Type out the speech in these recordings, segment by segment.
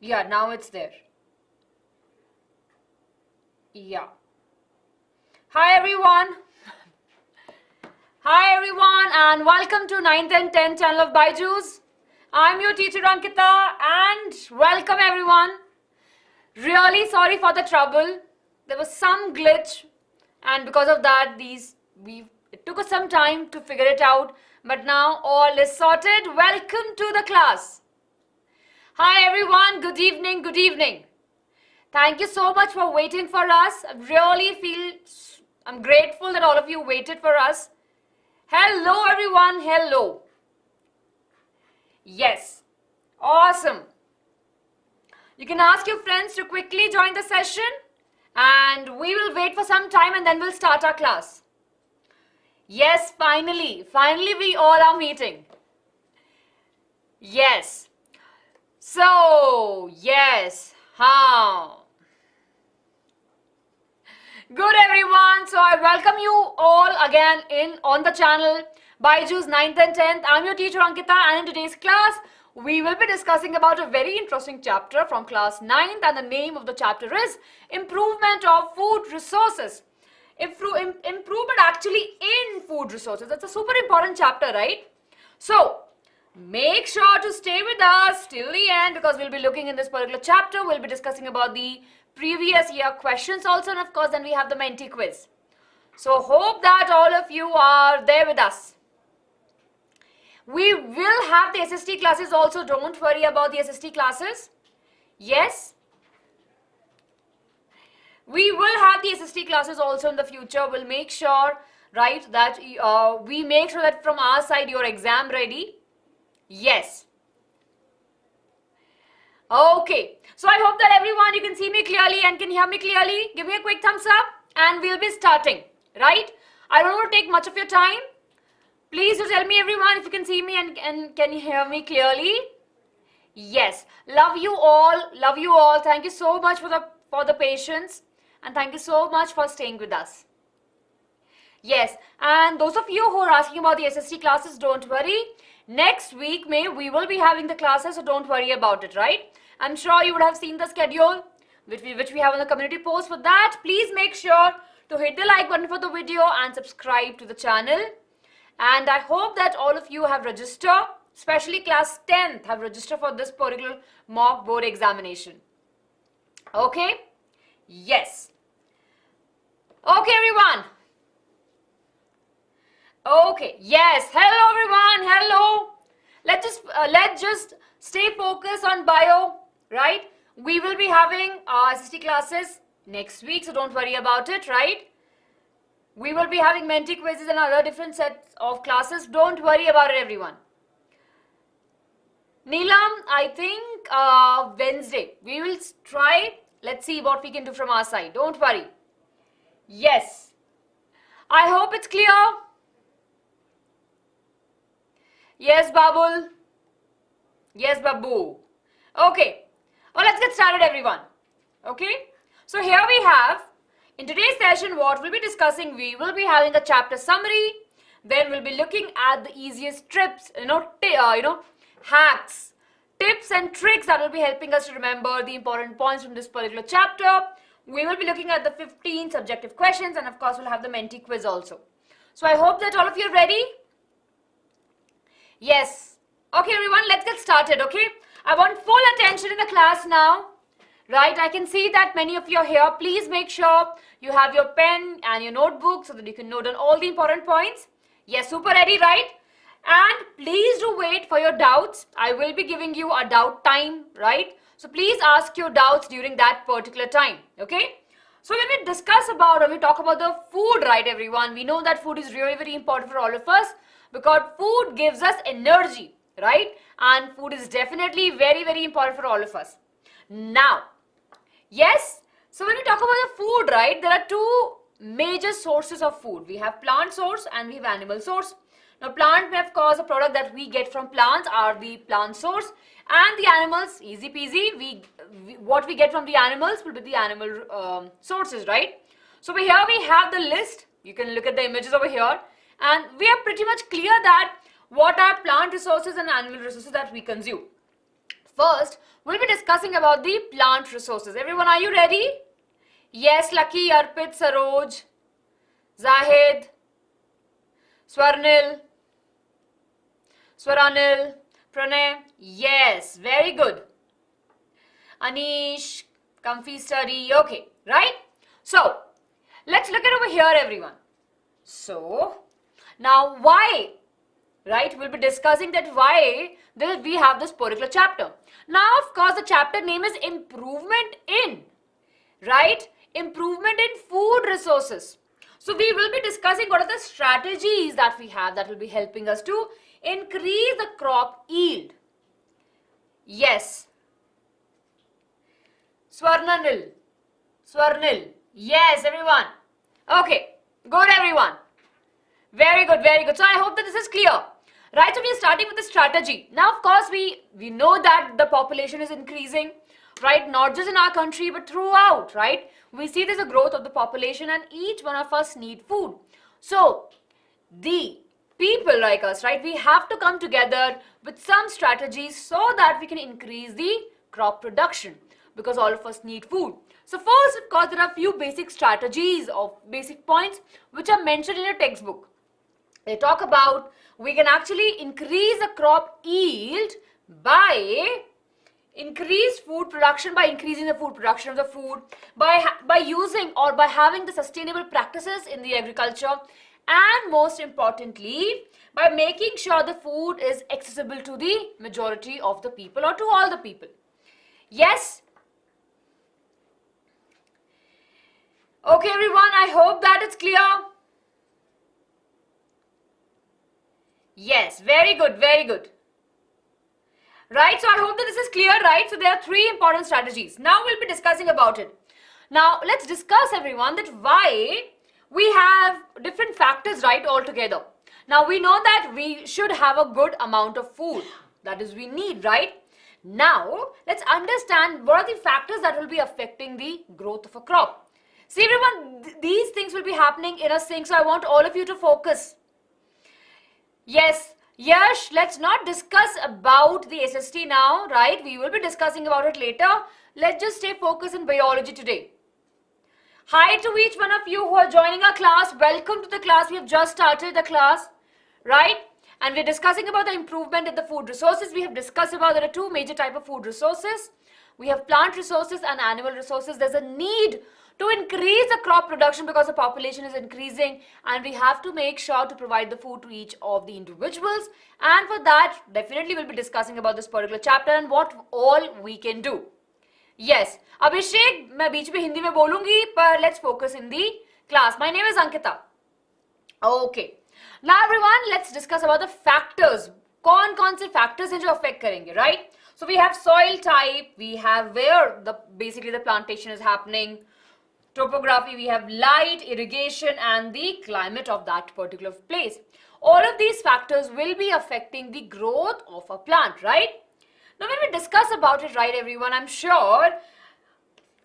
Yeah, now it's there. Yeah. Hi everyone. Hi everyone and welcome to 9th and 10th channel of BYJU'S. I'm your teacher Ankita and welcome everyone. Really sorry for the trouble. There was some glitch and because of that it took us some time to figure it out, but now all is sorted. Welcome to the class. Hi everyone, good evening, good evening. Thank you so much for waiting for us. I'm grateful that all of you waited for us. Hello everyone, hello. Yes, awesome. You can ask your friends to quickly join the session and we will wait for some time and then we'll start our class. Yes, finally we all are meeting. Yes. So, yes, how? Good everyone, so I welcome you all again on the channel BYJU'S 9th and 10th. I'm your teacher Ankita and in today's class, we will be discussing about a very interesting chapter from class 9th and the name of the chapter is Improvement of Food Resources. Improvement actually in food resources. That's a super important chapter, right? So, make sure to stay with us till the end because we'll be looking in this particular chapter. We'll be discussing about the previous year questions also and of course then we have the Menti quiz. So hope that all of you are there with us. We will have the SST classes also. Don't worry about the SST classes. Yes. We will have the SST classes also in the future. We'll make sure, right, that we make sure that from our side you're exam ready. Yes. Okay. So I hope that everyone, you can see me clearly and can hear me clearly. Give me a quick thumbs up and we'll be starting, right? I don't want to take much of your time. Please do tell me everyone if you can see me and can you hear me clearly? Yes. Love you all. Love you all. Thank you so much for the patience and thank you so much for staying with us. Yes. And those of you who are asking about the SST classes, don't worry. Next week, we will be having the classes, so don't worry about it, right? I'm sure you would have seen the schedule which we have on the community post. For that, please make sure to hit the like button for the video and subscribe to the channel. And I hope that all of you have registered, especially class 10th, have registered for this particular mock board examination. Okay? Yes. Okay, everyone. Okay, yes, hello everyone, hello. Let's just stay focused on bio, right? We will be having SST classes next week, so don't worry about it, right? We will be having Menti quizzes and other different sets of classes. Don't worry about it, everyone. Neelam, I think Wednesday. We will try. Let's see what we can do from our side. Don't worry. Yes. I hope it's clear. Yes, Babul. Yes, Babu. Okay. Well, let's get started, everyone. Okay. So here we have, in today's session, what we'll be discussing, we will be having a chapter summary. Then we'll be looking at the easiest tips, hacks, tips and tricks that will be helping us to remember the important points from this particular chapter. We will be looking at the 15 subjective questions and of course we'll have the Menti quiz also. So I hope that all of you are ready. Yes. Okay, everyone, let's get started, okay? I want full attention in the class now, right? I can see that many of you are here. Please make sure you have your pen and your notebook so that you can note down all the important points. Yes, super ready, right? And please do wait for your doubts. I will be giving you a doubt time, right? So please ask your doubts during that particular time, okay? So when we talk about the food, right, everyone, we know that food is really very important for all of us because food gives us energy, right? And food is definitely very, very important for all of us. Now, yes, so when we talk about the food, right, there are two major sources of food. We have plant source and we have animal source. Now, plant, of course, the product that we get from plants are the plant source and the animals, easy peasy, what we get from the animals will be the animal sources, right? So here we have the list. You can look at the images over here and we are pretty much clear that what are plant resources and animal resources that we consume. First, we'll be discussing about the plant resources. Everyone, are you ready? Yes, Lucky, Arpit, Saroj, Zahid, Swarnil, Pranay. Yes, very good. Anish, comfy study. Okay, right? So, let's look at over here, everyone. So, now why? Right? We'll be discussing that why we have this particular chapter. Now, of course, the chapter name is Improvement in, right? Improvement in food resources. So, we will be discussing what are the strategies that we have that will be helping us to increase the crop yield. Yes. Swarnil. Yes, everyone. Okay, good everyone. Very good, very good. So I hope that this is clear. Right, so we are starting with the strategy. Now, of course, we know that the population is increasing, right? Not just in our country, but throughout, right? We see there's a growth of the population and each one of us need food. So, the people like us, right? We have to come together with some strategies so that we can increase the crop production because all of us need food. So first, of course, there are a few basic strategies or basic points which are mentioned in a textbook. They talk about we can actually increase the crop yield by increased food production, by increasing the food production of the food, by using or by having the sustainable practices in the agriculture, and most importantly, by making sure the food is accessible to the majority of the people or to all the people. Yes? Okay, everyone, I hope that it's clear. Yes, very good, very good. Right, so I hope that this is clear, right? So there are three important strategies. Now we'll be discussing about it. Now let's discuss, everyone, that why we have different factors, right, altogether. Now we know that we should have a good amount of food. That is, we need, right? Now let's understand what are the factors that will be affecting the growth of a crop. See, everyone, these things will be happening in a sync, so I want all of you to focus. Yes, Yash, let's not discuss about the SST now, right? We will be discussing about it later. Let's just stay focused in biology today. Hi to each one of you who are joining our class. Welcome to the class. We have just started the class, right? And we're discussing about the improvement in the food resources. We have discussed about there are two major types of food resources. We have plant resources and animal resources. There's a need to increase the crop production because the population is increasing and we have to make sure to provide the food to each of the individuals, and for that definitely we'll be discussing about this particular chapter and what all we can do. Yes, Abhishek, मैं बीच में हिंदी में बोलूंगी पर let's focus in the class. My name is Ankita. Okay, now everyone, let's discuss about the factors. कौन से factors हैं जो affect करेंगे, right? So we have soil type, we have where basically the plantation is happening, topography, we have light, irrigation, and the climate of that particular place. All of these factors will be affecting the growth of a plant, right? Now when we discuss about it, right, everyone, I'm sure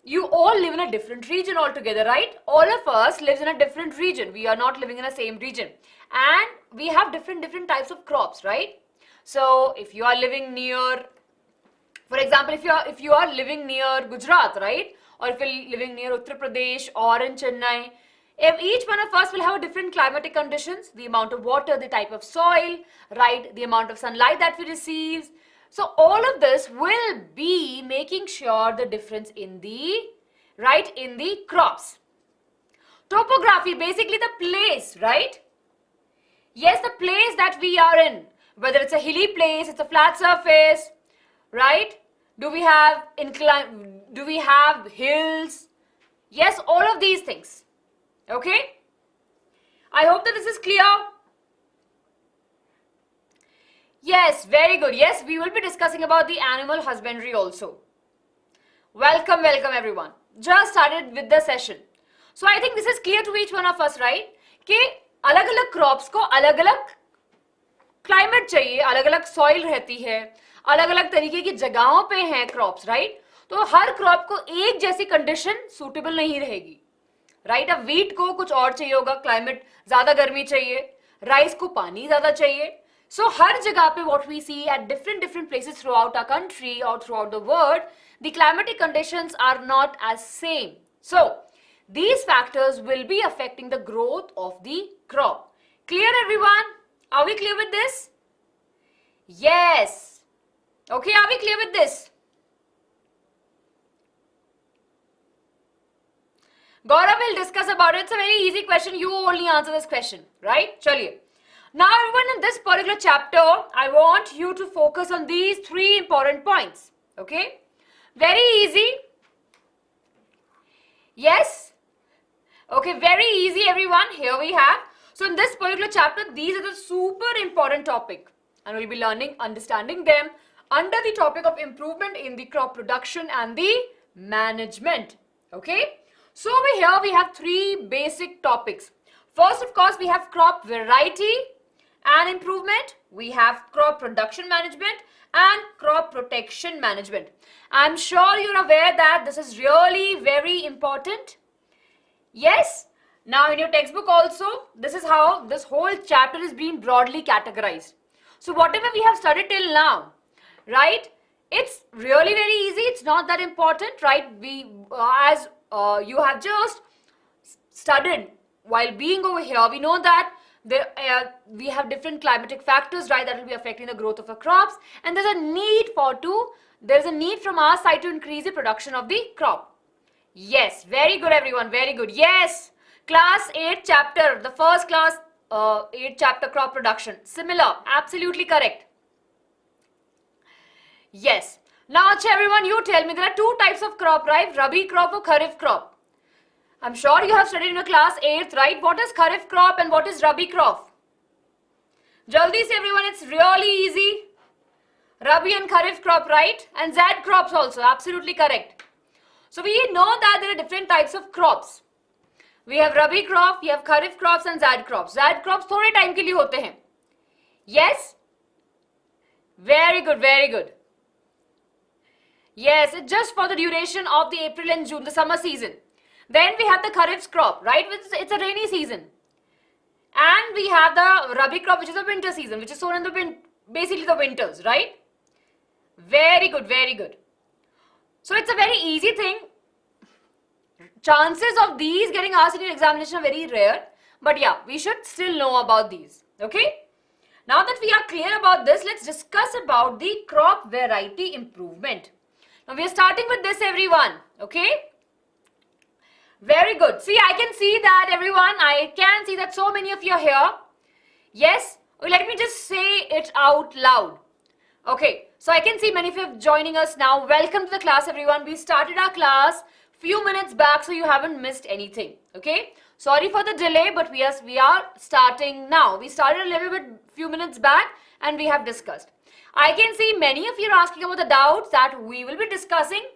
you all live in a different region altogether, right? All of us lives in a different region. We are not living in the same region. And we have different types of crops, right? So if you are living near, for example, if you are living near Gujarat, right? Or if you're living near Uttar Pradesh or in Chennai, if each one of us will have different climatic conditions, the amount of water, the type of soil, right, the amount of sunlight that we receive. So all of this will be making sure the difference in the, right, in the crops. Topography, basically the place, right? Yes, the place that we are in, whether it's a hilly place, it's a flat surface, right? Do we have hills? Yes, all of these things. Okay? I hope that this is clear. Yes, very good. Yes, we will be discussing about the animal husbandry also. Welcome everyone. Just started with the session. So I think this is clear to each one of us, right? कि अलग-अलग crops को अलग-अलग climate चाहिए, अलग-अलग soil रहती है, अलग-अलग तरीके की जगहों पे हैं crops, right? तो हर crop को एक जैसी condition suitable नहीं रहेगी, right? अब wheat को कुछ और चाहिए होगा, climate ज़्यादा गर्मी चाहिए, rice को पानी ज़्यादा चाहिए, So हर जगह पे what we see at different places throughout our country or throughout the world, the climatic conditions are not as same. So these factors will be affecting the growth of the crop. Clear everyone? Are we clear with this? Yes. Okay, are we clear with this? Gaurav will discuss about it. It's a very easy question. You only answer this question, right? Chaliye. Now everyone, in this particular chapter, I want you to focus on these 3 important points. Okay? Very easy. Yes? Okay, very easy everyone. Here we have. So in this particular chapter, these are the super important topic. And we'll be learning, understanding them under the topic of improvement in the crop production and the management. Okay? So over here we have 3 basic topics. First, of course, we have crop variety and improvement. We have crop production management and crop protection management. I'm sure you're aware that this is really very important. Yes? Now in your textbook also, this is how this whole chapter is being broadly categorized. So whatever we have studied till now, right? It's really very easy. It's not that important, right? You have just studied while being over here, we know that we have different climatic factors, right, that will be affecting the growth of our crops, and there's a need from our side to increase the production of the crop. Yes, very good everyone, very good. Yes, class 8 chapter, the first class 8 chapter, crop production, similar, absolutely correct. Yes. Now everyone, you tell me, there are 2 types of crop, right? Rabi crop or Kharif crop. I'm sure you have studied in your class 8th, right? What is Kharif crop and what is Rabi crop? Jaldi se everyone, it's really easy. Rabi and Kharif crop, right? And Zaid crops also, absolutely correct. So we know that there are different types of crops. We have Rabi crop, we have Kharif crops and Zaid crops. Zaid crops थोड़े time के लिए होते हैं. Yes? Very good, very good. Yes, it's just for the duration of the April and June, the summer season. Then we have the Kharif crop, right? It's a rainy season. And we have the Rabi crop, which is a winter season, which is sown in the basically the winters, right? Very good, very good. So it's a very easy thing. Chances of these getting asked in your examination are very rare. But yeah, we should still know about these. Okay? Now that we are clear about this, let's discuss about the crop variety improvement. Now we are starting with this everyone. Okay? Very good. See, I can see that everyone. I can see that so many of you are here. Yes? Let me just say it out loud. Okay. So I can see many of you joining us now. Welcome to the class everyone. We started our class few minutes back, so you haven't missed anything. Okay? Sorry for the delay, but we are starting now. We started a little bit few minutes back and we have discussed. I can see many of you are asking about the doubts that we will be discussing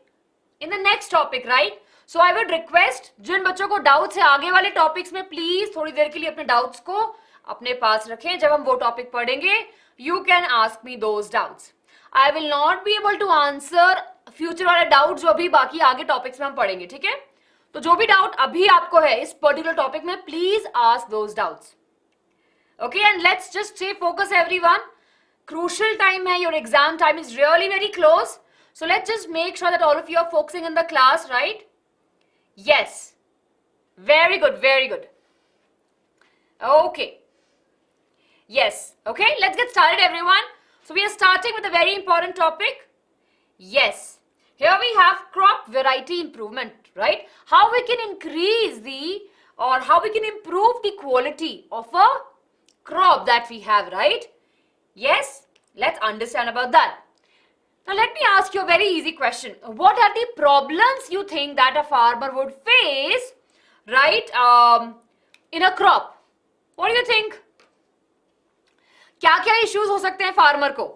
in the next topic, right? So I would request जिन बच्चों को doubts है आगे वाले topics में please थोड़ी देर के लिए अपने डाउट्स को अपने पास रखें. जब हम वो टॉपिक पढ़ेंगे you can ask me those doubts. I will not be able to answer future वाले डाउट जो अभी बाकी आगे टॉपिक्स में हम पढ़ेंगे. ठीक है? तो जो भी डाउट अभी आपको है इस पर्टिकुलर टॉपिक में please ask those doubts. Okay, and let's just stay focus everyone. Crucial time है. Your exam time is really very close. So let's just make sure that all of you are focusing in the class, right? Yes, very good, very good. Okay. Yes, okay, let's get started everyone. So we are starting with a very important topic. Yes, here we have crop variety improvement, right? How we can increase how we can improve the quality of a crop that we have, right? Yes, let's understand about that. Now let me ask you a very easy question. What are the problems you think that a farmer would face, right, in a crop? What do you think? क्या क्या issues हो सकते हैं farmer को?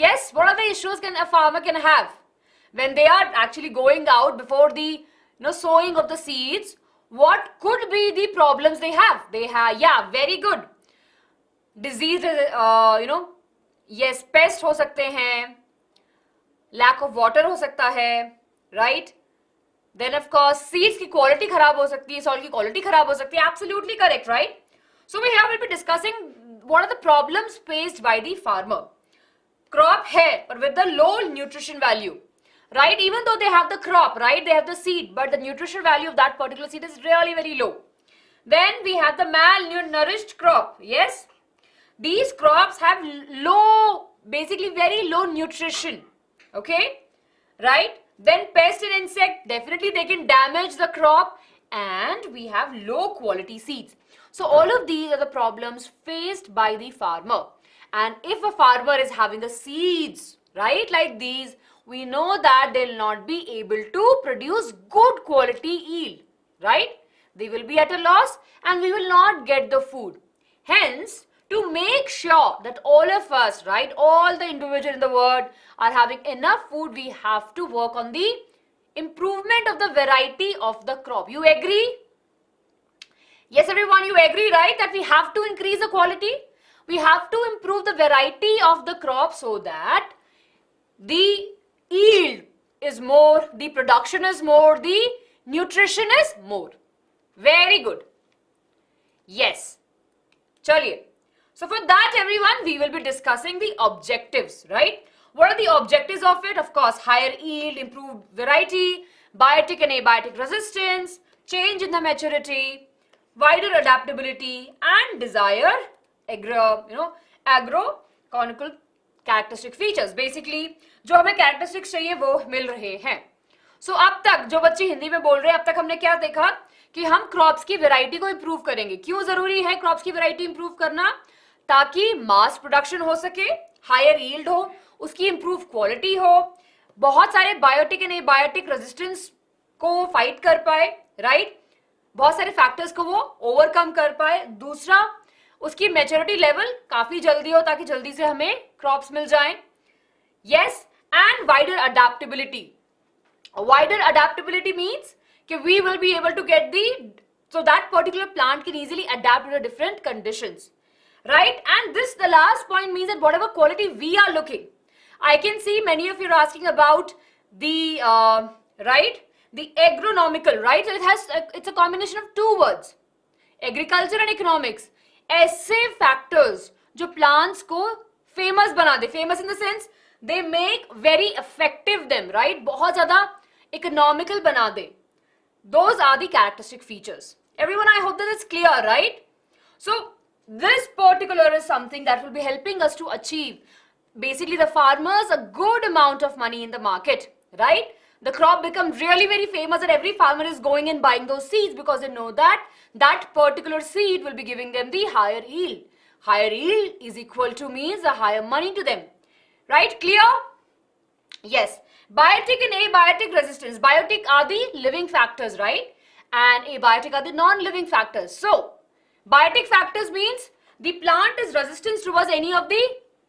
Yes, what are the issues a farmer can have when they are actually going out before the sowing of the seeds? What could be the problems they have? They have, yeah, very good. Disease, yes, pest हो सकते हैं. Lack of water हो सकता है, right? Then of course seeds की quality खराब हो सकती है, सॉइल की क्वालिटी खराब हो सकती है. Absolutely correct, right? So we will be discussing what are the problems faced by the farmer? Crop hai, but with the low nutrition value, right? Even though they have the crop, right? They have the seed, but the nutrition value of that particular seed is really very low. Then we have the malnourished crop. Yes, these crops have low, basically very low nutrition. Okay, right? Then pest and insect, definitely they can damage the crop, and we have low quality seeds. So all of these are the problems faced by the farmer. And if a farmer is having the seeds, right, like these, we know that they'll not be able to produce good quality yield, right? They will be at a loss and we will not get the food. Hence, to make sure that all of us, right, all the individuals in the world are having enough food, we have to work on the improvement of the variety of the crop. You agree? Yes, everyone, you agree, right, that we have to increase the quality? We have to improve the variety of the crop so that the yield is more, the production is more, the nutrition is more. Very good. Yes. Chaliye. So for that, everyone, we will be discussing the objectives, right? What are the objectives of it? Of course, higher yield, improved variety, biotic and abiotic resistance, change in the maturity, wider adaptability, and desired agro-conical characteristic features. Basically, जो हमें characteristics चाहिए वो मिल रहे हैं. So अब तक जो बच्चे हिंदी में बोल रहे हैं, अब तक हमने क्या देखा कि हम क्रॉप्स की वैरायटी को इंप्रूव करेंगे. क्यों जरूरी है क्रॉप्स की वैरायटी इंप्रूव करना? ताकि मास प्रोडक्शन हो सके, हायर यील्ड हो, उसकी इंप्रूव क्वालिटी हो, बहुत सारे बायोटिक एंड एबायोटिक रेजिस्टेंस को फाइट कर पाए, राइट? बहुत सारे फैक्टर्स को वो ओवरकम कर पाए. दूसरा, उसकी मैच्योरिटी लेवल काफी जल्दी हो ताकि जल्दी से हमें क्रॉप्स मिल जाएं. Yes, and wider adaptability. Wider adaptability means that we will be able to get so that particular plant can easily adapt to the different conditions, right? And this, the last point, means that whatever quality we are looking, I can see many of you are asking about the right, the agronomical, right? So it's a combination of two words, agriculture and economics. ऐसे factors जो plants को famous बना दे, famous in the sense they make very effective them, right? बहुत ज़्यादा economical बना दे. Those are the characteristic features. Everyone, I hope that it's clear, right? So this particular is something that will be helping us to achieve basically the farmers a good amount of money in the market, right? The crop becomes really very famous and every farmer is going and buying those seeds because they know that that particular seed will be giving them the higher yield. Higher yield is equal to means the higher money to them. Right? Clear? Yes. Biotic and abiotic resistance. Biotic are the living factors, right? And abiotic are the non-living factors. So, biotic factors means the plant is resistant towards any of the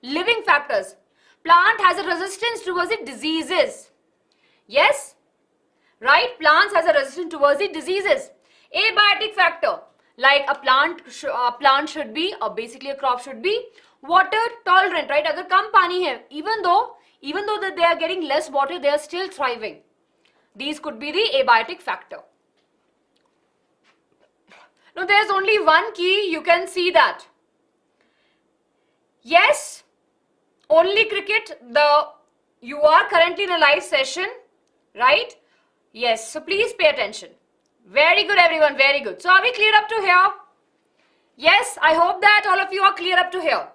living factors. Plant has a resistance towards the diseases. Yes? Right? Plants has a resistance towards the diseases. Abiotic factor. Like a plant should be, or basically a crop should be water tolerant, right? अगर कम पानी है, even though that they are getting less water, they are still thriving. These could be the abiotic factor. Now there's only one key, you can see that. Yes, only cricket, you are currently in a live session, right? Yes, so please pay attention. Very good, everyone, very good. So are we clear up to here? Yes, I hope that all of you are clear up to here.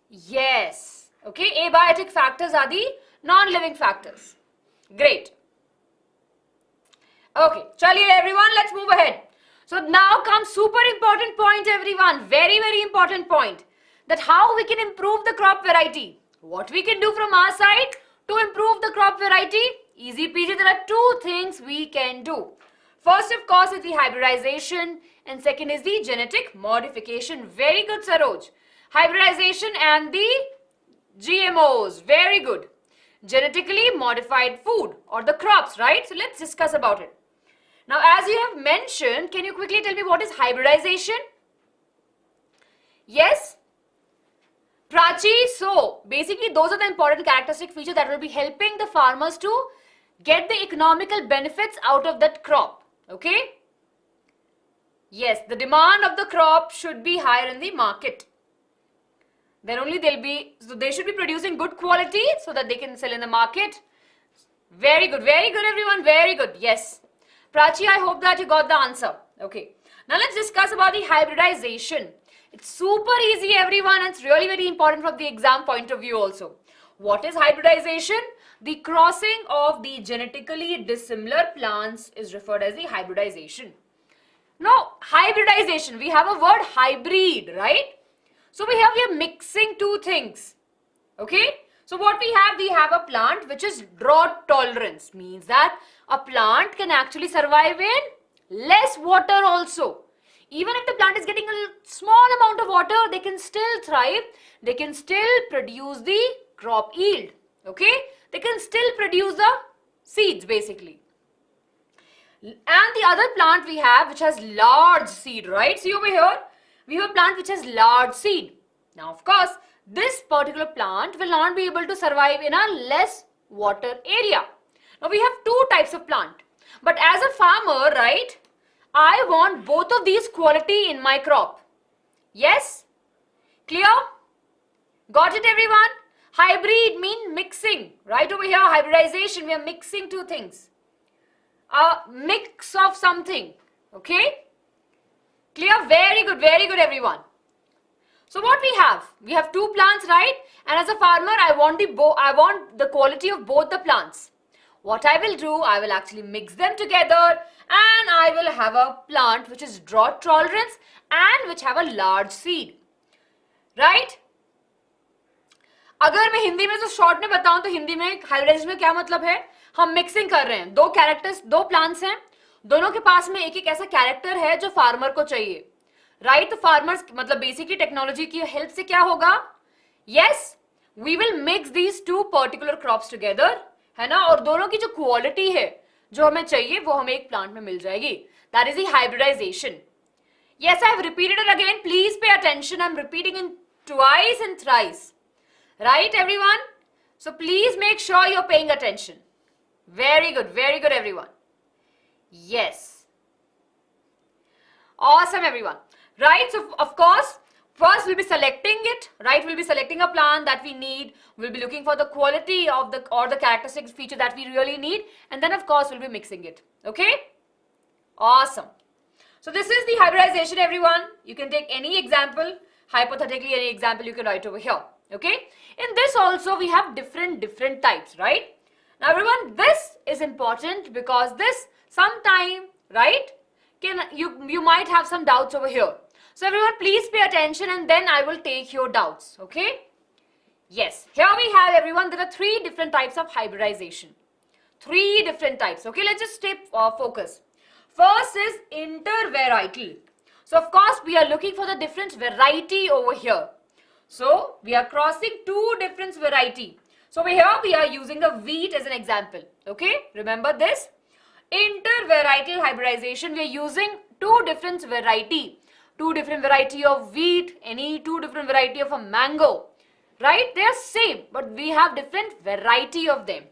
Yes. Okay, abiotic factors are the non-living factors. Great. Okay, chaliye everyone, let's move ahead. So now comes super important point, everyone. Very, very important point. That how we can improve the crop variety. What we can do from our side to improve the crop variety? Easy peasy, there are two things we can do. First, of course, is the hybridization and second is the genetic modification. Very good, Saroj. Hybridization and the GMOs. Very good. Genetically modified food or the crops, right? So let's discuss about it. Now, as you have mentioned, can you quickly tell me what is hybridization? Yes? Prachi, so basically those are the important characteristic features that will be helping the farmers to get the economical benefits out of that crop. Okay? Yes, the demand of the crop should be higher in the market. Then only so they should be producing good quality so that they can sell in the market. Very good everyone, very good. Yes. Prachi, I hope that you got the answer. Okay. Now let's discuss about the hybridization. It's super easy everyone, and it's really very important from the exam point of view also. What is hybridization? The crossing of the genetically dissimilar plants is referred as the hybridization. Now, hybridization, we have a word hybrid, right? So we are mixing two things. Okay? So what we have a plant which is drought tolerance, means that a plant can actually survive in less water also. Even if the plant is getting a small amount of water, they can still thrive. They can still produce the crop yield. Okay? They can still produce the seeds basically. And the other plant we have which has large seed, right? See over here, we have a plant which has large seed. Now of course, this particular plant will not be able to survive in a less water area. Now we have two types of plant. But as a farmer, right, I want both of these quality in my crop. Yes? Clear? Got it everyone? Hybrid mean mixing. Right over here, hybridization, we are mixing two things. A mix of something. Okay? Clear? Very good everyone. So what we have? We have two plants, right? And as a farmer, I want the quality of both the plants. What I will do, I will actually mix them together and I will have a plant which is drought tolerance and which have a large seed. Right? अगर मैं हिंदी में तो short में बताऊं तो हिंदी में hybridisation में क्या मतलब है, हम मिक्सिंग कर रहे हैं, दो कैरेक्टर्स, दो प्लांट्स हैं, दोनों के पास में एक एक ऐसा कैरेक्टर है जो फार्मर को चाहिए, राइट? तो फार्मर्स मतलब बेसिकली टेक्नोलॉजी की हेल्प से क्या होगा, yes, we will mix these two particular crops together, है ना, और दोनों की जो क्वालिटी है जो हमें चाहिए वो हमें एक प्लांट में मिल जाएगी. That is the hybridization. Yes, I have repeated it again, please pay attention, I am repeating in twice and thrice. Right everyone? So please make sure you're paying attention. Very good everyone. Yes. Awesome everyone. Right, so of course, first we'll be selecting it, right? We'll be selecting a plant that we need. We'll be looking for the quality of the characteristic feature that we really need. And then of course, we'll be mixing it. Okay? Awesome. So this is the hybridization everyone. You can take any example, hypothetically any example you can write over here. Okay? In this also we have different types, right? Now everyone, this is important because this sometime, right, you might have some doubts over here. So everyone, please pay attention and then I will take your doubts. Okay? Yes, here we have everyone, there are three different types of hybridization. Three different types. Okay, let's just stay focus. First is intervarietal. So of course we are looking for the different variety over here. So we are crossing two different variety. So over here we are using the wheat as an example. Okay, remember this. Intervarietal hybridization, we are using two different variety. Two different variety of wheat, any two different variety of a mango. Right, they are same but we have different variety of them.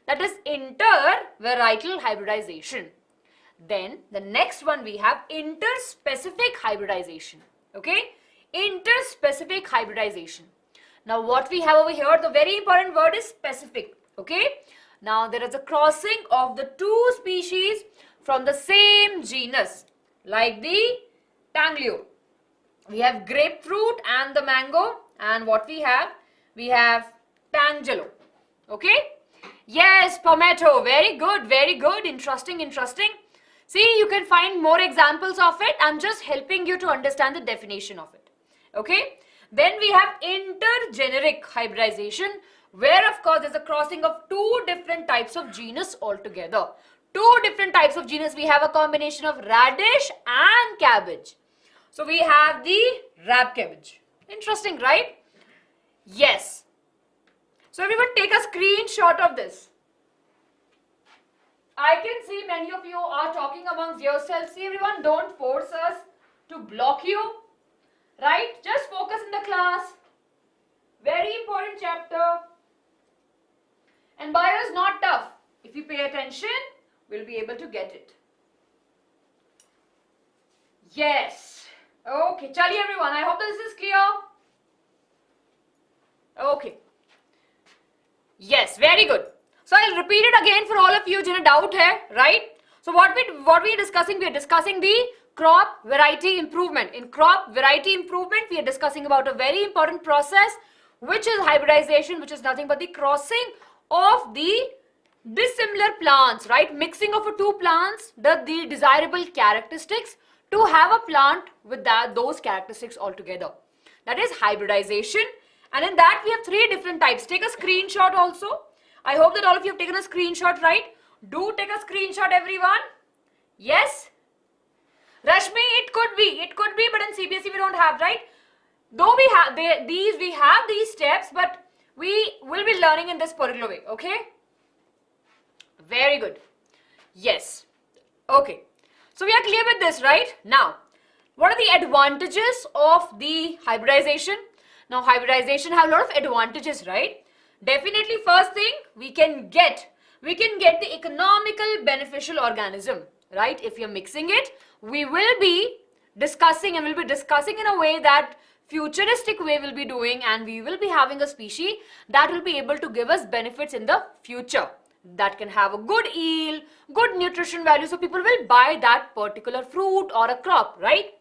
That is intervarietal hybridization. Then the next one we have interspecific hybridization. Okay. Interspecific hybridization. Now what we have over here, the very important word is specific. Okay. Now there is a crossing of the two species from the same genus, like the tanglio. We have grapefruit and the mango, and what we have tangelo. Okay. Yes, tomato. Very good. Interesting. See, you can find more examples of it. I'm just helping you to understand the definition of it. Okay, then we have intergeneric hybridization, where of course there's a crossing of two different types of genus altogether. Two different types of genus. We have a combination of radish and cabbage. So we have the rab cabbage. Interesting, right? Yes. So everyone take a screenshot of this. I can see many of you are talking amongst yourselves. See everyone, don't force us to block you. Right? Just focus in the class. Very important chapter. And bio is not tough. If you pay attention, we'll be able to get it. Yes. Okay, chaliye everyone. I hope this is clear. Okay. Yes, very good. So I'll repeat it again for all of you जिन्हें doubt है, right? So what we are discussing? We are discussing the crop variety improvement. In crop variety improvement, we are discussing about a very important process, which is hybridization, which is nothing but the crossing of the dissimilar plants, right? Mixing of two plants, the desirable characteristics to have a plant with those characteristics altogether. That is hybridization. And in that we have three different types. Take a screenshot also. I hope that all of you have taken a screenshot, right? Do take a screenshot, everyone. Yes? Rashmi, it could be, but in CBSE we don't have, right? Though we have these steps, but we will be learning in this particular way, okay? Very good. Yes. Okay. So we are clear with this, right? Now, what are the advantages of the hybridization? Now, hybridization have a lot of advantages, right? Definitely, first thing, we can get the economical beneficial organism, right? If you're mixing it, we will be discussing in a way that futuristic way we'll be doing, and we will be having a species that will be able to give us benefits in the future, that can have a good yield, good nutrition value, so people will buy that particular fruit or a crop, right?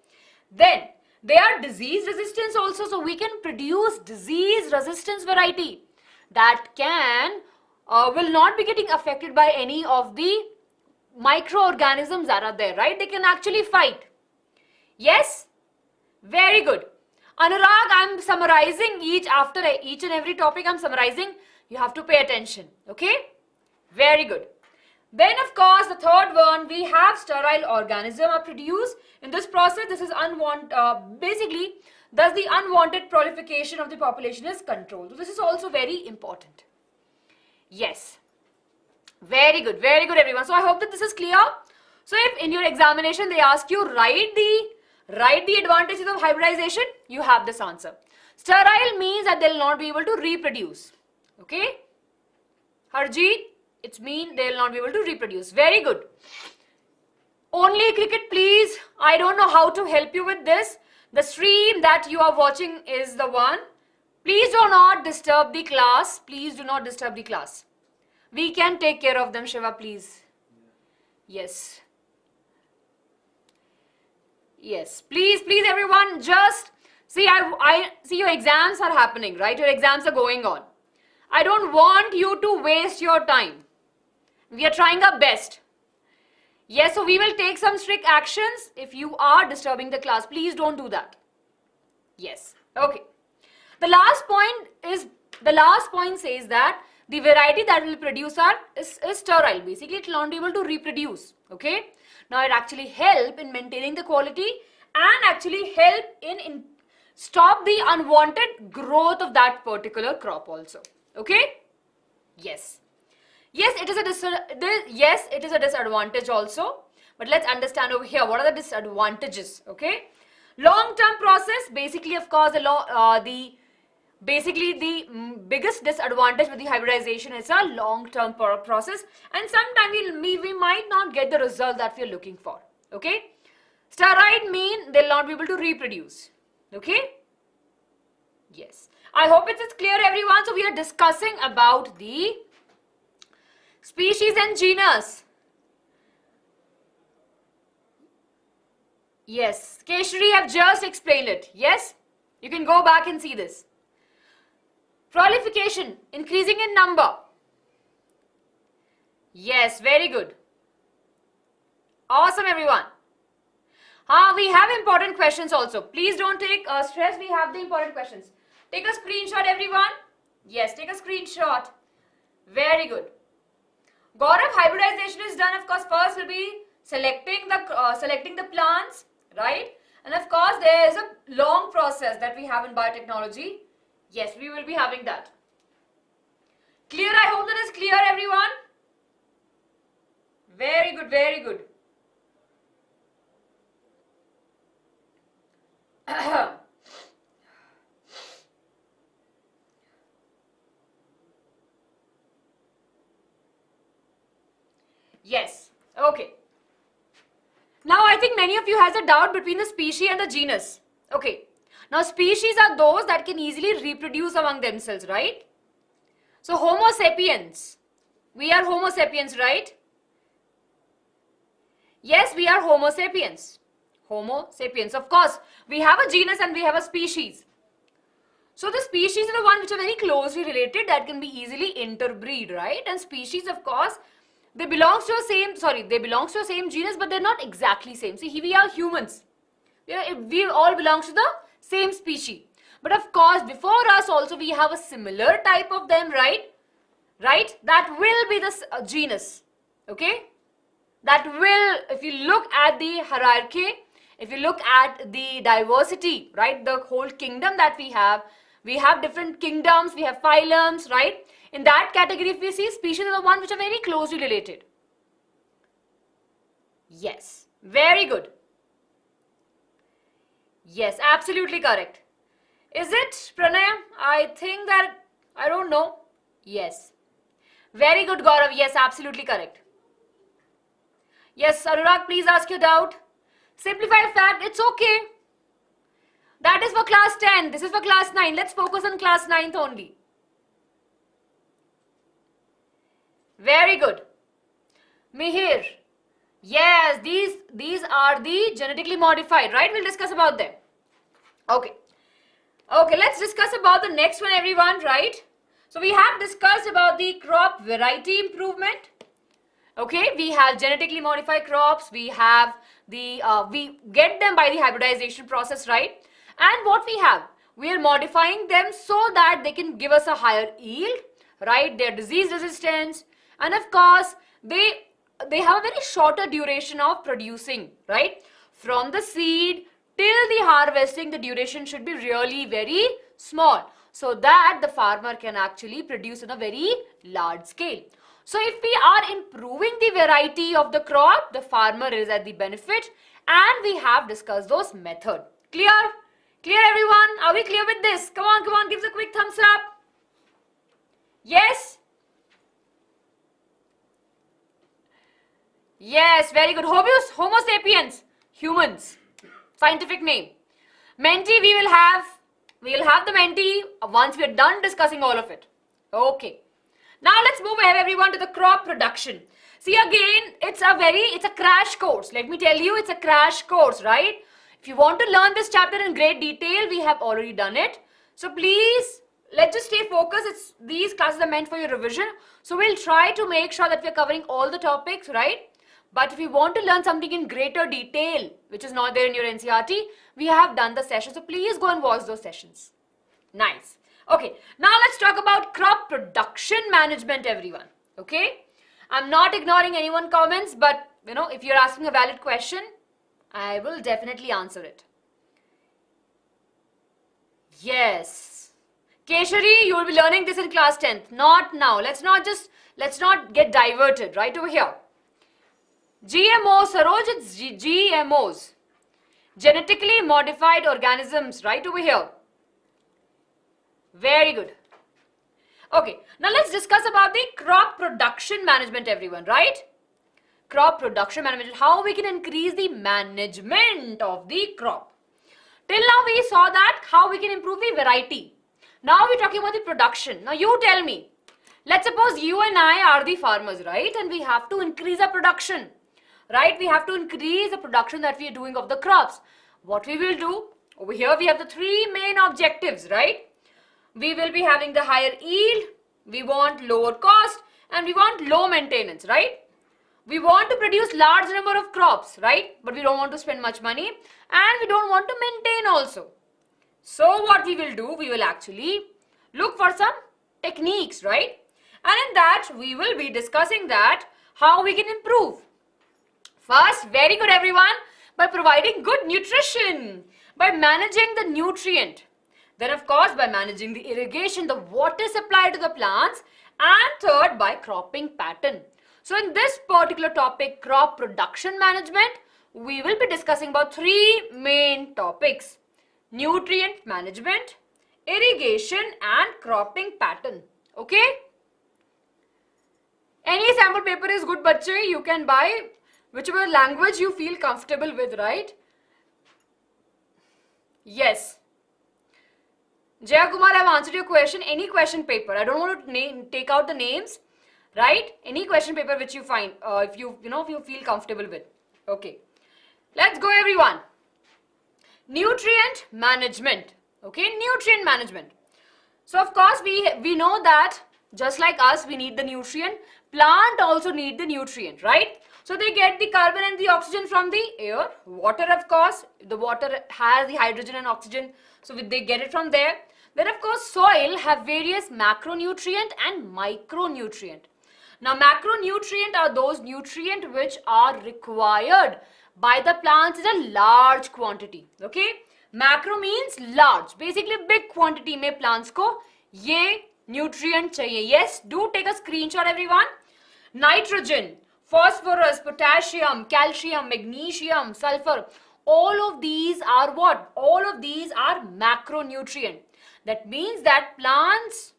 Then they are disease resistance also, so we can produce disease resistance variety that can will not be getting affected by any of the microorganisms that are there, right? They can actually fight. Yes? Very good. Anurag, I'm summarizing after each and every topic I'm summarizing. You have to pay attention. Okay? Very good. Then, of course, the third one, we have sterile organism are produced. In this process, this is basically, thus the unwanted proliferation of the population is controlled. So, this is also very important. Yes. Very good, everyone. So, I hope that this is clear. So, if in your examination they ask you, write the advantages of hybridization, you have this answer. Sterile means that they will not be able to reproduce. Okay? Harjeet, it means they will not be able to reproduce. Very good. Only cricket, please. I don't know how to help you with this. The stream that you are watching is the one. Please do not disturb the class. Please do not disturb the class. We can take care of them, Shiva, please. Yes. Yes. Please, everyone, just see, I see your exams are happening, right? Your exams are going on. I don't want you to waste your time. We are trying our best. Yes, so we will take some strict actions if you are disturbing the class. Please don't do that. Yes. Okay. The last point says that the variety that will produce is sterile. Basically, it will not be able to reproduce. Okay. Now, it actually help in maintaining the quality and actually help in stop the unwanted growth of that particular crop also. Okay. Yes. Yes, it is a disadvantage also. But let's understand over here what are the disadvantages. Okay. Long-term process, basically, of course, the biggest disadvantage with the hybridization is a long-term process, and sometimes we might not get the result that we are looking for. Okay. Sterile mean they'll not be able to reproduce. Okay. Yes. I hope it is clear, everyone. So we are discussing about the species and genus. Yes. Keshri have just explained it. Yes. You can go back and see this. Proliferation, increasing in number. Yes, very good. Awesome, everyone. We have important questions also. Please don't take stress. We have the important questions. Take a screenshot, everyone. Yes, take a screenshot. Very good. Gaurav, hybridization is done. Of course, first will be selecting the plants, right? And of course, there is a long process that we have in biotechnology. Yes, we will be having that. Clear? I hope that is clear, everyone. Very good, very good. Yes, okay. Now I think many of you has a doubt between the species and the genus. Okay. Now, species are those that can easily reproduce among themselves, right? So, Homo sapiens. We are Homo sapiens, right? Yes, we are Homo sapiens. Homo sapiens. Of course, we have a genus and we have a species. So, the species are the one which are very closely related that can be easily interbreed, right? And species, of course, they belongs to the same genus, but they're not exactly same. See, we are humans. We all belong to the same species. But of course, before us also we have a similar type of them, right? Right? That will be the genus. Okay? That will, if you look at the hierarchy, if you look at the diversity, right? The whole kingdom that we have different kingdoms, we have phylums, right? In that category, if we see, species are the one which are very closely related. Yes. Very good. Yes, absolutely correct. Is it, Pranay? I think that, I don't know. Yes. Very good, Gaurav. Yes, absolutely correct. Yes, Anurag, please ask your doubt. Simplified fact, it's okay. That is for class 10. This is for class 9. Let's focus on class 9th only. Very good. Mihir. Yes, these are the genetically modified, right? We'll discuss about them. Okay. Okay, let's discuss about the next one, everyone, right? So we have discussed about the crop variety improvement. Okay, we have genetically modified crops. We have the, we get them by the hybridization process, right? And what we have, we are modifying them so that they can give us a higher yield, right? Their disease resistance, and of course, they have a very shorter duration of producing, right? From the seed till the harvesting, the duration should be really very small, so that the farmer can actually produce on a very large scale. So if we are improving the variety of the crop, the farmer is at the benefit, and we have discussed those methods. Clear? Clear, everyone? Are we clear with this? Come on, give us a quick thumbs up. Yes? Yes, very good. Homo sapiens, humans, scientific name. Menti, we will have the Menti once we are done discussing all of it. Okay. Now let's move ahead, everyone, to the crop production. See, again, it's a crash course. Let me tell you, it's a crash course, right? If you want to learn this chapter in great detail, we have already done it. So please, let's just stay focused. These classes are meant for your revision. So we'll try to make sure that we're covering all the topics, right? But if you want to learn something in greater detail, which is not there in your NCERT, we have done the session. So please go and watch those sessions. Nice. Okay, now let's talk about crop production management, everyone. Okay, I'm not ignoring anyone's comments, but you know, if you're asking a valid question, I will definitely answer it. Yes. Keshari, you will be learning this in class 10th. Not now. Let's not get diverted right over here. GMOs, Saroj, it's GMOs. Genetically modified organisms, right over here. Very good. Okay, now let's discuss about the crop production management, everyone, right? Crop production management, how we can increase the management of the crop. Till now we saw that how we can improve the variety. Now we're talking about the production. Now you tell me, let's suppose you and I are the farmers, right? And we have to increase our production, right? We have to increase the production that we are doing of the crops. What we will do, over here we have the three main objectives, right? We will be having the higher yield, we want lower cost, and we want low maintenance, right? We want to produce large number of crops, right? But we don't want to spend much money, and we don't want to maintain also. So what we will do, we will actually look for some techniques, right? And in that, we will be discussing that, how we can improve. First, very good everyone, by providing good nutrition, by managing the nutrient. Then of course by managing the irrigation, the water supply to the plants, and third by cropping pattern. So in this particular topic, crop production management, we will be discussing about three main topics: nutrient management, irrigation, and cropping pattern. Okay? Any sample paper is good, bache. You can buy whichever language you feel comfortable with, right? Yes. Jaya Kumar, I've answered your question. Any question paper. I don't want to take out the names, right? Any question paper which you find, if you feel comfortable with. Okay. Let's go, everyone. Nutrient management. Okay, nutrient management. So of course we know that just like us, we need the nutrient. Plant also need the nutrient, right? So they get the carbon and the oxygen from the air. Water, of course, the water has the hydrogen and oxygen, so they get it from there. Then of course soil have various macronutrient and micronutrient. Now macronutrient are those nutrients which are required by the plants in a large quantity. Okay, macro means large, basically big quantity में plants को ये nutrient चाहिए. Yes, do take a screenshot, everyone. Nitrogen, phosphorus, potassium, calcium, magnesium, sulfur, all of these are what? All of these are macronutrient. That means that plants,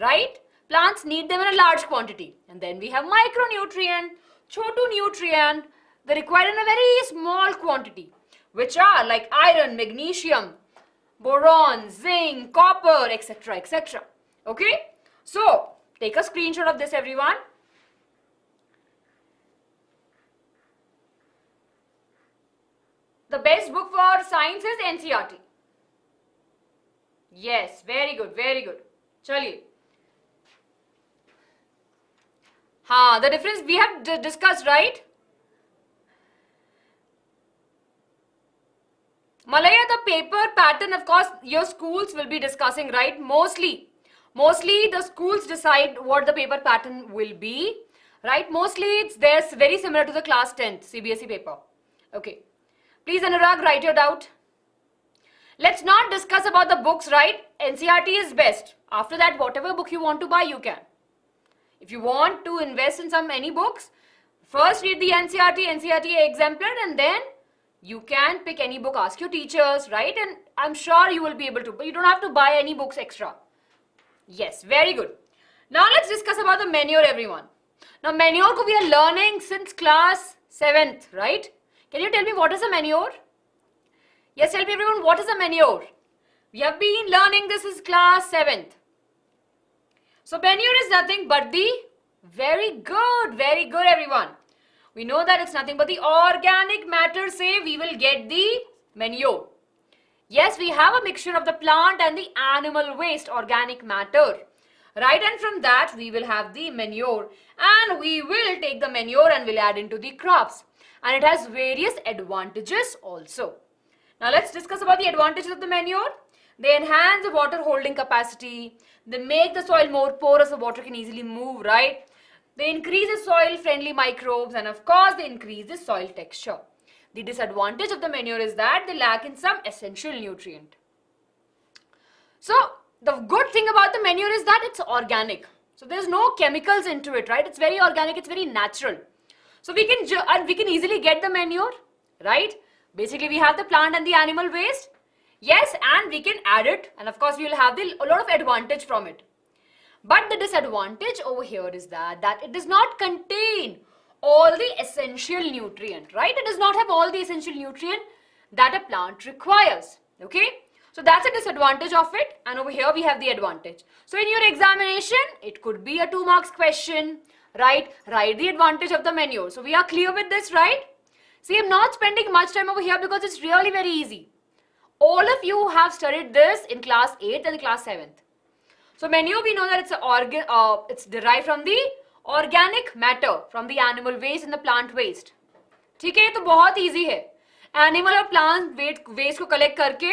right? Plants need them in a large quantity. And then we have micronutrient, chotu nutrient, they require in a very small quantity, which are like iron, magnesium, boron, zinc, copper, etc., etc. Okay? So, take a screenshot of this, everyone. The best book for science is NCERT. Yes, very good, very good. Chaliye. The difference we have discussed, right? Malaya, the paper pattern, of course, your schools will be discussing, right? Mostly the schools decide what the paper pattern will be, right? Mostly it's there, very similar to the class 10th CBSE paper. Okay. Please, Anurag, write your doubt. Let's not discuss about the books, right? NCERT is best. After that, whatever book you want to buy, you can. If you want to invest in any books, first read the NCERT exemplar, and then you can pick any book, ask your teachers, right? And I'm sure you will be able to, but you don't have to buy any books extra. Yes, very good. Now let's discuss about the manure, everyone. Now manure we are learning since class 7th, right? Can you tell me what is a manure? Yes, tell me everyone, what is a manure? We have been learning this is class 7th. So manure is nothing but the, very good everyone. We know that it's nothing but the organic matter, say we will get the manure. Yes, we have a mixture of the plant and the animal waste, organic matter. Right, and from that we will have the manure, and we will take the manure and we'll add into the crops. And it has various advantages also. Now let's discuss about the advantages of the manure. They enhance the water holding capacity. They make the soil more porous so water can easily move, right? They increase the soil friendly microbes, and of course they increase the soil texture. The disadvantage of the manure is that they lack in some essential nutrient. So the good thing about the manure is that it's organic. So there's no chemicals into it, right? It's very organic, it's very natural. So we can easily get the manure, right? Basically we have the plant and the animal waste. Yes, and we can add it, and of course we will have a lot of advantage from it. But the disadvantage over here is that it does not contain all the essential nutrient, right? It does not have all the essential nutrient that a plant requires, okay? So that's a disadvantage of it, and over here we have the advantage. So in your examination, it could be a 2 marks question, right? Write the advantage of the manure. So we are clear with this, right? See, I'm not spending much time over here because it's really very easy. All of you have studied this in class 8th and class 7th. So manure, we know that it's derived from the organic matter, from the animal waste and the plant waste. ठीक है, ये तो बहुत easy है. Animal और plant waste को collect करके,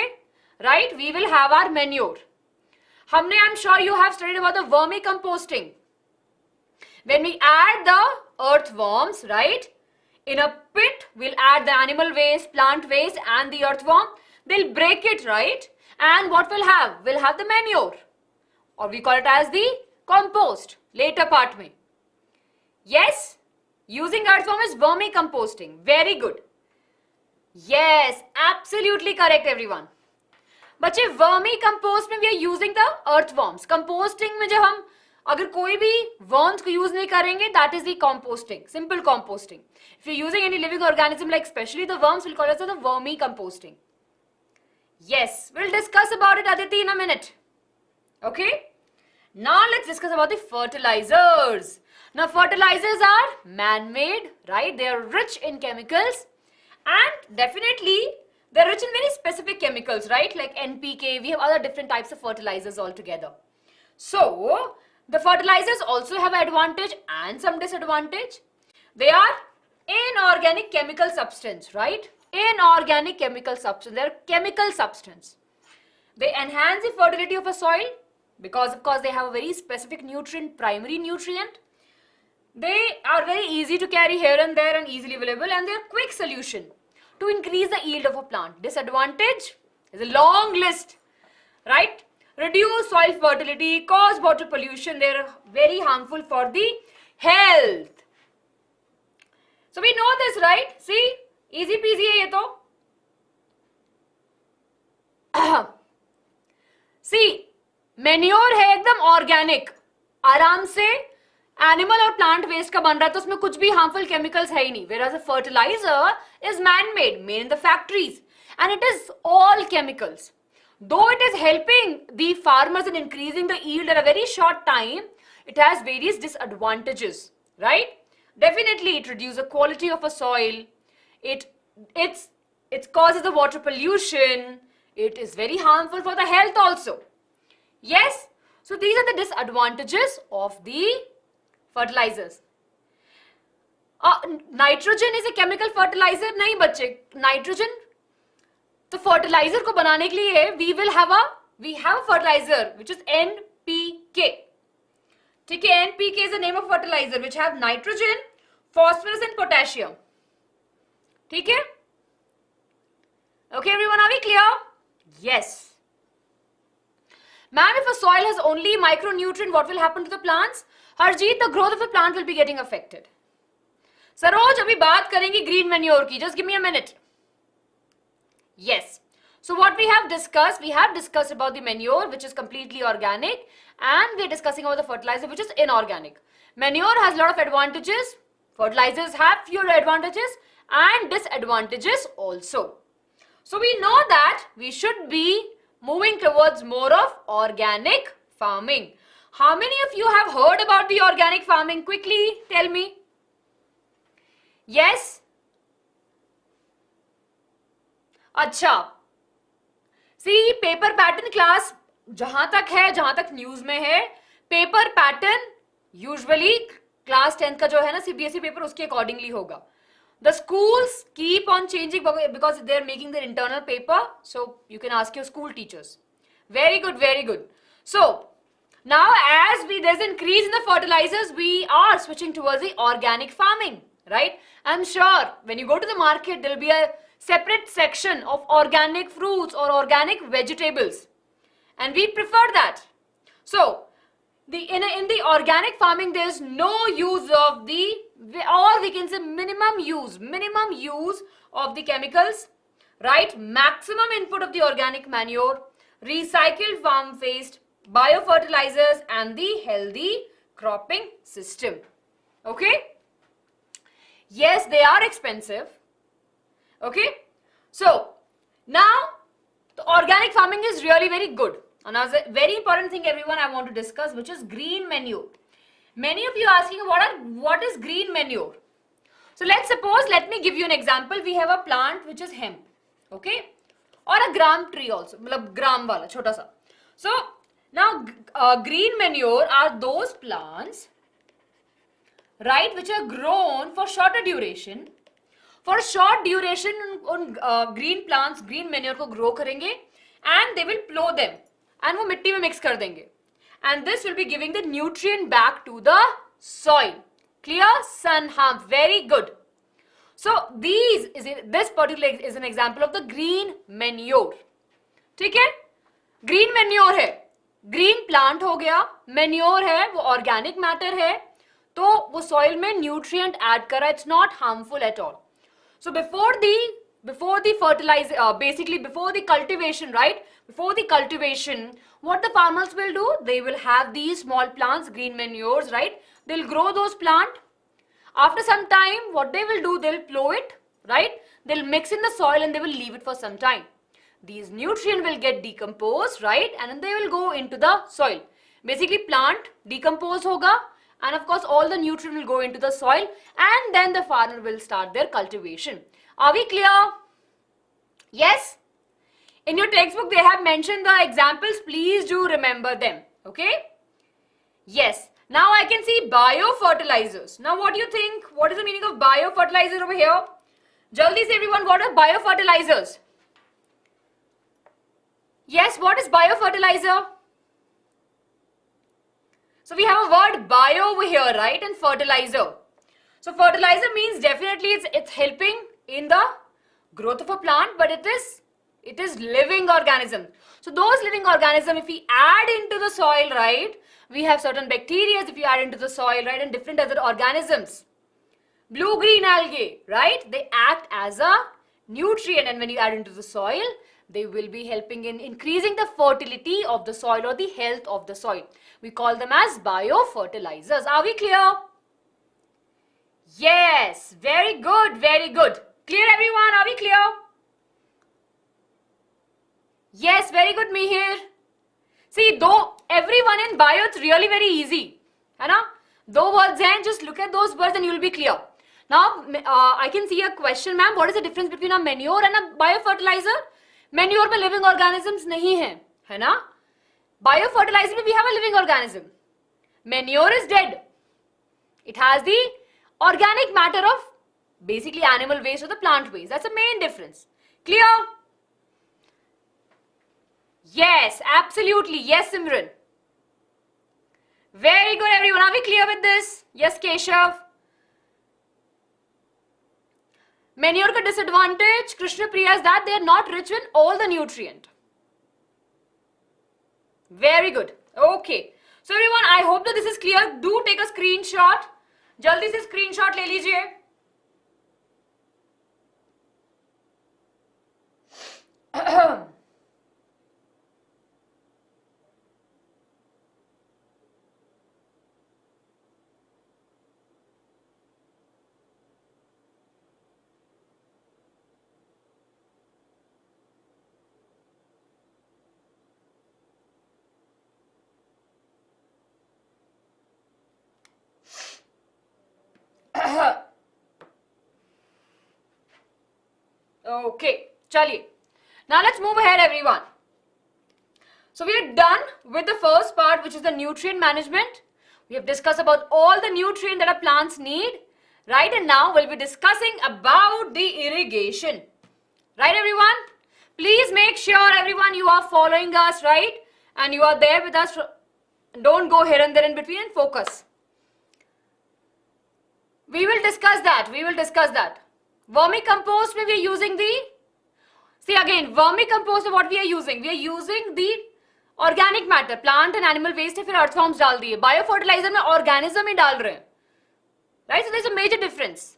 right? We will have our manure. I'm sure you have studied about the vermicomposting. When we add the earthworms, right? In a pit, we'll add the animal waste, plant waste, and the earthworm. They'll break it, right? And what we'll have? We'll have the manure. Or we call it as the compost. Later part mein. Yes? Using earthworm is vermicomposting. Very good. Yes, absolutely correct, everyone. बच्चे vermicompost में we are using the earthworms. Composting में जब हम अगर कोई भी worms को use नहीं करेंगे, that is the composting, simple composting. If you using any living organism like specially the worms, will call it the vermi composting. Yes, we'll discuss about it, Aditi, in a minute. Okay? Now let's discuss about the fertilizers. Now fertilizers are man-made, right? They are rich in chemicals and definitely they're rich in very specific chemicals, right? Like NPK, we have other different types of fertilizers altogether. So, the fertilizers also have advantage and some disadvantage. They are inorganic chemical substance, right? Inorganic chemical substance. They are chemical substance. They enhance the fertility of a soil because of course they have a very specific nutrient, primary nutrient. They are very easy to carry here and there and easily available, and they are quick solution to increase the yield of a plant. Disadvantage is a long list, right? Reduce soil fertility, cause water pollution. They are very harmful for the health. So we know this, right? See? Easy PG है ये तो. सी manure है एकदम organic, आराम से animal और plant waste का बन रहा है, तो उसमें कुछ भी हार्मफुल केमिकल्स है ही नहीं. Whereas a fertilizer is man made, made in the factories, and it is all chemicals. Though it is helping the farmers in increasing the yield in a very short time, it has various disadvantages, right? Definitely it reduces the quality of a soil. It causes the water pollution. It is very harmful for the health also. Yes, so these are the disadvantages of the fertilizers. Nitrogen is a chemical fertilizer. नहीं बच्चे, nitrogen तो fertilizer को बनाने के लिए we have a fertilizer which is NPK. ठीक है, NPK is the name of fertilizer which have nitrogen, phosphorus and potassium. ठीक है? Okay, everyone, are we clear? Yes. Ma'am, if a soil has only micronutrient, what will happen to the plants? Harjeet, the growth of the plant will be getting affected. Saroj, अभी बात करेंगे green manure की. Just give me a minute. Yes. So what we have discussed about the manure, which is completely organic, and we are discussing about the fertilizer, which is inorganic. Manure has a lot of advantages. Fertilizers have fewer advantages and disadvantages also. So we know that we should be moving towards more of organic farming. How many of you have heard about the organic farming? Quickly tell me. Yes? अच्छा, C paper pattern class जहां तक news में है, paper pattern usually class 10th का जो है ना CBSE paper, उसके अकॉर्डिंगली होगा. The schools keep on changing because they are making their internal paper, so you can ask your school teachers. Very good, very good. So now as there's an increase in the fertilizers, we are switching towards the organic farming, right? I'm sure when you go to the market, there'll be a separate section of organic fruits or organic vegetables, and we prefer that. So in the organic farming, there is no use of the, or we can say minimum use of the chemicals, right? Maximum input of the organic manure, recycled farm waste, biofertilizers, and the healthy cropping system. Okay? Yes, they are expensive. Okay, so now the organic farming is really very good. Another very important thing, everyone, I want to discuss, which is green manure. Many of you are asking what is green manure. So let me give you an example. We have a plant which is hemp, okay, or a gram tree also, मतलब gram वाला छोटा सा. So now green manure are those plants, right, which are grown for shorter duration. For a short duration, green plants, green manure को grow करेंगे, and they will plow them, and वो मिट्टी में mix कर देंगे, and this will be giving the nutrient back to the soil. Clear? Sun harm. Very good. So this particular is an example of the green manure. ठीक है? Green manure है, green plant हो गया, manure है, वो organic matter है, तो वो soil में nutrient add कर रहा है. It's not harmful at all. So before the before the fertilizer, basically before the cultivation, right? Before the cultivation, what the farmers will do, they will have these small plants, green manures, right? They'll grow those plants. After some time, what they will do, they'll plow it, right? They'll mix in the soil and they will leave it for some time. These nutrients will get decomposed, right? And then they will go into the soil. Basically, plant decompose hoga, and of course all the nutrient will go into the soil, and then the farmer will start their cultivation. Are we clear? Yes? In your textbook, they have mentioned the examples. Please do remember them. Okay? Yes. Now I can see biofertilizers. Now what do you think? What is the meaning of biofertilizer over here? Jaldi say everyone, what are biofertilizers? Yes, what is biofertilizer? So we have a word bio over here, right? And fertilizer. So fertilizer means definitely it's helping in the growth of a plant, but it is living organism. So those living organisms, if we add into the soil, right? We have certain bacteria if you add into the soil, right? And different other organisms. Blue-green algae, right? They act as a nutrient, and when you add into the soil, they will be helping in increasing the fertility of the soil or the health of the soil. We call them as biofertilizers. Are we clear? Yes, very good, very good. Clear everyone? Are we clear? Yes, very good, Mihir. See, though everyone in bio, it's really very easy. है ना? दो words हैं, just look at those words and you will be clear. Now, I can see a question, ma'am. What is the difference between a manure and a biofertilizer? Manure में living organisms नहीं हैं, है ना? Biofertilizer में we have a living organism. Manure is dead. It has the organic matter of basically animal waste or the plant waste. That's the main difference. Clear? Yes, absolutely. Yes, Simran. Very good, everyone. Are we clear with this? Yes, Keshav. Manure ka disadvantage, Krishna Priya, is that they are not rich in all the nutrient. Very good. Okay. So everyone, I hope that this is clear. Do take a screenshot. Jaldi se screenshot le lijiye. Okay, chaliye. Now let's move ahead, everyone. So we are done with the first part, which is the nutrient management. We have discussed about all the nutrients that our plants need, right? And now we'll be discussing about the irrigation. Right, everyone? Please make sure, everyone, you are following us, right? And you are there with us. Don't go here and there in between and focus. We will discuss that. We will discuss that. Vermicompost, we are using the... See again, vermicompost, what we are using? We are using the organic matter, plant and animal waste, फिर earth forms डाल दिए. Biofertilizer में organism ही डाल रहे हैं. Right? So there's a major difference.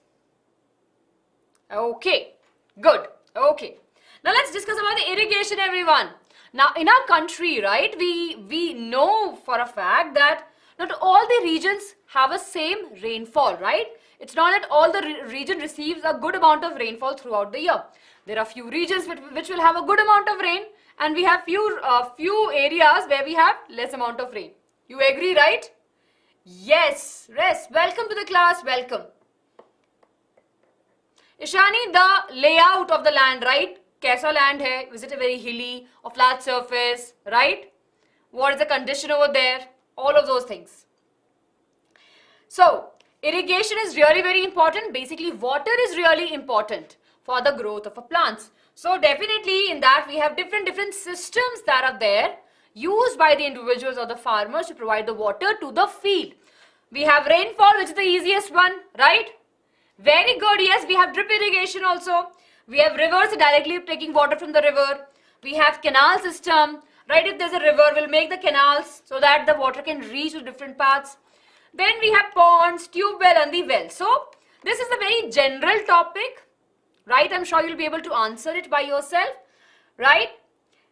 Okay. Good. Okay. Now let's discuss about the irrigation, everyone. Now in our country, right, we know for a fact that not all the regions have a same rainfall, right? It's not that all the region receives a good amount of rainfall throughout the year. There are few regions which will have a good amount of rain, and we have few areas where we have less amount of rain. You agree, right? Yes. Yes. Welcome to the class. Welcome. Ishani, the layout of the land, right? Kaisa land hai? Is it a very hilly or flat surface, right? What is the condition over there? All of those things. So, irrigation is really very important. Basically, water is really important for the growth of a plants. So, definitely in that we have different systems that are there used by the individuals or the farmers to provide the water to the field. We have rainfall, which is the easiest one, right? Very good. Yes, we have drip irrigation also. We have rivers directly taking water from the river. We have canal system, right? If there's a river, we'll make the canals so that the water can reach to different paths. Then we have ponds, tube well and the well. So this is a very general topic, right? I'm sure you'll be able to answer it by yourself, right?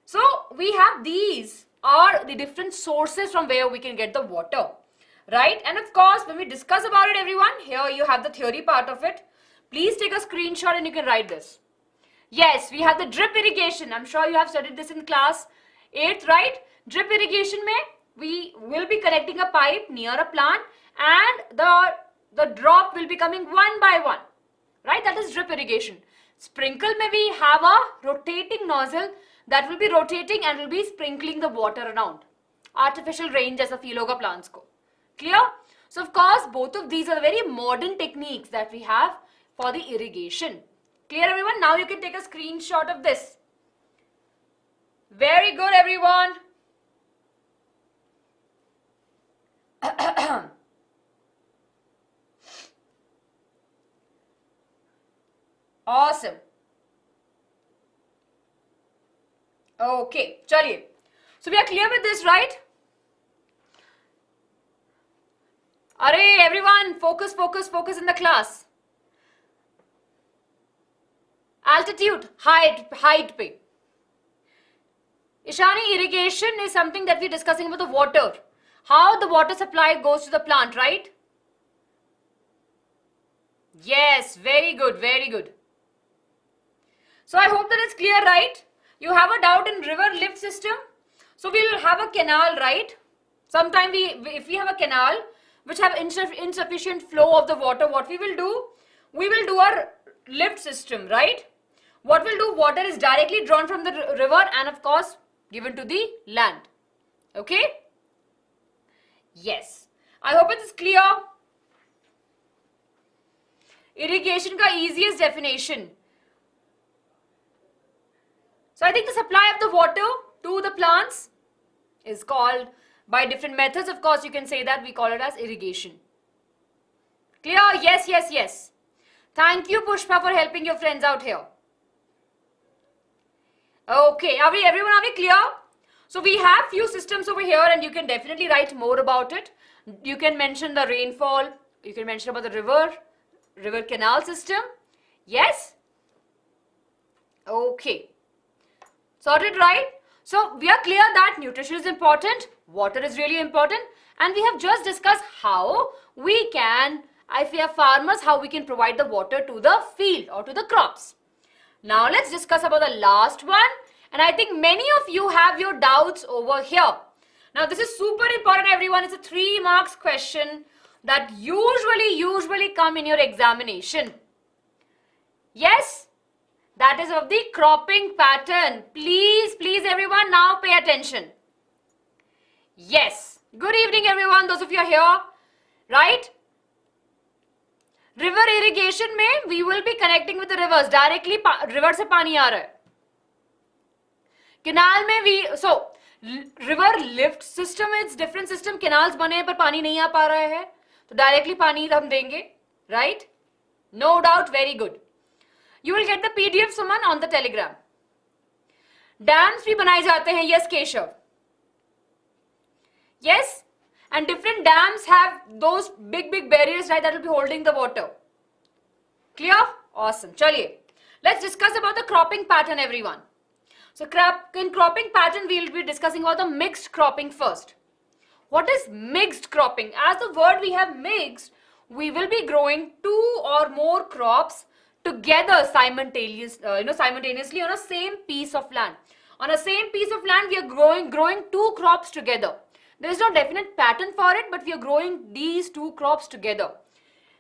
So we have these are the different sources from where we can get the water, right? And of course, when we discuss about it, everyone, here you have the theory part of it. Please take a screenshot and you can write this. Yes, we have the drip irrigation. I'm sure you have studied this in class 8th, right? Drip irrigation mein, we will be connecting a pipe near a plant and the drop will be coming one by one, right? That is drip irrigation. Sprinkle mein we have a rotating nozzle that will be rotating and will be sprinkling the water around. Artificial rain jaisa feel hoga plants ko. Clear? So of course, both of these are very modern techniques that we have for the irrigation. Clear everyone? Now you can take a screenshot of this. Very good everyone. Awesome. Okay, chaliye. So we are clear with this, right? Arey, everyone, focus, focus, focus in the class. Altitude, height pe. Ishani, irrigation is something that we're discussing about the water. How the water supply goes to the plant, right? Yes, very good, very good. So I hope that it's clear, right? You have a doubt in river lift system. So we'll have a canal, right? Sometime if we have a canal which have insufficient flow of the water, what we will do? We will do a lift system, right? What we'll do? Water is directly drawn from the river and of course given to the land. Okay? Yes. I hope it is clear. Irrigation ka easiest definition. So I think the supply of the water to the plants is called by different methods. Of course, you can say that we call it as irrigation. Clear? Yes, yes, yes. Thank you, Pushpa, for helping your friends out here. Okay, everyone, are we clear? So we have few systems over here and you can definitely write more about it. You can mention the rainfall. You can mention about the river canal system. Yes? Okay. Sorted, right? So we are clear that nutrition is important, water is really important, and we have just discussed how we can, if we are farmers, how we can provide the water to the field or to the crops. Now let's discuss about the last one, and I think many of you have your doubts over here. Now this is super important everyone, it's a 3 marks question that usually come in your examination. Yes? That is of the cropping pattern. Please, please everyone now pay attention. Yes. Good evening everyone, those of you are here. Right? River irrigation mein, we will be connecting with the rivers. Directly river se pani aa raha hai. Canal mein so river lift system is different system. Canals bane hai par pani nahi aa pa raha hai. So directly pani hum denge. Right? No doubt, very good. You will get the PDF, Suman, on the Telegram. Dams bhi banaye jate hain. Yes, Keshav. Yes? And different dams have those big barriers, right, that will be holding the water. Clear? Awesome. Chaliye. Let's discuss about the cropping pattern, everyone. So in cropping pattern, we will be discussing about the mixed cropping first. What is mixed cropping? As the word we have mixed, we will be growing 2 or more crops together simultaneously on a same piece of land. On a same piece of land, we are growing 2 crops together. There is no definite pattern for it, but we are growing these 2 crops together.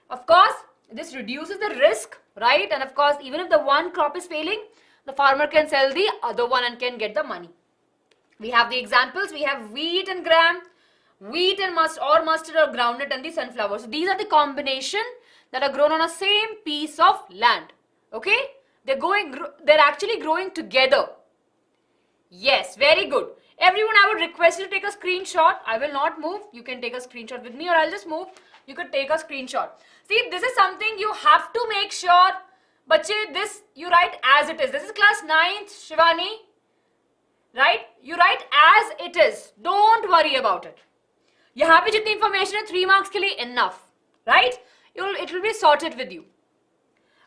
Of course, this reduces the risk, right? And of course, even if the one crop is failing, the farmer can sell the other one and can get the money. We have the examples. We have wheat and gram, wheat and mustard or groundnut and the sunflower. So these are the combination that are grown on a same piece of land. Okay? They're actually growing together. Yes, very good. Everyone, I would request you to take a screenshot. I will not move. You can take a screenshot with me or I'll just move. You could take a screenshot. See, this is something you have to make sure. Bache, this you write as it is. This is class 9th, Shivani. Right? You write as it is. Don't worry about it. Yahan pe jitni information hai 3 marks ke liye enough. Right? It will be sorted with you.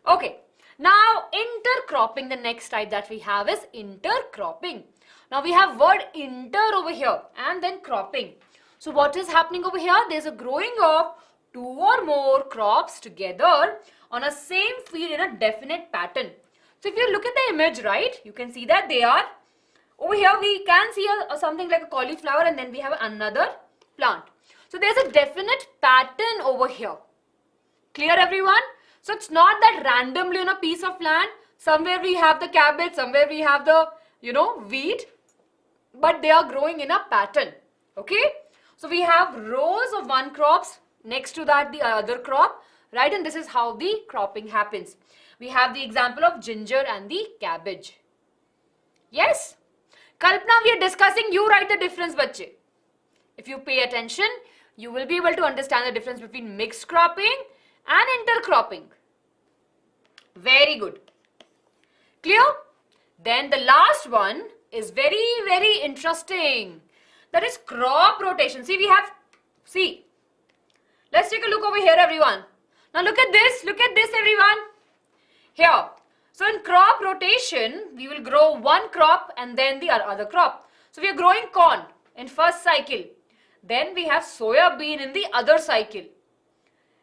Okay. Now intercropping, the next type that we have is intercropping. Now we have word inter over here and then cropping. So what is happening over here? There's a growing of two or more crops together on a same field in a definite pattern. So if you look at the image, right, you can see that they are over here. We can see something like a cauliflower, and then we have another plant. So there's a definite pattern over here. Clear, everyone? So it's not that randomly on a piece of land, somewhere we have the cabbage, somewhere we have the, wheat, but they are growing in a pattern. Okay? So we have rows of one crops, next to that the other crop, right? And this is how the cropping happens. We have the example of ginger and the cabbage. Yes? Kalpana, we are discussing, you write the difference, bache. If you pay attention, you will be able to understand the difference between mixed cropping and intercropping. Very good. Clear? Then the last one is very, very interesting. That is crop rotation. See, let's take a look over here, everyone. Now look at this, everyone. Here. So in crop rotation, we will grow one crop and then the other crop. So we are growing corn in first cycle. Then we have soya bean in the other cycle.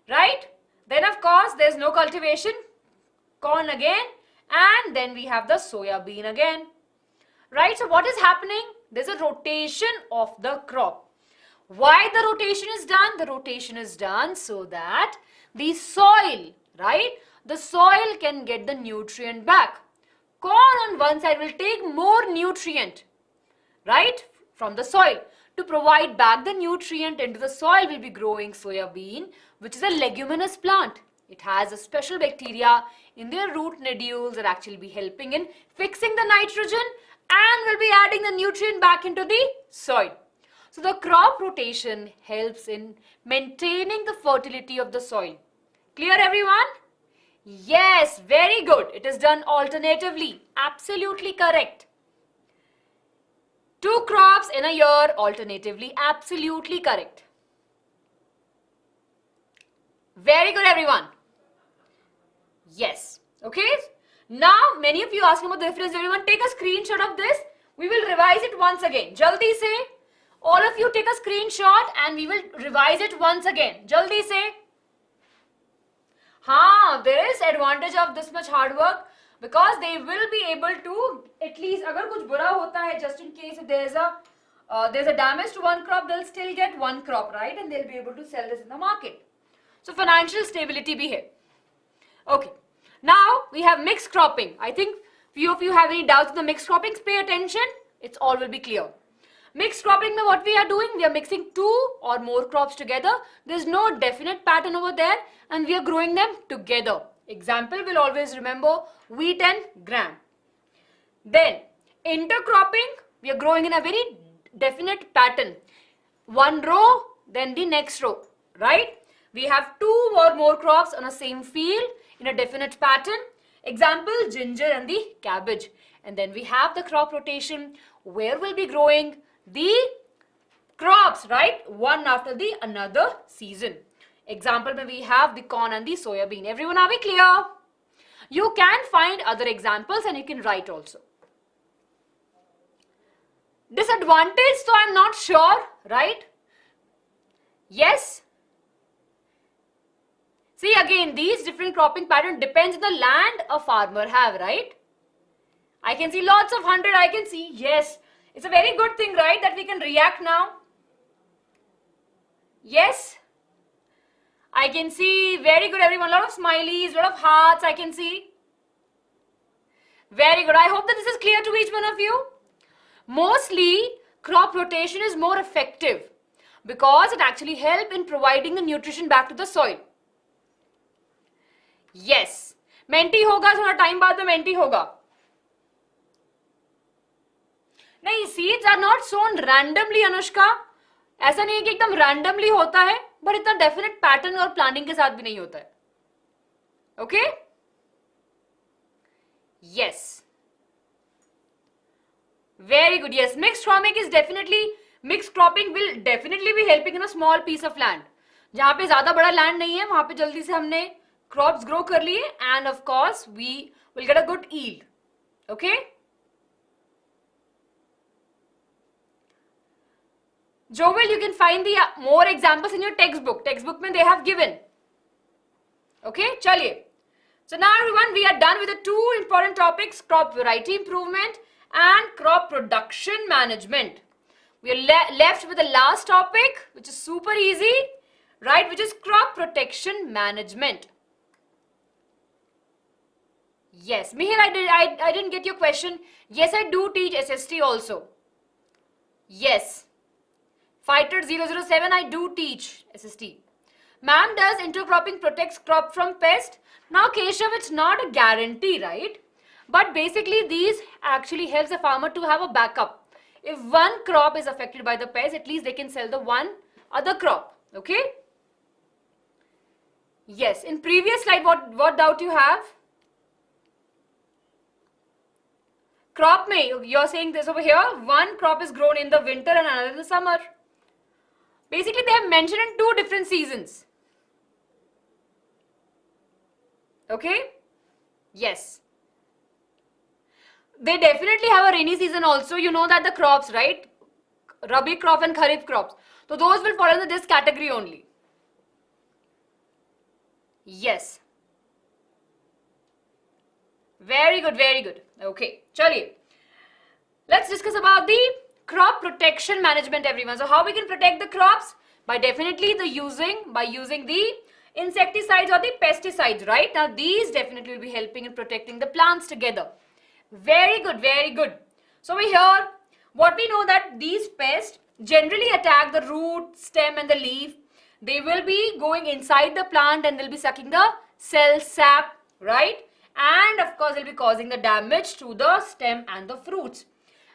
Right? Then of course, there's no cultivation. Corn again. And then we have the soya bean again. Right? So what is happening? There's a rotation of the crop. Why the rotation is done? The rotation is done so that the soil, right? The soil can get the nutrient back. Corn on one side will take more nutrient, right, from the soil. To provide back the nutrient into the soil, we'll be growing soya bean, which is a leguminous plant. It has a special bacteria in their root nodules that actually be helping in fixing the nitrogen and will be adding the nutrient back into the soil. So the crop rotation helps in maintaining the fertility of the soil. Clear, everyone? Yes, very good. It is done alternatively. Absolutely correct. 2 crops in a year alternatively. Absolutely correct. Very good, everyone. Yes. Okay. Now, many of you asking about the difference. Everyone, take a screenshot of this. We will revise it once again. Jaldi say. All of you take a screenshot and we will revise it once again. Jaldi say. There is advantage of this much hard work because they will be able to, at least agar kuch bura hota hai, just in case if there's a damage to one crop, they'll still get one crop, right? And they'll be able to sell this in the market. So financial stability be here. Okay. Now we have mixed cropping. I think few of you have any doubts in the mixed cropping. Pay attention. It's all will be clear. Mixed cropping, what we are doing, we are mixing 2 or more crops together. There's no definite pattern over there and we are growing them together. Example, we'll always remember wheat and gram. Then intercropping, we are growing in a very definite pattern. One row, then the next row, right? We have 2 or more crops on a same field in a definite pattern. Example, ginger and the cabbage. And then we have the crop rotation where we'll be growing the crops, right? One after the another season. Example, we have the corn and the soya bean. Everyone, are we clear? You can find other examples and you can write also. Disadvantage, so I'm not sure, right? Yes. See again, these different cropping pattern depends on the land a farmer have, right? I can see lots of 100, I can see, yes. It's a very good thing, right, that we can react now. Yes. I can see, very good everyone, a lot of smileys, a lot of hearts I can see. Very good. I hope that this is clear to each one of you. Mostly, crop rotation is more effective because it actually helps in providing the nutrition back to the soil. Yes. Menti hoga, थोड़ा time बाद में menti होगा. नहीं, seeds are not sown randomly, Anushka. ऐसा नहीं है कि एकदम randomly होता है, but इतना definite pattern और planning के साथ भी नहीं होता है. Okay? Yes. Very good. Yes, mixed cropping will definitely be helping in a small piece of land. जहाँ पे ज़्यादा बड़ा land नहीं है, वहाँ पे जल्दी से हमने crops grow curly, and of course we will get a good yield. Okay. Joel, you can find the more examples in your textbook. Textbook mein they have given. Okay, chaliye. So now everyone, we are done with the two important topics, crop variety improvement and crop production management. We are left with the last topic, which is super easy, right, which is crop protection management. Yes, Mihir, I didn't get your question. Yes, I do teach SST also. Yes. Fighter 007, I do teach SST. Ma'am, does intercropping protects crop from pest? Now, Keshav, it's not a guarantee, right? But basically, these actually helps the farmer to have a backup. If one crop is affected by the pest, at least they can sell the one other crop. Okay? Yes. In previous slide, what doubt you have? Crop may, you're saying this over here, one crop is grown in the winter and another in the summer. Basically, they have mentioned in two different seasons. Okay? Yes. They definitely have a rainy season also. You know that the crops, right? Rabi crop and Kharif crops. So those will fall under this category only. Yes. Very good, very good. Okay, chaliye. Let's discuss about the crop protection management, everyone. So how we can protect the crops? By definitely by using the insecticides or the pesticides, right? Now these definitely will be helping in protecting the plants together. Very good, very good. So over here, what we know that these pests generally attack the root, stem and the leaf. They will be going inside the plant and they'll be sucking the cell sap, right? And of course, they'll be causing the damage to the stem and the fruits.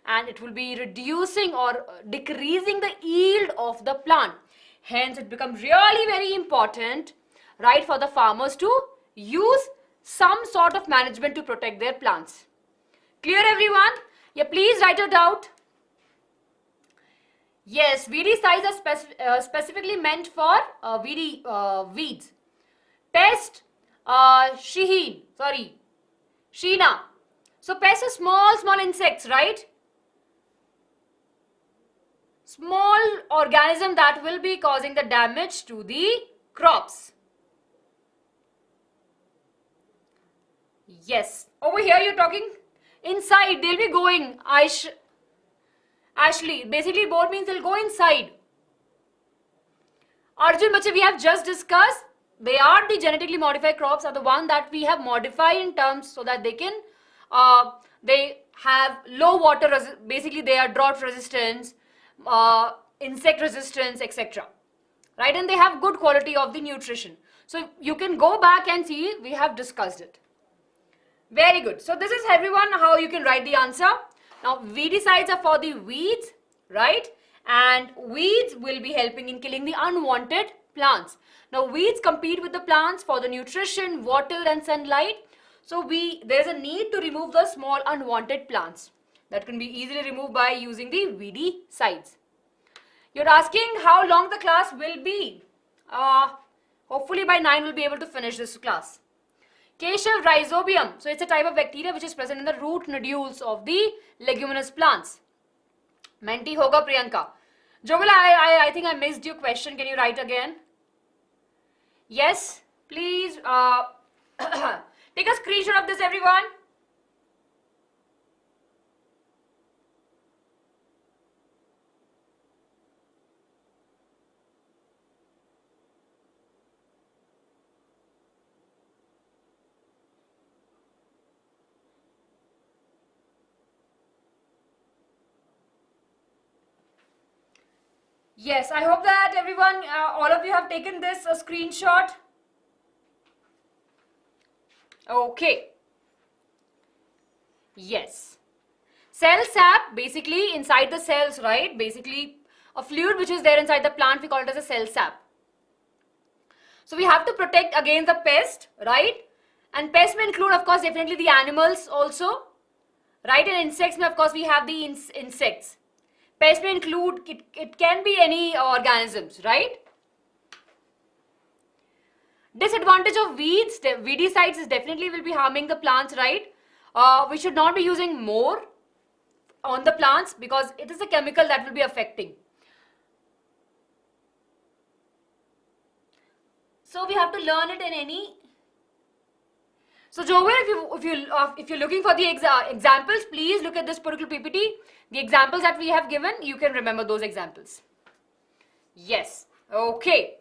And it will be reducing or decreasing the yield of the plant. Hence, it becomes really very important, right, for the farmers to use some sort of management to protect their plants. Clear, everyone? Yeah, please write it out. Yes, weedicides are specifically meant for weeds. Pest, Sheena. So pests are small insects, right? Small organism that will be causing the damage to the crops. Yes. Over here you're talking inside. They'll be going. Ashley. Basically both means they'll go inside. Arjun, bache, we have just discussed. They are the genetically modified crops are the one that we have modified in terms so that they can, they have low water, basically they are drought resistance, insect resistance, etc. Right? And they have good quality of the nutrition. So you can go back and see, we have discussed it. Very good. So this is everyone how you can write the answer. Now weedicides are for the weeds, right? And weeds will be helping in killing the unwanted plants. Now weeds compete with the plants for the nutrition, water and sunlight. So there's a need to remove the small unwanted plants. That can be easily removed by using the weedicides. You're asking how long the class will be. Hopefully by 9 we'll be able to finish this class. Keshav, rhizobium. So it's a type of bacteria which is present in the root nodules of the leguminous plants. Menti hoga, Priyanka. Jogal, I think I missed your question. Can you write again? Yes, please take a screenshot of this, everyone. Yes, I hope that everyone, all of you have taken this screenshot. Okay. Yes. Cell sap, basically inside the cells, right? Basically a fluid which is there inside the plant, we call it as a cell sap. So we have to protect against the pest, right? And pests may include, of course, definitely the animals also, right? And insects may, of course, we have the insects. Pests may include, it can be any organisms, right? Disadvantage of weeds, weedicides is definitely will be harming the plants, right? We should not be using more on the plants because it is a chemical that will be affecting. So we have to learn it in any. So Joel, if you're looking for the examples, please look at this particular PPT. The examples that we have given, you can remember those examples. Yes. Okay.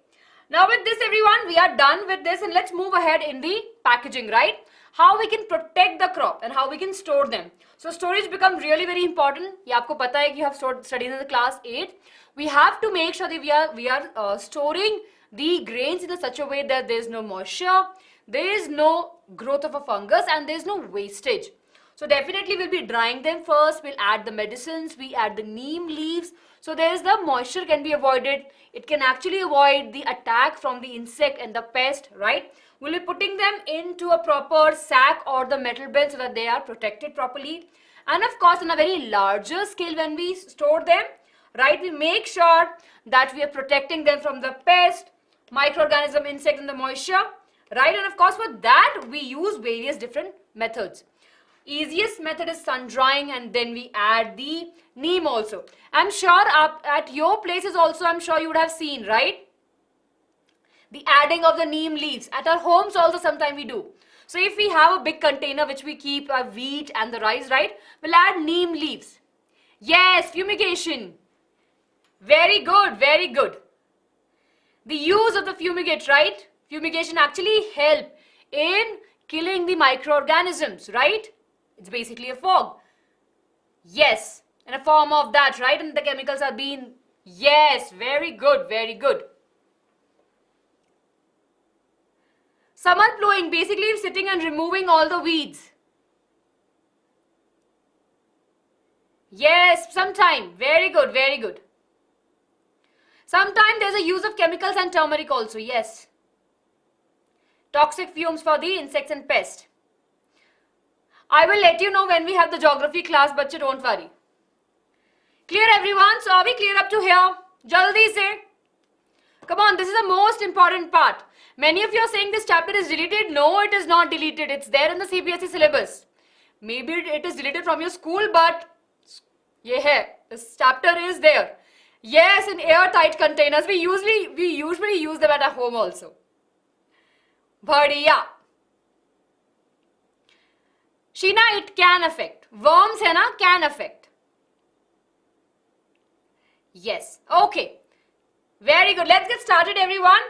Now with this, everyone, we are done with this, and let's move ahead in the packaging, right? How we can protect the crop and how we can store them. So storage becomes really very important. ये आपको पता है कि you have studied in the class 8. We have to make sure that we are storing the grains in such a way that there is no moisture, there is no growth of a fungus, and there is no wastage. So definitely we'll be drying them first. We'll add the medicines. We add the neem leaves. So there is the moisture can be avoided. It can actually avoid the attack from the insect and the pest, right? We'll be putting them into a proper sack or the metal bin so that they are protected properly. And of course, on a very larger scale, when we store them, right, we make sure that we are protecting them from the pest, microorganism, insect, and the moisture, right? And of course, for that, we use various different methods. Easiest method is sun drying, and then we add the neem also. I'm sure up at your places also, I'm sure you would have seen, right? The adding of the neem leaves. At our homes also sometimes we do. So if we have a big container which we keep our wheat and the rice, right? We'll add neem leaves. Yes, fumigation. Very good, very good. The use of the fumigate, right? Fumigation actually help in killing the microorganisms, right? It's basically a fog. Yes, in a form of that, right? And the chemicals are being, yes, very good, very good. Summer plowing, basically sitting and removing all the weeds. Yes, sometime, very good, very good. Sometimes there's a use of chemicals and turmeric also, yes. Toxic fumes for the insects and pests. I will let you know when we have the geography class, but don't worry. Clear everyone? So are we clear up to here? Jaldi se. Come on, this is the most important part. Many of you are saying this chapter is deleted. No, it is not deleted. It's there in the CBSE syllabus. Maybe it is deleted from your school, but yeah, this chapter is there. Yes, in airtight containers. We usually use them at our home also. Badhiya. Sheena, it can affect. Worms hai na, can affect. Yes. Okay. Very good. Let's get started, everyone.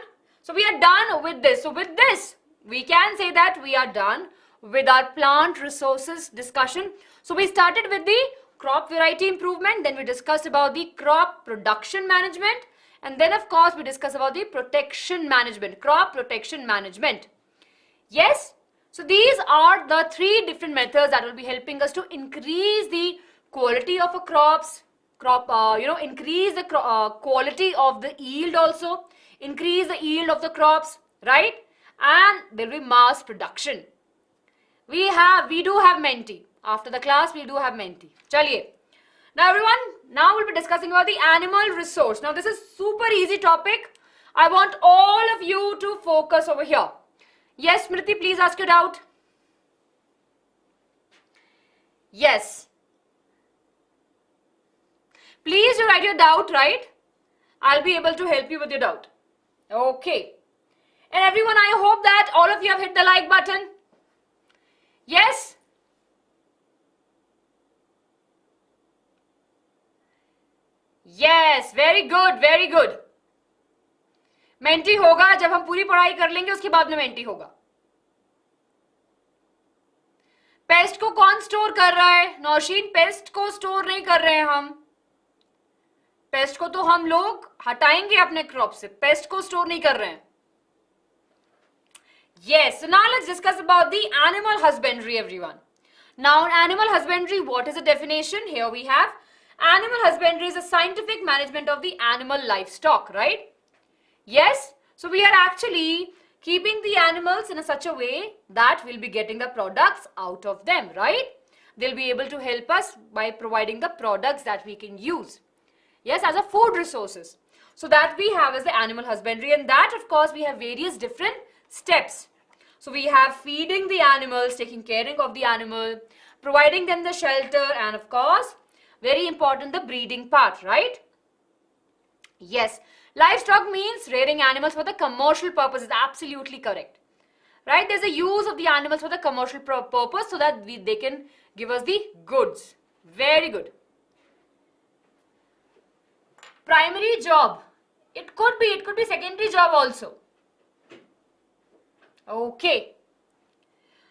So we are done with this. So with this, we can say that we are done with our plant resources discussion. So we started with the crop variety improvement. Then we discussed about the crop production management. And then, of course, we discussed about the protection management, crop protection management. Yes. So these are the three different methods that will be helping us to increase the quality of a increase the quality of the yield also, increase the yield of the crops, right? And there will be mass production. We do have Menti. After the class, we do have Menti. Chaliye. Now everyone, now we'll be discussing about the animal resource. Now this is super easy topic. I want all of you to focus over here. Yes, Smriti, please ask your doubt. Yes. Please you write your doubt, right? I'll be able to help you with your doubt. Okay. And everyone, I hope that all of you have hit the like button. Yes? Yes, very good, very good. मेंटी होगा जब हम पूरी पढ़ाई कर लेंगे, उसके बाद में मेंटी होगा. पेस्ट को कौन स्टोर कर रहा है? नौशीन, पेस्ट को स्टोर नहीं कर रहे हैं हम. पेस्ट को तो हम लोग हटाएंगे अपने क्रॉप से, पेस्ट को स्टोर नहीं कर रहे हैं. Yes, so now let's discuss about the animal husbandry, everyone. Now, animal husbandry, what is the definition? Here we have, animal husbandry is a scientific management of the animal livestock, right? Yes, so we are actually keeping the animals in such a way that we'll be getting the products out of them, right? They'll be able to help us by providing the products that we can use. Yes, as a food resources. So that we have as the animal husbandry, and that of course we have various different steps. So we have feeding the animals, taking care of the animal, providing them the shelter, and of course, very important, the breeding part, right? Yes, livestock means rearing animals for the commercial purpose is absolutely correct. Right, there's a use of the animals for the commercial purpose so that they can give us the goods. Very good. Primary job. It could be secondary job also. Okay.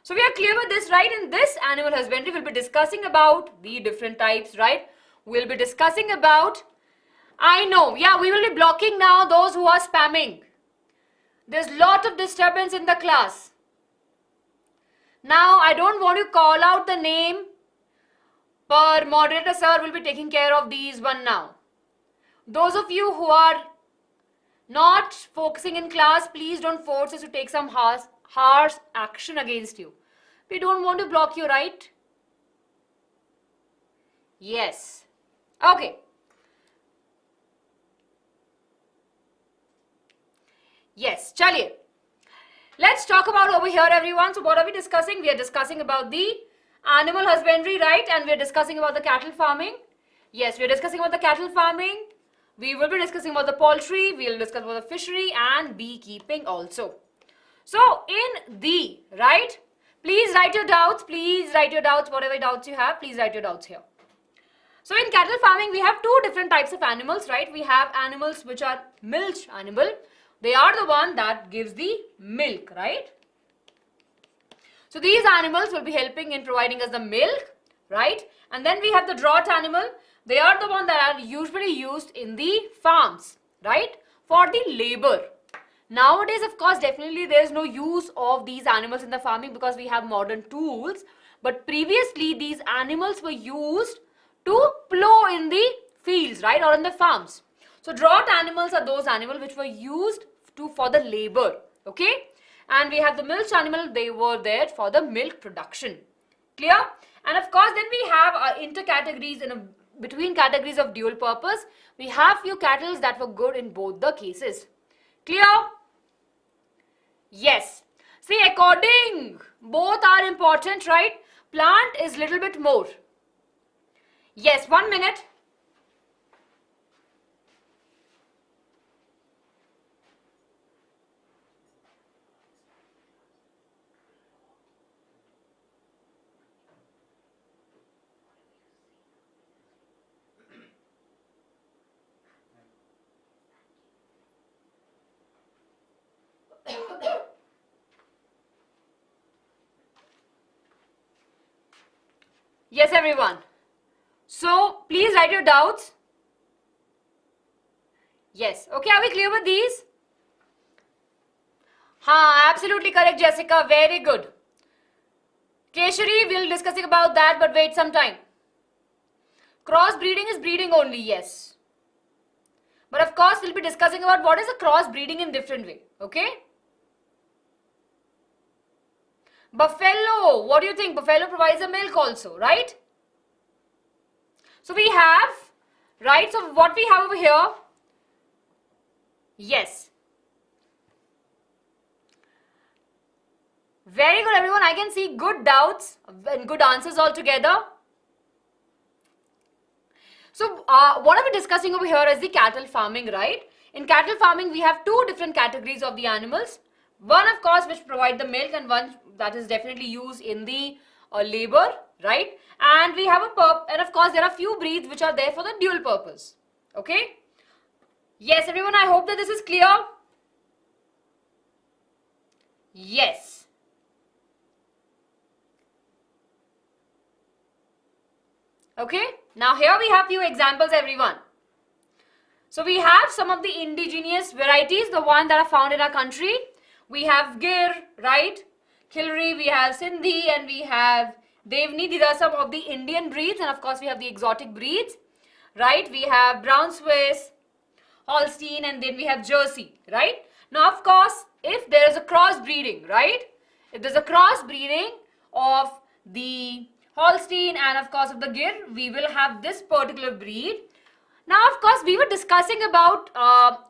So we are clear with this, right? In this animal husbandry, we'll be discussing about the different types, right? We'll be discussing about, I know, yeah, we will be blocking now those who are spamming. There's lot of disturbance in the class. Now, I don't want to call out the name, but moderator sir will be taking care of these one now. Those of you who are not focusing in class, please don't force us to take some harsh action against you. We don't want to block you, right? Yes. Okay. Yes, chaliye. Let's talk about over here, everyone. So what are we discussing? We are discussing about the animal husbandry, right? And we are discussing about the cattle farming. Yes, we are discussing about the cattle farming. We will be discussing about the poultry. We will discuss about the fishery and beekeeping also. So in the, right? Please write your doubts. Please write your doubts. Whatever doubts you have, please write your doubts here. So in cattle farming, we have two different types of animals, right? We have animals which are milch animal. They are the one that gives the milk, right? So these animals will be helping in providing us the milk, right? And then we have the draught animal. They are the one that are usually used in the farms, right? For the labor. Nowadays, of course, definitely there is no use of these animals in the farming because we have modern tools. But previously, these animals were used to plow in the fields, right? Or in the farms. So draught animals are those animals which were used for the labor, okay? And we have the milch animal, they were there for the milk production. Clear? And of course, then we have intercategories between categories of dual purpose. We have few cattle that were good in both the cases. Clear? Yes. See, according, both are important, right? Plant is little bit more. Yes, 1 minute. Yes, everyone. So, please write your doubts. Yes. Okay, are we clear with these? Absolutely correct, Jessica. Very good. Keshari, we'll discussing about that, but wait some time. Cross breeding is breeding only, yes. But of course, we'll be discussing about what is a cross breeding in different way. Okay? Buffalo, what do you think? Buffalo provides a milk also, right? So we have, right? So what we have over here? Yes. Very good, everyone. I can see good doubts and good answers altogether. So what are we discussing over here is the cattle farming, right? In cattle farming, we have two different categories of the animals. One, of course, which provide the milk, and one that is definitely used in the labor, right? And we have and of course, there are few breeds which are there for the dual purpose. Okay? Yes, everyone, I hope that this is clear. Yes. Okay? Now, here we have few examples, everyone. So, we have some of the indigenous varieties, the one that are found in our country. We have Gir, right? Khilri, we have Sindhi, and we have Devni. These are some of the Indian breeds, and of course, we have the exotic breeds, right? We have Brown Swiss, Holstein, and then we have Jersey, right? Now, of course, if there is a cross breeding, right? If there's a cross breeding of the Holstein and of course of the Gir, we will have this particular breed. Now, of course, we were discussing about,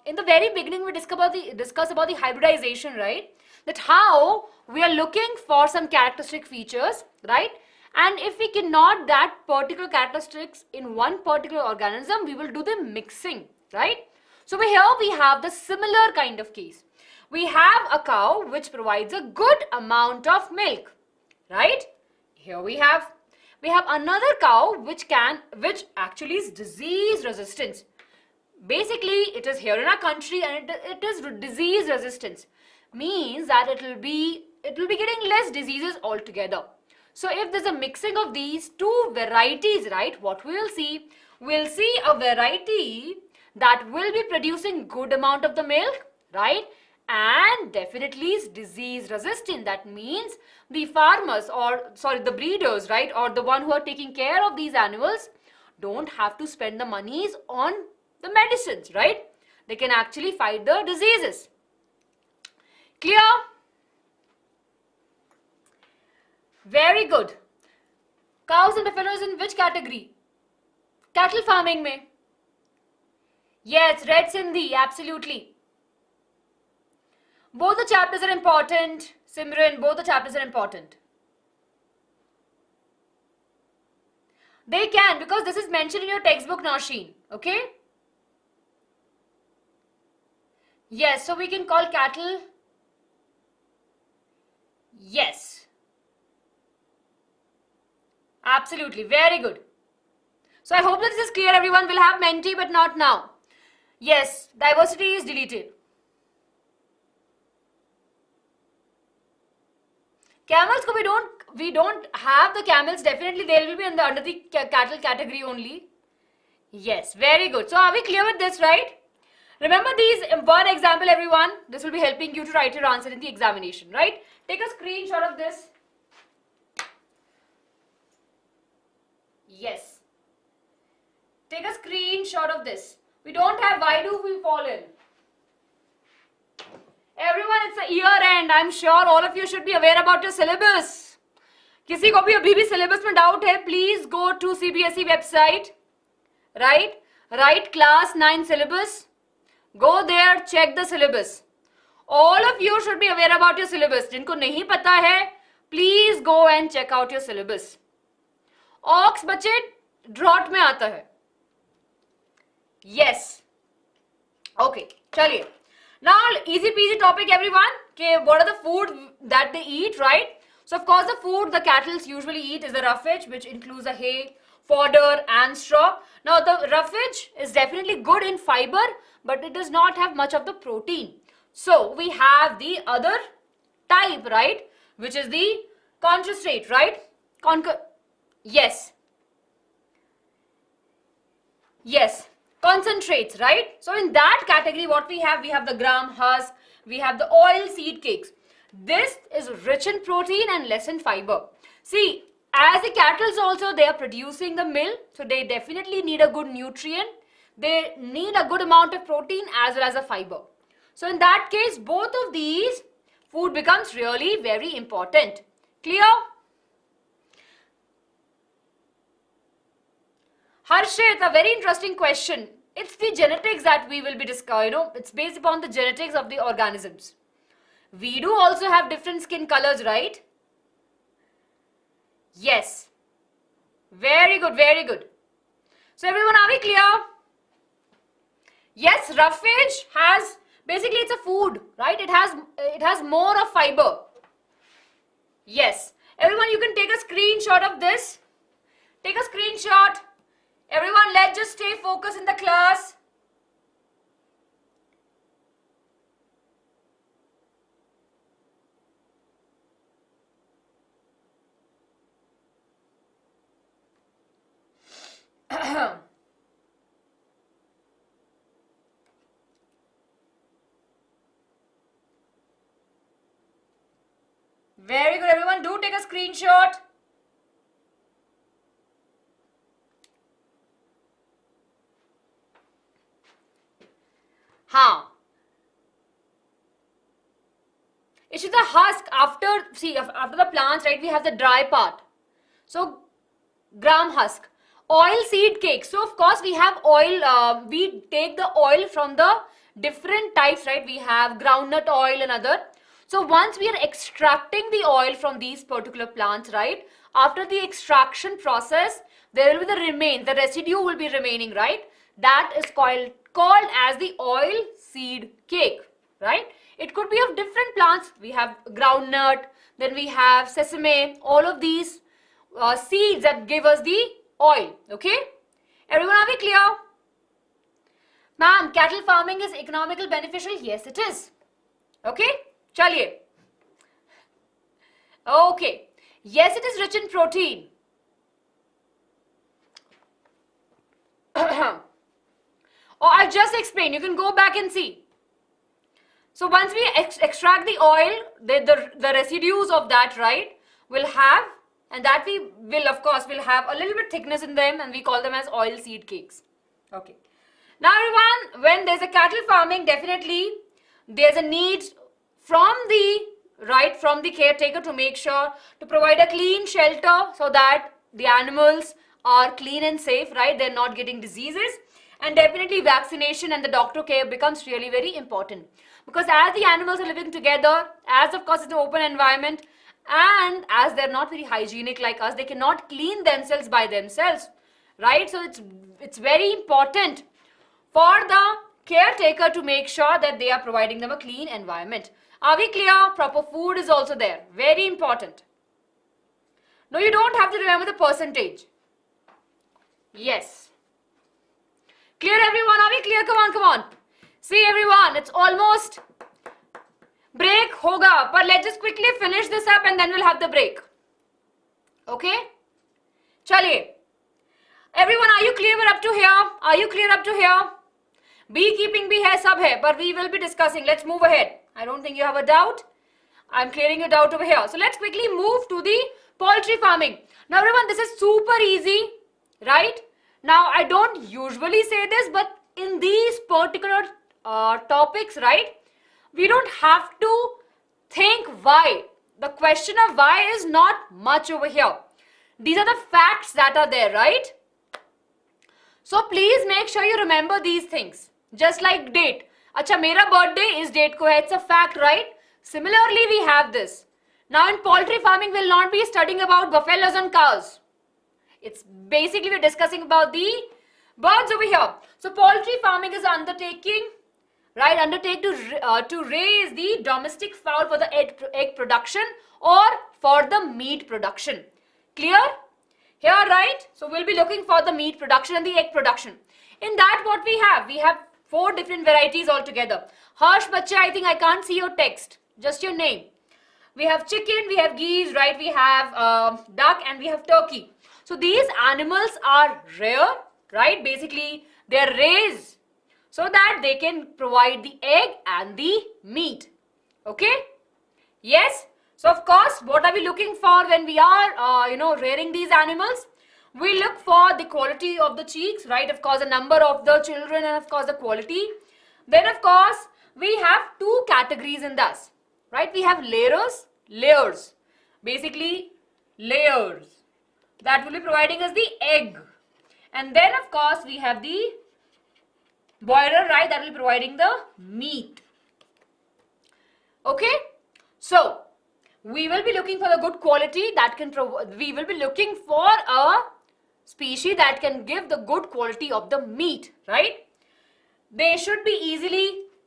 in the very beginning, we discussed about the hybridization, right? that how we are looking for some characteristic features, right? And if we cannot that particular characteristics in one particular organism, we will do the mixing, right? So here we have the similar kind of case. We have a cow which provides a good amount of milk, right? Here we have another cow which actually is disease resistant. Basically, it is here in our country and it is disease resistance. Means that it will be getting less diseases altogether. So if there's a mixing of these two varieties, right, what we will see? We'll see a variety that will be producing good amount of the milk, right? And definitely is disease resistant. That means the farmers the breeders, right, or the one who are taking care of these animals don't have to spend the monies on the medicines, right? They can actually fight the diseases. Clear? Very good. Cows and buffaloes in which category? Cattle farming mein. Yes, Red Sindhi, absolutely. Both the chapters are important. Simran, both the chapters are important. They can, because this is mentioned in your textbook, Nausheen. Okay? Yes, so we can call cattle. Yes. Absolutely, very good. So I hope that this is clear, everyone. We'll have Menti, but not now. Yes, diversity is deleted. Camels, we don't have the camels. Definitely, they will be under the cattle category only. Yes, very good. So are we clear with this, right? Remember these one example, everyone. This will be helping you to write your answer in the examination, right? Take a screenshot of this. Yes. Take a screenshot of this. We don't have why do we fall in. Everyone, it's a year end. I'm sure all of you should be aware about your syllabus. किसी को भी अभी भी syllabus में doubt है, please go to CBSE website, right? Write class 9 syllabus. Go there, check the syllabus. All of you should be aware about your syllabus. जिनको नहीं पता है, please go and check out your syllabus. Ox बच्चे drought में आता है. Yes. Okay, चलिए. Now, easy peasy topic, everyone. Okay, what are the food that they eat, right? So, of course, the food the cattle usually eat is the roughage, which includes the hay, fodder, and straw. Now, the roughage is definitely good in fiber, but it does not have much of the protein. So, we have the other type, right? Which is the concentrate, right? Yes. Yes. Concentrates, right? So in that category, what we have the gram husk, we have the oil seed cakes. This is rich in protein and less in fiber. See, as the cattle also, they are producing the milk, so they definitely need a good nutrient. They need a good amount of protein as well as a fiber. So in that case, both of these food becomes really very important. Clear? Harshit, a very interesting question. It's the genetics that we will be discussing, it's based upon the genetics of the organisms. We do also have different skin colors, right? Yes. Very good, very good. So everyone, are we clear? Yes, roughage has, basically it's a food, right? It has more of fiber. Yes. Everyone, you can take a screenshot of this. Take a screenshot. Everyone, let's just stay focused in the class. Very good, everyone. Do take a screenshot. It is the husk after the plants, right? We have the dry part. So, gram husk. Oil seed cake. So, of course, we have oil. We take the oil from the different types, right? We have groundnut oil and other. So once we are extracting the oil from these particular plants, right? After the extraction process, there will be the residue will be remaining, right? That is called as the oil seed cake, right? It could be of different plants. We have groundnut, then we have sesame, all of these seeds that give us the oil, okay? Everyone, are we clear? Ma'am, cattle farming is economically beneficial? Yes, it is. Okay? Chaliye. Okay. Yes, it is rich in protein. Oh, I just explained. You can go back and see. So once we extract the oil, the residues of that, right, will have, and that we will, of course, will have a little bit thickness in them, and we call them as oil seed cakes. Okay. Now everyone, when there's a cattle farming, definitely there's a need from the caretaker to make sure to provide a clean shelter so that the animals are clean and safe, right? They're not getting diseases. And definitely vaccination and the doctor care becomes really very important. Because as the animals are living together, as of course it's an open environment, and as they're not very hygienic like us, they cannot clean themselves by themselves, right? So it's very important for the caretaker to make sure that they are providing them a clean environment. Are we clear? Proper food is also there. Very important. No, you don't have to remember the percentage. Yes. Clear everyone? Are we clear? Come on, come on. See everyone, it's almost break hoga. But let's just quickly finish this up and then we'll have the break. Okay? Chaliye. Everyone, are you clear up to here? Are you clear up to here? Beekeeping bhi hai, sab hai, but we will be discussing. Let's move ahead. I don't think you have a doubt. I'm clearing your doubt over here. So let's quickly move to the poultry farming. Now everyone, this is super easy, right? Now I don't usually say this, but in these particular topics, right, we don't have to think why. The question of why is not much over here. These are the facts that are there, right? So please make sure you remember these things. Just like date. Acha, mera birthday is date ko hai. It's a fact, right? Similarly, we have this. Now in poultry farming, we'll not be studying about buffaloes and cows. It's basically we're discussing about the birds over here. So poultry farming is undertaking, right? Undertake to raise the domestic fowl for the egg production or for the meat production. Clear? Here, right? So we'll be looking for the meat production and the egg production. In that, what we have? We have 4 different varieties altogether. Harsh Bacha, I think I can't see your text. Just your name. We have chicken, we have geese, right? We have duck and we have turkey. So these animals are rare, right? Basically, they're raised so that they can provide the egg and the meat. Okay? Yes? So of course, what are we looking for when we are, rearing these animals? We look for the quality of the chicks, right? Of course, the number of the children and of course the quality. Then of course, we have 2 categories in this, right? We have layers. Basically, layers that will be providing us the egg. And then of course, we have the boiler, right? That will be providing the meat. Okay? So, we will be looking for the good quality that can provide, we will be looking for a species that can give the good quality of the meat, right? They should be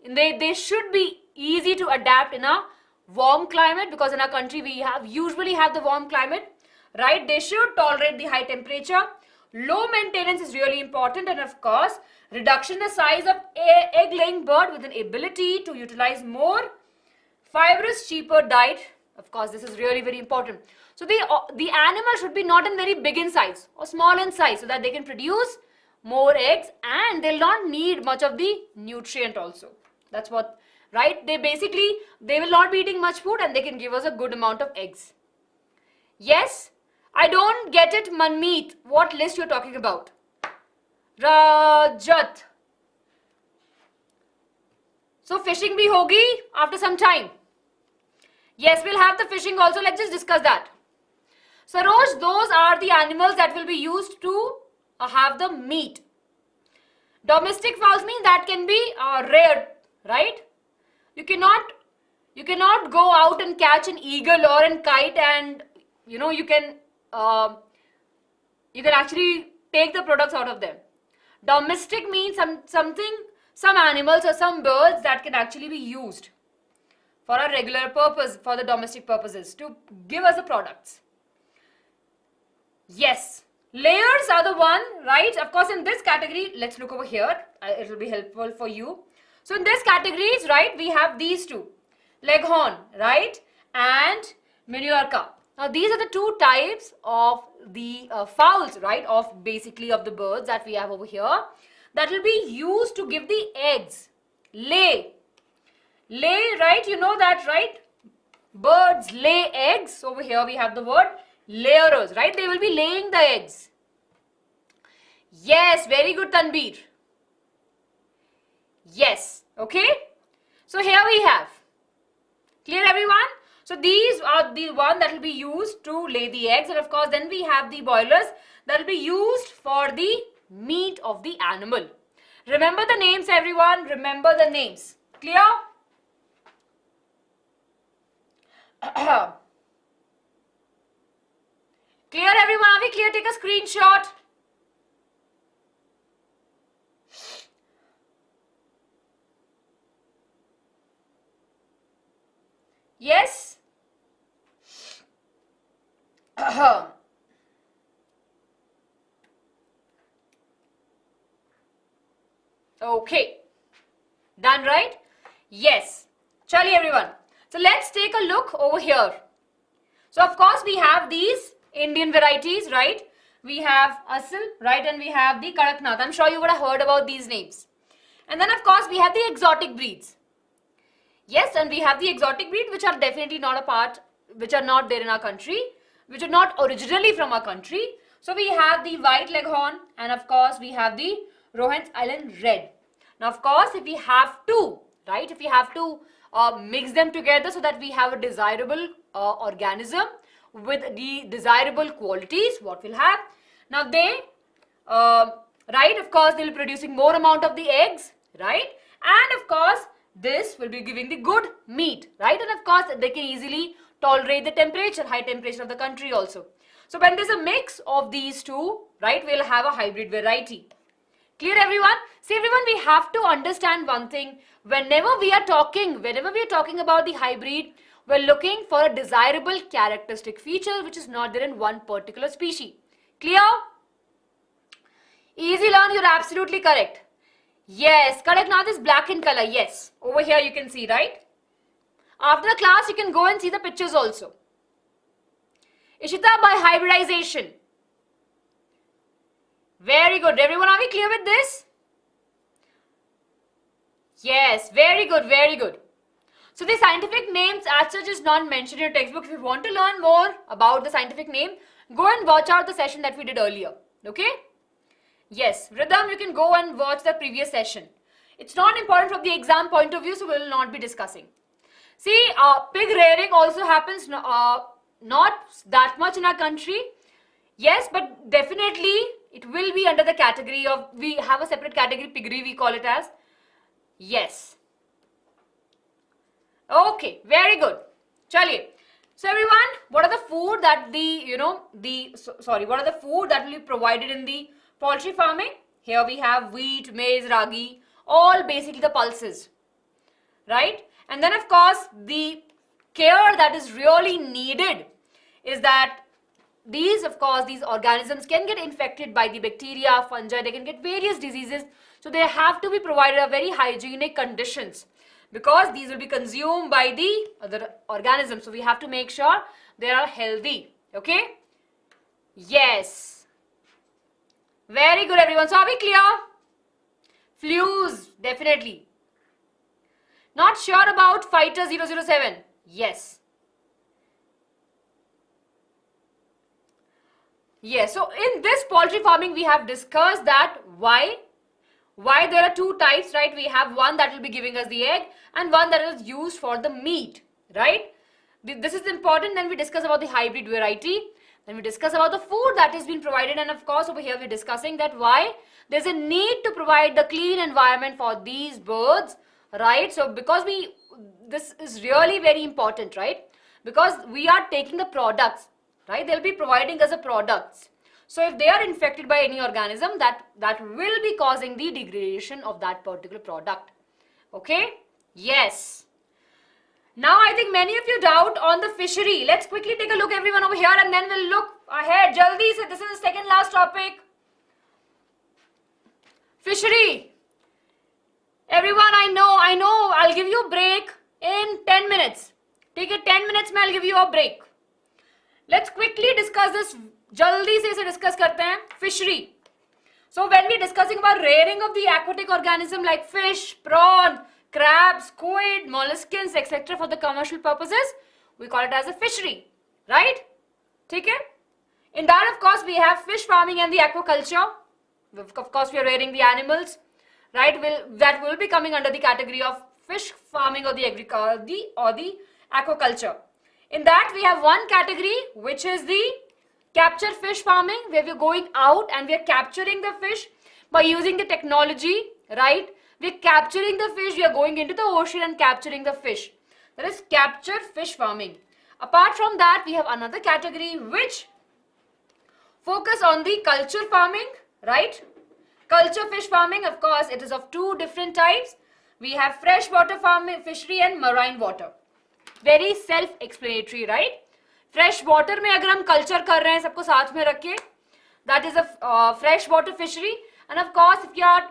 they should be easy to adapt in a warm climate, because in our country we usually have the warm climate, right? They should tolerate the high temperature. Low maintenance is really important, and of course, reduction in the size of egg-laying bird with an ability to utilize more fibrous, cheaper diet. Of course, this is really very important. So the animal should be not in very big in size or small in size, so that they can produce more eggs and they'll not need much of the nutrient also. That's what, right? They will not be eating much food and they can give us a good amount of eggs. Yes? I don't get it, Manmeet. What list you're talking about? Rajat. So fishing bhi hogi after some time. Yes, we'll have the fishing also. Let's just discuss that. Saroj, those are the animals that will be used to have the meat. Domestic fowls mean that can be reared, right? You cannot You cannot go out and catch an eagle or a kite and you can actually take the products out of them. Domestic means some animals or some birds that can actually be used for a regular purpose, for the domestic purposes, to give us the products. Yes, layers are the one, right? Of course, in this category, let's look over here. It will be helpful for you. So in this categories, right, we have these two, leghorn, right, and Minorca. Now these are the two types of the fowls, right, of basically of the birds that we have over here, that will be used to give the eggs. Lay, right, you know that, right? Birds lay eggs. Over here we have the word layers, right? They will be laying the eggs. Yes, very good, Tanbir. Yes, okay. So here we have. Clear, everyone? So these are the one that will be used to lay the eggs, and of course then we have the boilers that will be used for the meat of the animal. Remember the names, everyone. Remember the names. Clear? Clear, everyone? Are we clear? Take a screenshot. Yes? Okay. Done, right? Yes. Chali, everyone. So let's take a look over here. So of course we have these Indian varieties, right? We have Asal, right? And we have the Kadaknath. I'm sure you would have heard about these names. And then of course we have the exotic breeds. Yes, and we have the exotic breed which are definitely not a part, which are not there in our country, which are not originally from our country. So we have the white leghorn, and of course we have the Rohan's Island red. Now of course if we have to, right, if we have to mix them together so that we have a desirable organism with the desirable qualities, what we'll have? Now they, right, of course they'll be producing more amount of the eggs, right, and of course this will be giving the good meat, right, and of course they can easily tolerate the temperature, high temperature of the country also. So when there's a mix of these two, right, we'll have a hybrid variety. Clear, everyone? See, everyone, we have to understand one thing. Whenever we are talking about the hybrid, we're looking for a desirable characteristic feature which is not there in one particular species. Clear? Easy learn, you're absolutely correct. Yes, Kadaknath is black in color. Yes, over here you can see, right? After the class, you can go and see the pictures also. Ishita, by hybridization. Very good. Everyone, are we clear with this? Yes, very good, very good. So the scientific names as such is not mentioned in your textbook. If you want to learn more about the scientific name, go and watch out the session that we did earlier. Okay? Yes, Rhythm, you can go and watch the previous session. It's not important from the exam point of view, so we will not be discussing. See, pig rearing also happens not that much in our country. Yes, but definitely it will be under the category of, we have a separate category, piggery we call it as. Yes. Okay, very good. Chaliye. So everyone, what are the food that what are the food that will be provided in the poultry farming? Here we have wheat, maize, ragi, all basically the pulses, right? And then of course the care that is really needed is that these organisms can get infected by the bacteria, fungi, they can get various diseases. So they have to be provided a very hygienic conditions because these will be consumed by the other organisms. So we have to make sure they are healthy. Okay? Yes. Very good, everyone. So are we clear? Flues, definitely. Not sure about Fighter 007. Yes. Yes. So in this poultry farming, we have discussed that why there are two types, right? We have one that will be giving us the egg and one that is used for the meat, right? This is important. Then we discuss about the hybrid variety. Then we discuss about the food that has been provided, and of course over here we're discussing that why there's a need to provide the clean environment for these birds, right? So because this is really very important, right? Because we are taking the products, right? They'll be providing us the products. So if they are infected by any organism, that will be causing the degradation of that particular product. Okay? Yes. Now I think many of you doubt on the fishery. Let's quickly take a look everyone over here and then we'll look ahead. Jaldi se, this is the second last topic. Fishery. Everyone, I know, I'll give you a break in 10 minutes. Take it 10 minutes, I'll give you a break. Let's quickly discuss this. Jaldi se discuss karte hain. Fishery. So when we're discussing about rearing of the aquatic organism like fish, prawn, crabs, squid, molluscans, etc. for the commercial purposes, we call it as a fishery. Right? Okay? In that, of course, we have fish farming and the aquaculture. Of course, we are rearing the animals. Right? That will be coming under the category of fish farming or the aquaculture. In that, we have one category which is the capture fish farming, where we're going out and we're capturing the fish by using the technology, right? We're capturing the fish, we are going into the ocean and capturing the fish. That is capture fish farming. Apart from that, we have another category which focus on the culture farming, right? Culture fish farming, of course, it is of two different types. We have freshwater farming, fishery and marine water. Very self-explanatory, right? Fresh water में अगर हम culture कर रहे हैं सबको साथ में रख के, that is a freshwater fishery. And of course, if you are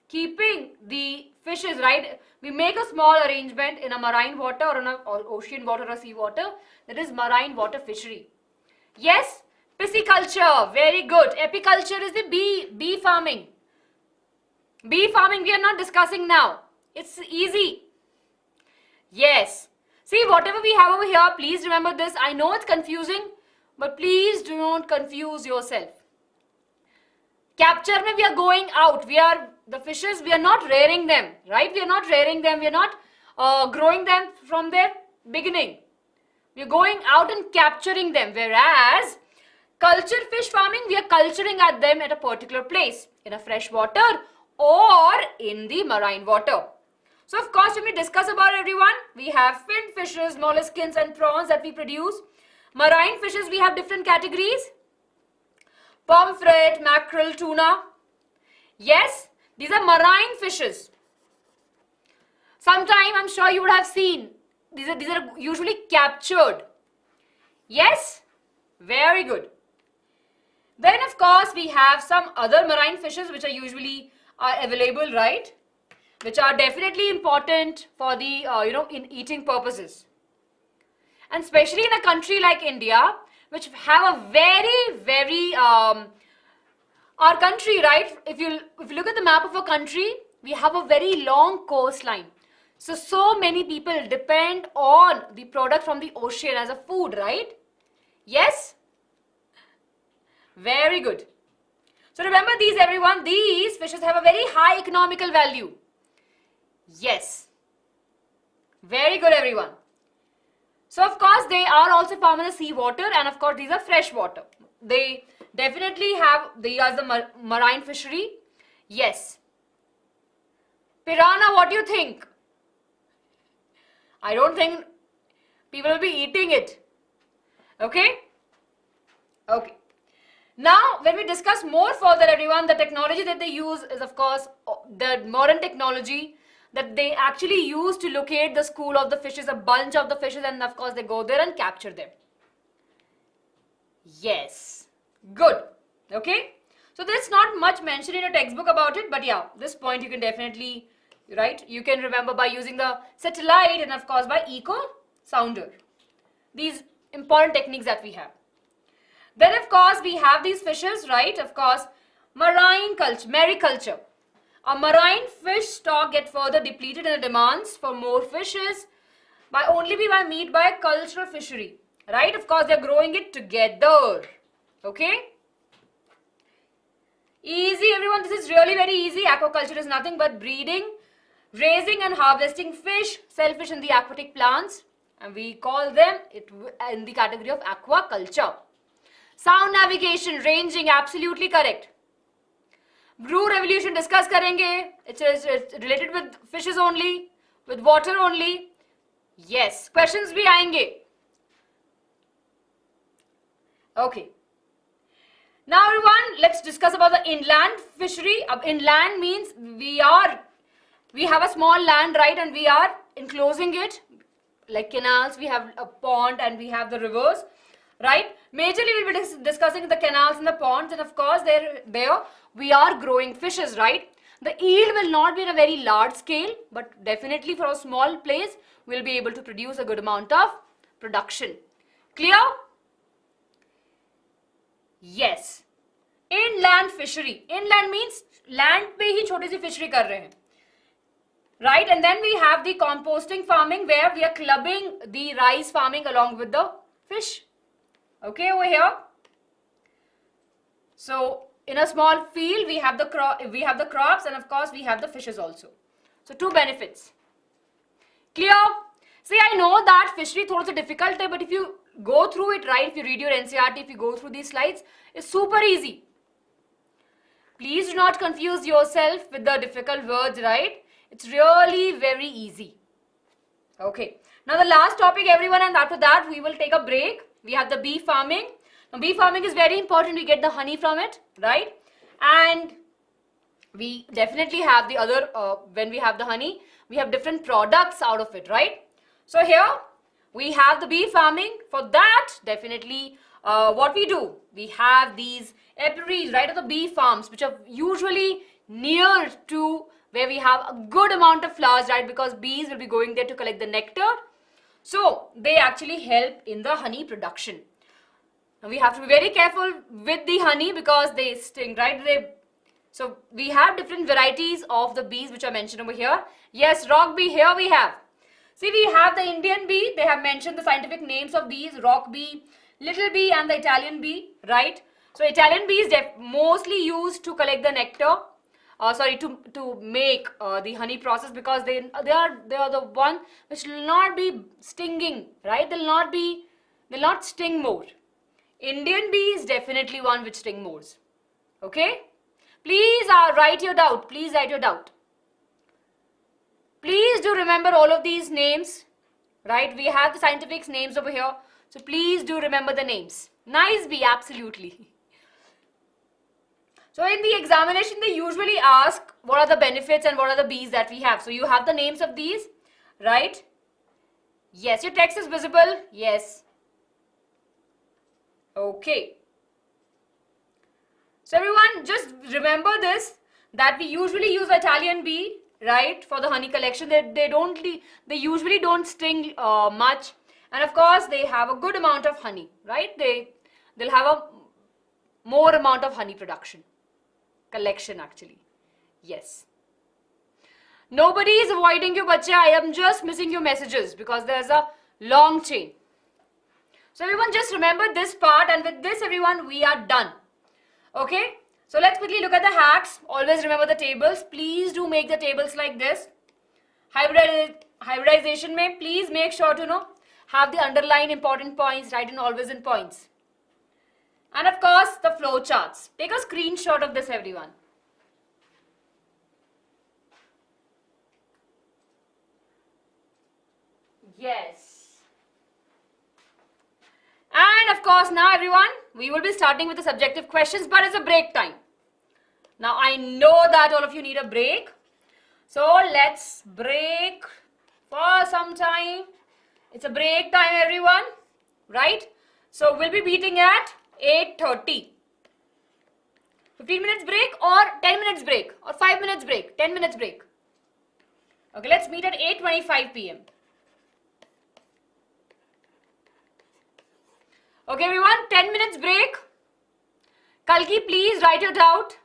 keeping the fishes, right, we make a small arrangement in a marine water or in a ocean water or sea water, that is marine water fishery. Yes, pisciculture, very good. Apiculture is the bee farming. Bee farming we are not discussing now. It's easy. Yes. See, whatever we have over here, please remember this. I know it's confusing, but please do not confuse yourself. Capture mein we are going out. The fishes, we are not rearing them, right? We are not rearing them. We are not growing them from their beginning. We are going out and capturing them. Whereas, culture fish farming, we are culturing at them at a particular place, in a fresh water or in the marine water. So, of course, when we discuss about everyone, we have fin fishes, molluscans and prawns that we produce. Marine fishes, we have different categories. Pomfret, mackerel, tuna. Yes, these are marine fishes. Sometime, I'm sure you would have seen, these are usually captured. Yes, very good. Then, of course, we have some other marine fishes which are usually available, right? Which are definitely important for the, in eating purposes. And especially in a country like India, which have a very, our country, right? If you look at the map of a country, we have a very long coastline. So many people depend on the product from the ocean as a food, right? Yes? Very good. So remember these, everyone. These fishes have a very high economical value. Yes. Very good, everyone. So, of course, they are also found in the sea water, and of course, these are fresh water. They definitely have, they are the marine fishery. Yes. Piranha, what do you think? I don't think people will be eating it. Okay? Okay. Now, when we discuss more further, everyone, the technology that they use is, of course, the modern technology that they actually use to locate the school of the fishes, a bunch of the fishes, and of course they go there and capture them. Yes. Good. Okay. So there's not much mentioned in a textbook about it, but yeah, this point you can definitely, right, you can remember by using the satellite and of course by echo sounder. These important techniques that we have. Then of course we have these fishes, right, of course, marine culture, mariculture. A marine fish stock get further depleted in the demands for more fishes by meat by a cultural fishery. Right? Of course, they're growing it together. Okay? Easy, everyone. This is really very easy. Aquaculture is nothing but breeding, raising and harvesting fish, shellfish and the aquatic plants. And we call them in the category of aquaculture. Sound navigation, ranging, absolutely correct. Brew revolution discuss karenge. It's related with fishes only. With water only? Yes. Questions bhi aayenge. Okay. Now everyone, let's discuss about the inland fishery. Inland means we have a small land, right, and we are enclosing it like canals. We have a pond and we have the rivers, right? Majorly we'll be discussing the canals and the ponds, and of course there we are growing fishes, right? The yield will not be in a very large scale, but definitely for a small place we'll be able to produce a good amount of production. Clear? Yes. Inland fishery. Inland means land पे ही छोटी सी fishery कर रहे हैं. Right, and then we have the composting farming where we are clubbing the rice farming along with the fish. Okay, over here. So in a small field we have the crops, and of course we have the fishes also. So two benefits. Clear? See, I know that fishery thoda sa difficult hai, but if you go through it, right, if you read your NCERT, if you go through these slides, it's super easy. Please do not confuse yourself with the difficult words, right? It's really very easy. Okay. Now the last topic, everyone, and after that we will take a break. We have the bee farming. Now bee farming is very important. We get the honey from it, right? And we definitely have the other, when we have the honey, we have different products out of it, right? So here we have the bee farming. For that, definitely what we do, we have these apiaries, right, of the bee farms, which are usually near to where we have a good amount of flowers, right, because bees will be going there to collect the nectar. So they actually help in the honey production. Now we have to be very careful with the honey because they sting, right? So we have different varieties of the bees which are mentioned over here. Yes, rock bee, here we have. See, we have the Indian bee. They have mentioned the scientific names of these: rock bee, little bee, and the Italian bee, right? So Italian bee is mostly used to collect the nectar. To make the honey process, because they are the one which will not be stinging, right? They'll not sting more. Indian bee is definitely one which sting more. Okay? Please write your doubt. Please write your doubt. Please do remember all of these names, right? We have the scientific names over here, so please do remember the names. Nice bee, absolutely. So in the examination, they usually ask what are the benefits and what are the bees that we have. So you have the names of these, right? Yes, your text is visible. Yes. Okay. So everyone, just remember this, that we usually use Italian bee, right, for the honey collection. They usually don't sting much, and of course they have a good amount of honey, right? They'll have a more amount of honey collection actually. Yes. Nobody is avoiding you, bacha. I am just missing your messages because there's a long chain. So everyone, just remember this part, and with this, everyone, we are done. Okay. So let's quickly look at the hacks. Always remember the tables. Please do make the tables like this. Hybridization mein, please make sure to have the underline important points, write in always in points. And of course, the flow charts. Take a screenshot of this, everyone. Yes. And of course, now everyone, we will be starting with the subjective questions, but it's a break time. Now, I know that all of you need a break. So, let's break for some time. It's a break time, everyone. Right? So, we'll be meeting at 8:30. 15 minutes break or 10 minutes break or 5 minutes break, 10 minutes break. Okay, let's meet at 8:25 p.m. Okay, everyone, 10 minutes break. Kalki, please write your doubt.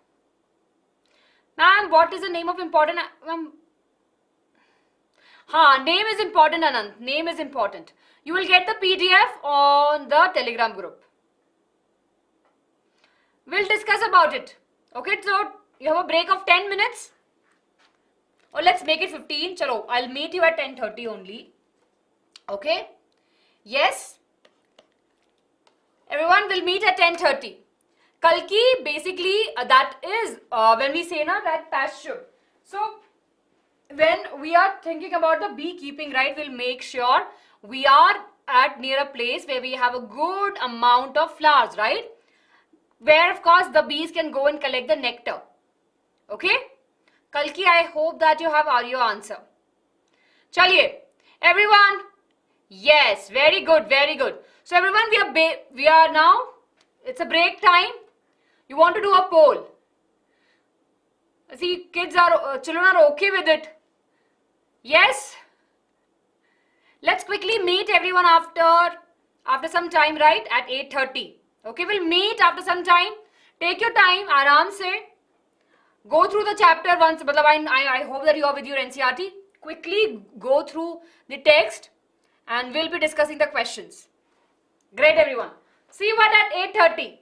Ma'am, what is the name of important? Name is important, Anand. Name is important. You will get the PDF on the Telegram group. We'll discuss about it. Okay, so you have a break of 10 minutes. Or let's make it 15. Chalo, I'll meet you at 10:30 only. Okay? Yes? Everyone will meet at 10:30. Kalki, basically, that is when we say that pasture. So, when we are thinking about the beekeeping, right, we'll make sure we are at near a place where we have a good amount of flowers, right? Where of course the bees can go and collect the nectar. Okay? Kalki, I hope that you have your answer. Chaliye, everyone. Yes, very good, very good. So everyone, we are now. It's a break time. You want to do a poll? See, children are okay with it. Yes. Let's quickly meet everyone after some time, right? At 8:30. Okay, we'll meet after some time. Take your time, आराम से. Go through the chapter once. I hope that you are with your NCRT. Quickly go through the text and we'll be discussing the questions. Great, everyone. See you at 8:30.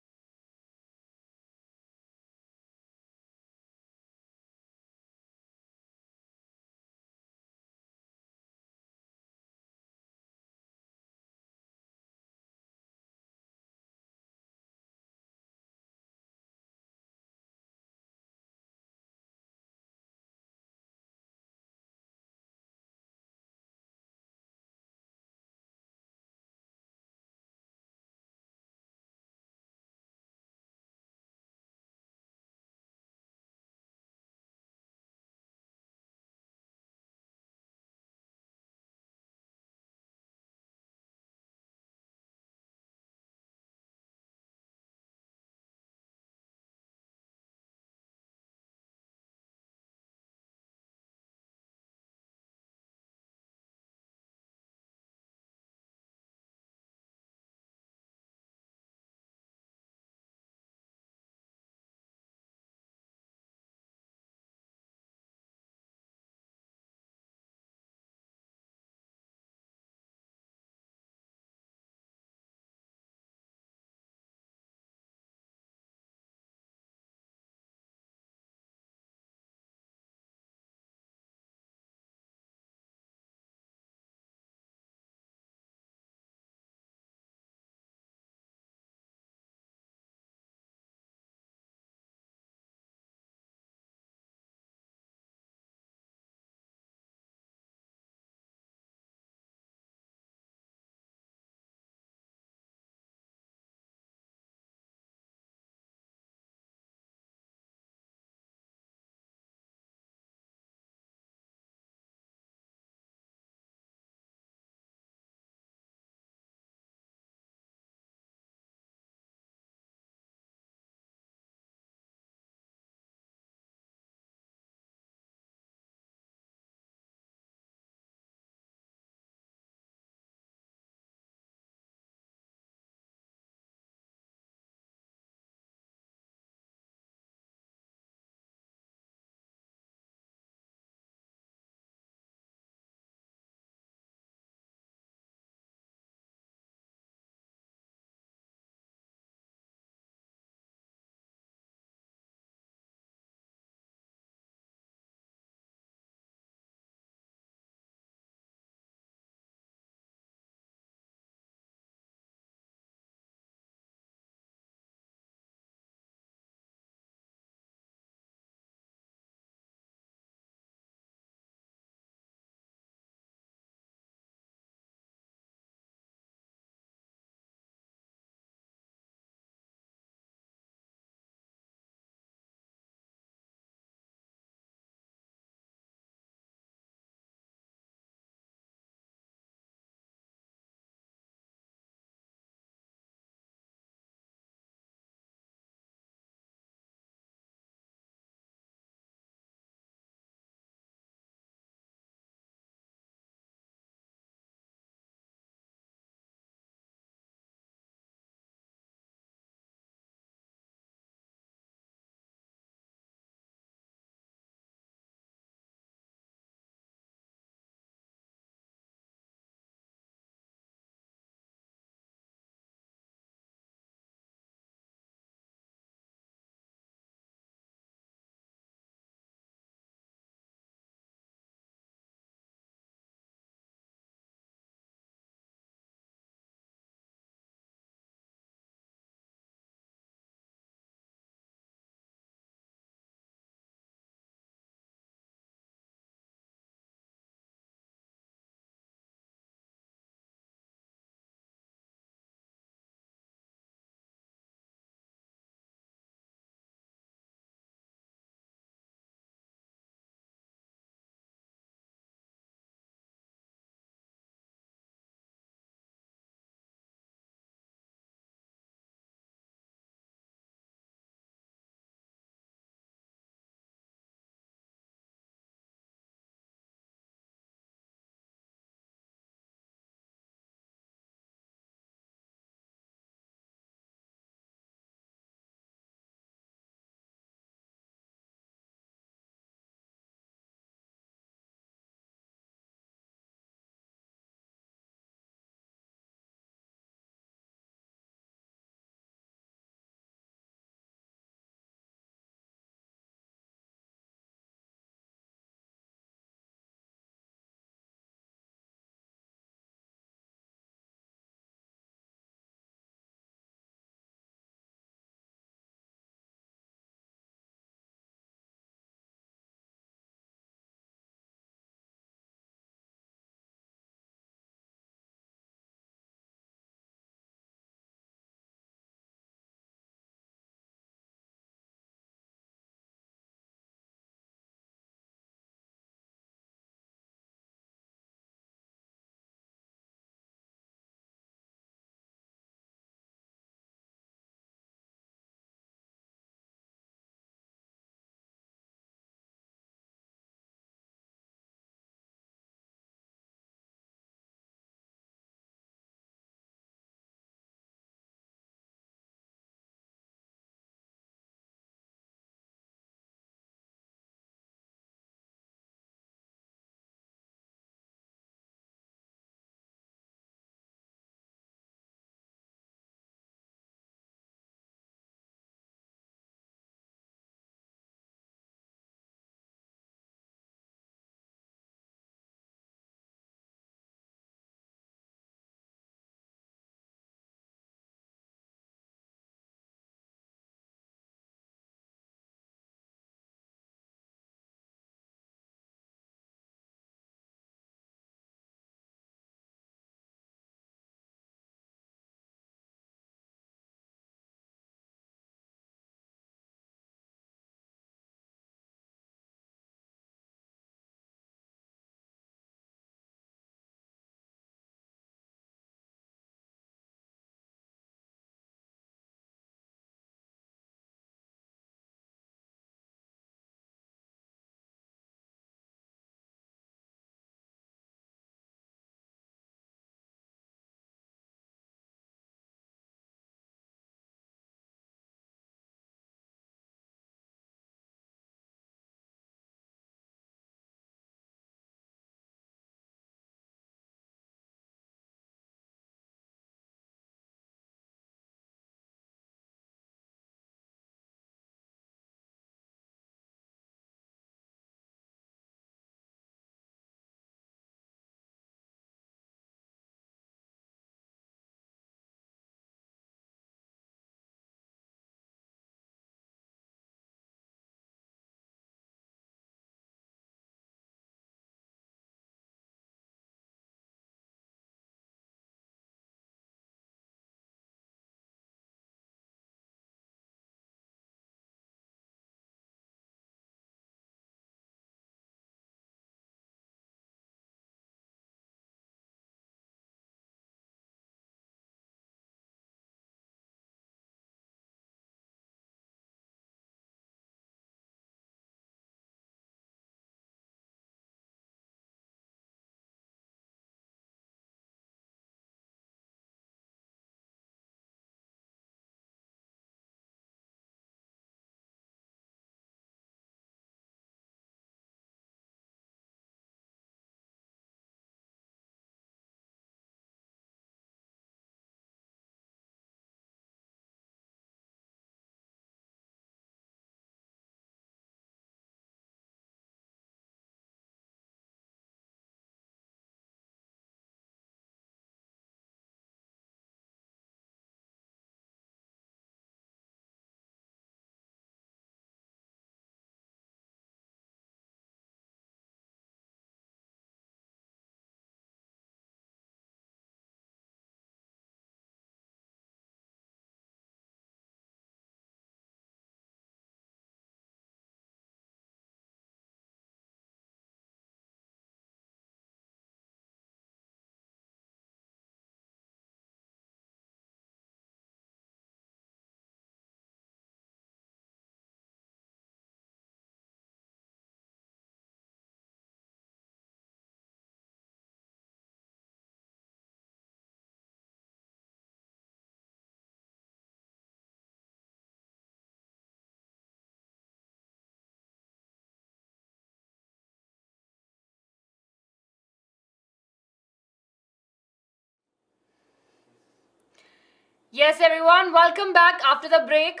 Yes, everyone, welcome back after the break.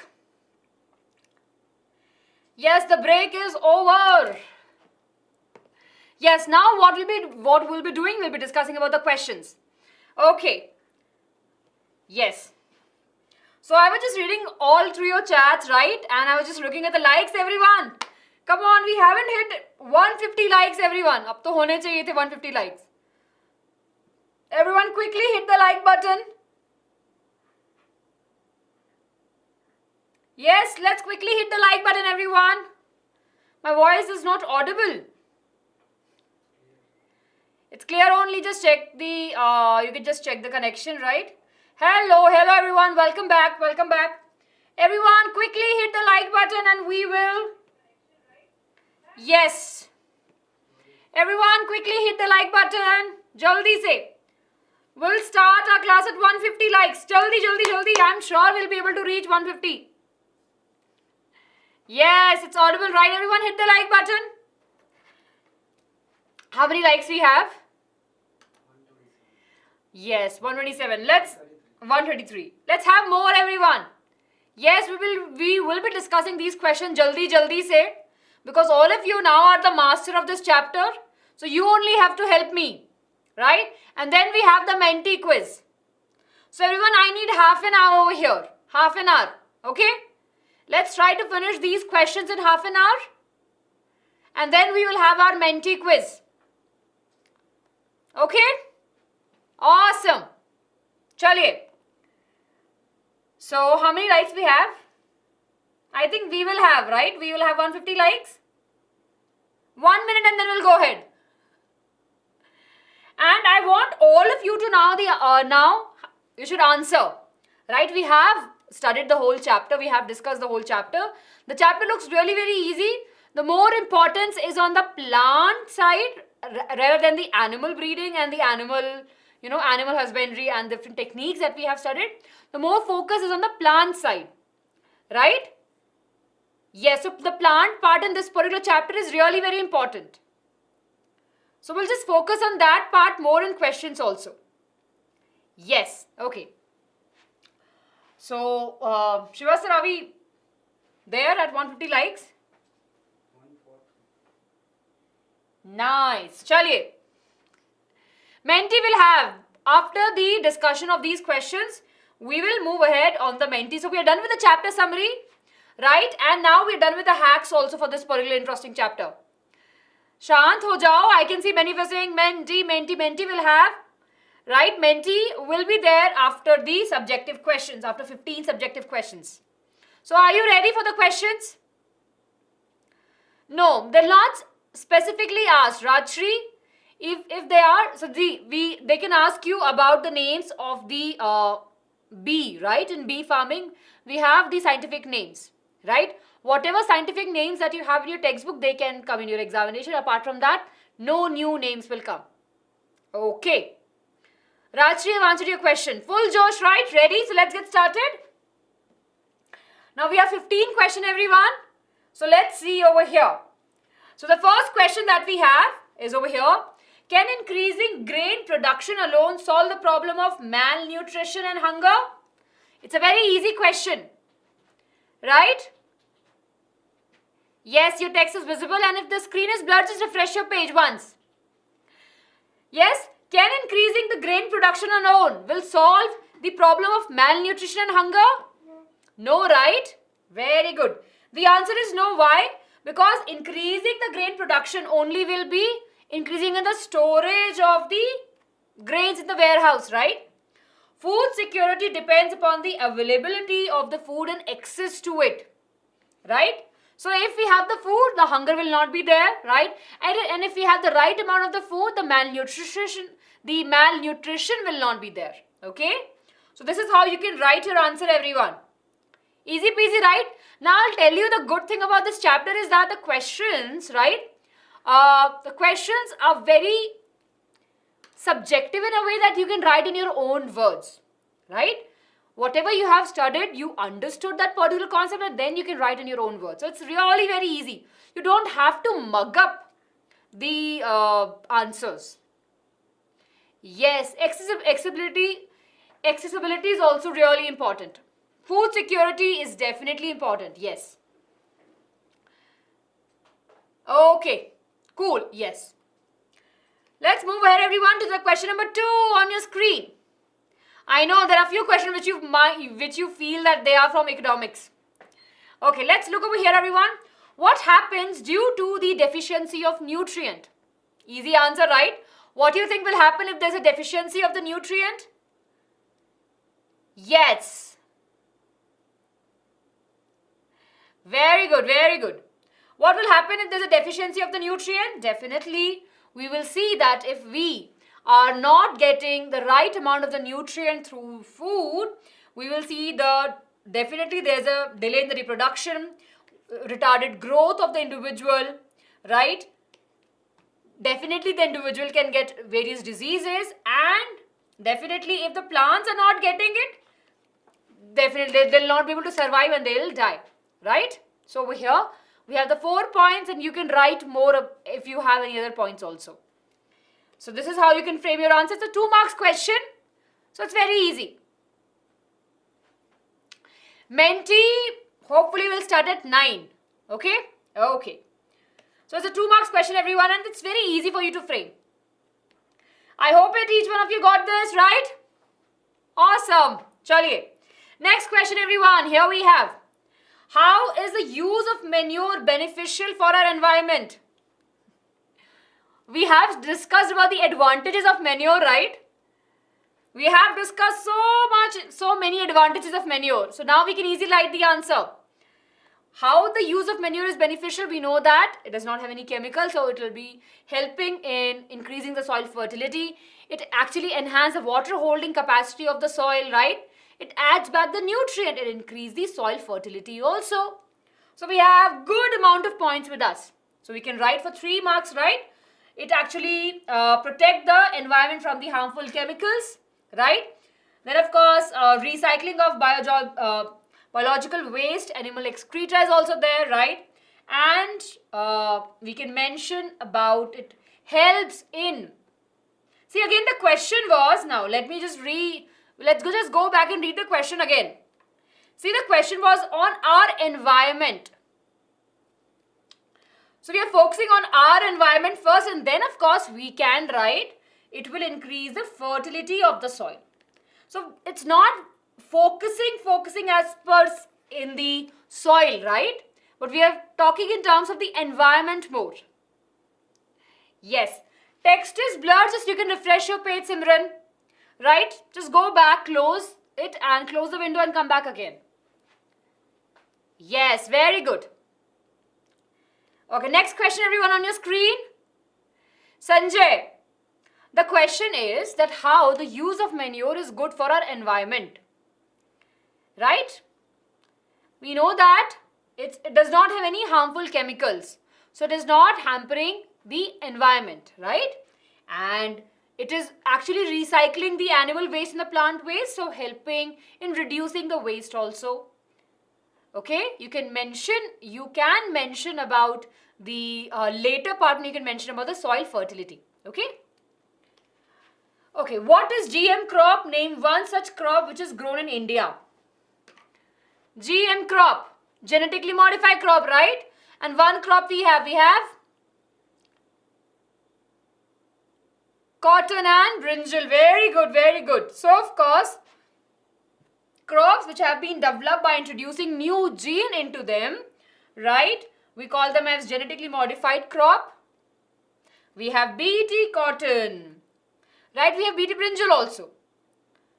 Yes, the break is over. Yes, now what we'll be doing, we'll be discussing about the questions. Okay. Yes. So I was just reading all through your chats, right? And I was just looking at the likes, everyone. Come on, we haven't hit 150 likes, everyone. Ab to hone chahiye the 150 likes. Everyone quickly hit the like button. Yes, let's quickly hit the like button, everyone. My voice is not audible. It's clear only, just check the, you can just check the connection, right? Hello everyone, welcome back. Everyone, quickly hit the like button and we will... Yes. Everyone, quickly hit the like button. Jaldi se. We'll start our class at 150 likes. Jaldi. I'm sure we'll be able to reach 150. Yes, it's audible, right? Everyone hit the like button. How many likes we have? 127. Yes, 127. 133. Let's have more, everyone. Yes, we will be discussing these questions jaldi se, because all of you now are the master of this chapter. So you only have to help me, right? And then we have the Menti quiz. So everyone, I need half an hour over here. Half an hour. Okay? Let's try to finish these questions in half an hour. And then we will have our Menti quiz. Okay? Awesome. Chaliye. So how many likes we have? I think we will have, right? We will have 150 likes. 1 minute and then we'll go ahead. And I want all of you to now you should answer. Right? We have studied the whole chapter. We have discussed the whole chapter. The chapter looks really very easy. The more importance is on the plant side rather than the animal breeding and the animal husbandry and different techniques that we have studied. The more focus is on the plant side. Right? Yes, so the plant part in this particular chapter is really very important. So we'll just focus on that part more in questions also. Yes, okay. So, Shiva sir, are we there at 150 likes? 140. Nice. Chaliye. Menti will have, after the discussion of these questions, we will move ahead on the Menti. So we are done with the chapter summary, right? And now we're done with the hacks also for this particular interesting chapter. Shant ho jao. I can see many of you saying Menti will have. Right? Menti will be there after the subjective questions, after 15 subjective questions. So are you ready for the questions? No, they're not specifically asked. Rajshri, if they are, so they can ask you about the names of the bee, right? In bee farming, we have the scientific names, right? Whatever scientific names that you have in your textbook, they can come in your examination. Apart from that, no new names will come. Okay. Rajshri, I've answered your question. Full Josh, right? Ready? So let's get started. Now we have 15 questions, everyone. So let's see over here. So the first question that we have is over here. Can increasing grain production alone solve the problem of malnutrition and hunger? It's a very easy question. Right? Yes, your text is visible, and if the screen is blurred, just refresh your page once. Yes? Can increasing the grain production alone will solve the problem of malnutrition and hunger? No, right? Very good. The answer is no. Why? Because increasing the grain production only will be increasing in the storage of the grains in the warehouse, right? Food security depends upon the availability of the food and access to it, right? So if we have the food, the hunger will not be there, right? And if we have the right amount of the food, the malnutrition will not be there, okay? So this is how you can write your answer, everyone. Easy peasy, right? Now I'll tell you the good thing about this chapter is that the questions, right? The questions are very subjective in a way that you can write in your own words, right? Whatever you have studied, you understood that particular concept, and then you can write in your own words. So it's really very easy. You don't have to mug up the answers. Yes, accessibility accessibility is also really important. Food security is definitely important. Yes. Okay. Cool. Yes. Let's move ahead, everyone, to the question number 2 on your screen. I know there are a few questions which you feel that they are from economics. Okay, let's look over here, everyone. What happens due to the deficiency of nutrient? Easy answer, right? What do you think will happen if there's a deficiency of the nutrient? Yes. Very good, very good. What will happen if there's a deficiency of the nutrient? Definitely, we will see that if we are not getting the right amount of the nutrient through food, we will see definitely there's a delay in the reproduction, retarded growth of the individual, right? Definitely the individual can get various diseases, and definitely if the plants are not getting it, definitely they'll not be able to survive and they'll die, right? So over here we have the 4 points, and you can write more if you have any other points also. So this is how you can frame your answer. It's a 2 marks question, so it's very easy. Menti hopefully will start at 9. Okay? Okay. So it's a 2 marks question, everyone, and it's very easy for you to frame. I hope that each one of you got this, right? Awesome. Chaliye. Next question, everyone. Here we have. How is the use of manure beneficial for our environment? We have discussed about the advantages of manure, right? We have discussed so many advantages of manure. So now we can easily write the answer. How the use of manure is beneficial, we know that it does not have any chemicals, so it will be helping in increasing the soil fertility. It actually enhances the water holding capacity of the soil, right? It adds back the nutrient and increase the soil fertility also. So we have good amount of points with us. So we can write for 3 marks, right? It actually protect the environment from the harmful chemicals, right? Then of course, recycling of biological waste, animal excreta is also there, right? And we can mention about it helps in. See, again the question was, now let me just let's just go back and read the question again. See, the question was on our environment. So we are focusing on our environment first, and then of course we can write it will increase the fertility of the soil. So it's not focusing as per in the soil, right? But we are talking in terms of the environment more. Yes. Text is blurred, just you can refresh your page, Simran. Right? Just go back, close it and close the window and come back again. Yes, very good. Okay, next question, everyone, on your screen. Sanjay, the question is that how the use of manure is good for our environment. Right? We know that it does not have any harmful chemicals. So it is not hampering the environment, right? And it is actually recycling the animal waste and the plant waste, so helping in reducing the waste also. Okay, you can mention about the later part, and you can mention about the soil fertility. Okay. Okay, what is GM crop? Name one such crop which is grown in India. GM crop, genetically modified crop, right? And one crop we have cotton and brinjal. Very good, very good. So of course, crops which have been developed by introducing new gene into them, right? We call them as genetically modified crop. We have BT cotton, right? We have BT brinjal also.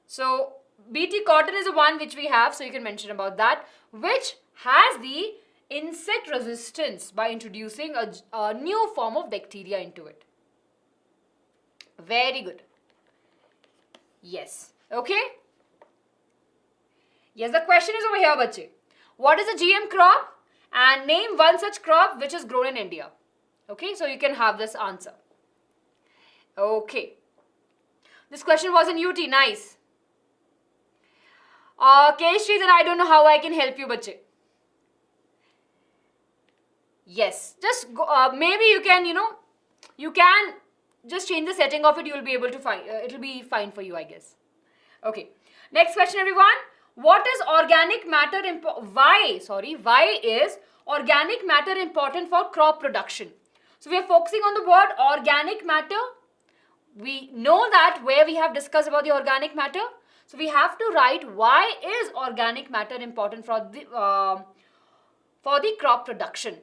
So BT cotton is the one which we have, so you can mention about that, which has the insect resistance by introducing a new form of bacteria into it. Very good. Yes. Okay. Yes, the question is over here, bache. What is a GM crop? And name one such crop which is grown in India. Okay, so you can have this answer. Okay. This question was in UT. Nice. Keshri, then I don't know how I can help you, bache. Yes. Just go, maybe you can, you can just change the setting of it. You will be able to find, it will be fine for you, I guess. Okay. Next question, everyone. What is organic matter why is organic matter important for crop production? So we are focusing on the word organic matter. We know that where we have discussed about the organic matter. So we have to write why is organic matter important for the crop production.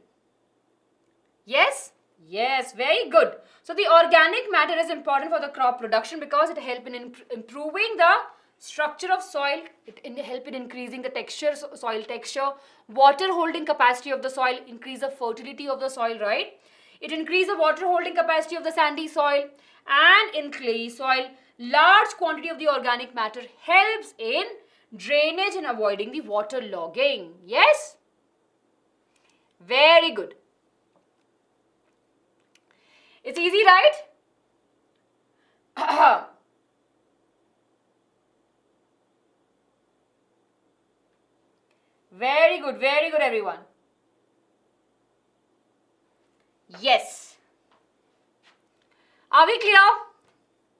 Yes? Yes, very good. So the organic matter is important for the crop production because it helps in improving the structure of soil, it helps in increasing the texture, soil texture, water holding capacity of the soil, increase the fertility of the soil, right? It increases the water holding capacity of the sandy soil, and in clay soil, large quantity of the organic matter helps in drainage and avoiding the water logging. Yes? Very good. It's easy, right? Very good, everyone. Yes. Are we clear?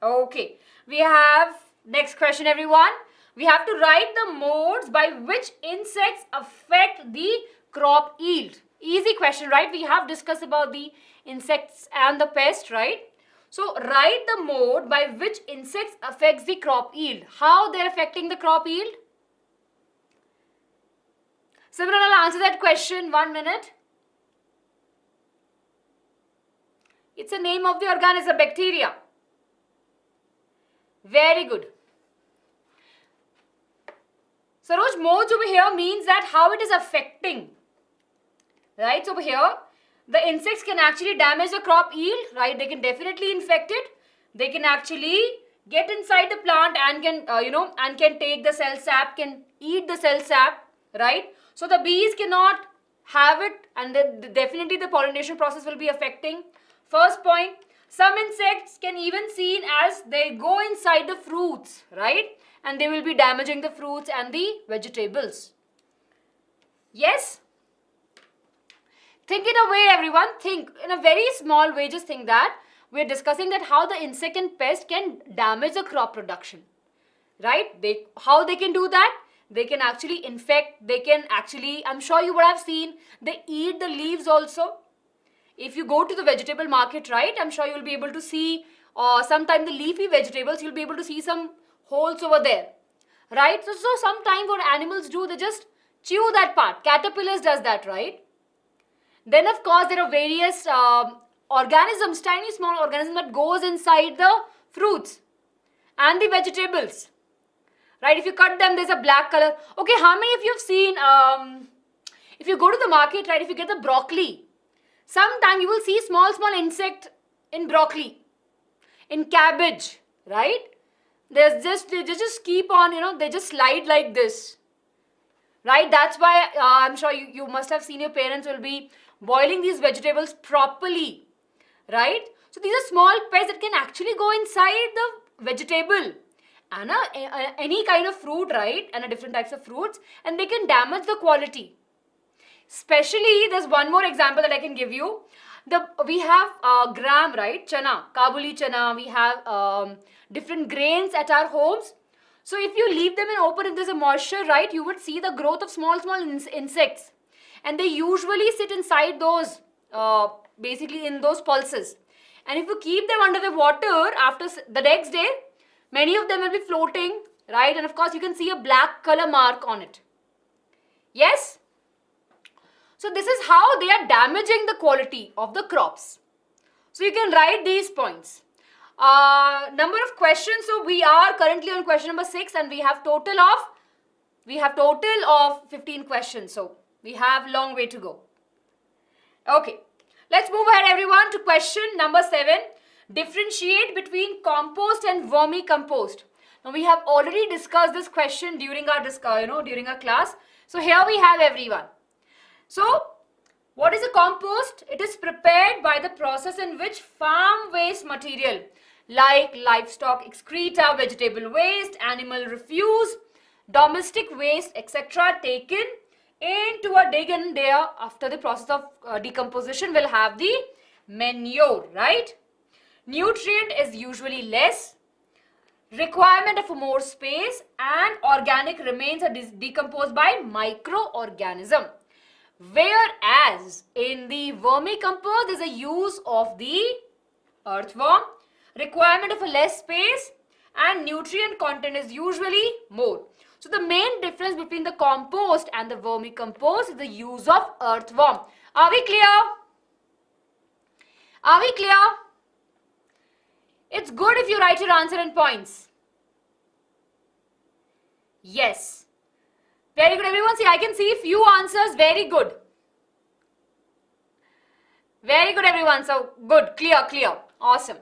Okay. We have next question, everyone. We have to write the modes by which insects affect the crop yield. Easy question, right? We have discussed about the insects and the pest, right? So write the mode by which insects affects the crop yield. How they're affecting the crop yield? Simran, I'll answer that question. 1 minute. It's a name of the organism, bacteria. Very good. Saroj, modes over here means that how it is affecting. Right, so over here, the insects can actually damage the crop yield, right? They can definitely infect it. They can actually get inside the plant and can, and can take the cell sap, can eat the cell sap, right? So the bees cannot have it, and then definitely the pollination process will be affecting. First point, some insects can even seen as they go inside the fruits, right? And they will be damaging the fruits and the vegetables. Yes? Think in a way, everyone, think in a very small way, just think that we're discussing that how the insect and pest can damage the crop production, right? How they can do that? They can actually infect, they can actually, I'm sure you would have seen, they eat the leaves also. If you go to the vegetable market, right, I'm sure you'll be able to see, sometimes the leafy vegetables, you'll be able to see some holes over there, right? So sometimes what animals do, they just chew that part. Caterpillars does that, right? Then of course there are various organisms, tiny small organisms that goes inside the fruits and the vegetables. Right, if you cut them, there's a black color. Okay, how many of you have seen, if you go to the market, right, if you get the broccoli, sometime you will see small insect in broccoli, in cabbage, right? They just keep on, they just slide like this, right? That's why I'm sure you must have seen your parents will be boiling these vegetables properly, right? So these are small pests that can actually go inside the vegetable and any kind of fruit, right? And different types of fruits, and they can damage the quality. Especially, there's one more example that I can give you. We have gram, right? Chana, Kabuli chana. We have different grains at our homes. So if you leave them in open, if there's a moisture, right, you would see the growth of small insects. And they usually sit inside those, basically in those pulses. And if you keep them under the water, after the next day, many of them will be floating, right? And of course, you can see a black color mark on it. Yes? So this is how they are damaging the quality of the crops. So you can write these points. Number of questions. So we are currently on question number 6, and we have total of 15 questions. So we have a long way to go. Okay. Let's move ahead, everyone, to question number 7. Differentiate between compost and vermicompost. Now we have already discussed this question during our during our class. So here we have, everyone. So what is a compost? It is prepared by the process in which farm waste material like livestock excreta, vegetable waste, animal refuse, domestic waste, etc. taken into a dig, and there after the process of decomposition will have the manure, right? Nutrient is usually less. requirement of more space, and organic remains are decomposed by microorganism. Whereas in the vermicompost, there is a use of the earthworm, requirement of a less space, and nutrient content is usually more. So the main difference between the compost and the vermicompost is the use of earthworm. Are we clear? Are we clear? It's good if you write your answer in points. Yes. Very good, everyone. See, I can see few answers. Very good. Very good, everyone. So, good. Clear, clear. Awesome.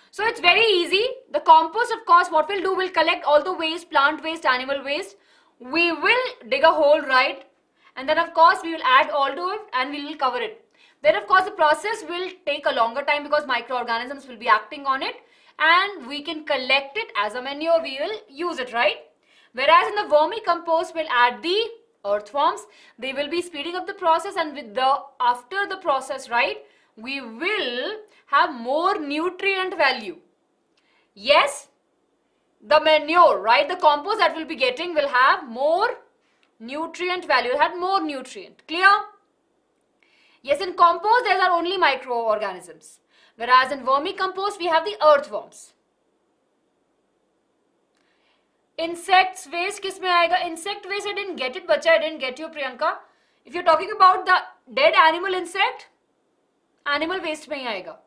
So, it's very easy. The compost, of course, what we'll do, we'll collect all the waste, plant waste, animal waste. We will dig a hole, right? And then, of course, we will add all to it and we will cover it. Then, of course, the process will take a longer time because microorganisms will be acting on it. And we can collect it as a manure. We will use it, right? Whereas in the vermicompost, we'll add the earthworms. They will be speeding up the process, and with the after the process, right, we will have more nutrient value. Yes, the manure, right, the compost that we'll be getting will have more nutrient value. It had more nutrient. Clear? Yes, in compost there are only microorganisms. Whereas in vermicompost we have the earthworms. Insects waste किस में आएगा? Insect waste I didn't get it, बच्चा. I didn't get you, Priyanka. If you're talking about the dead animal insect, animal waste में ही आएगा.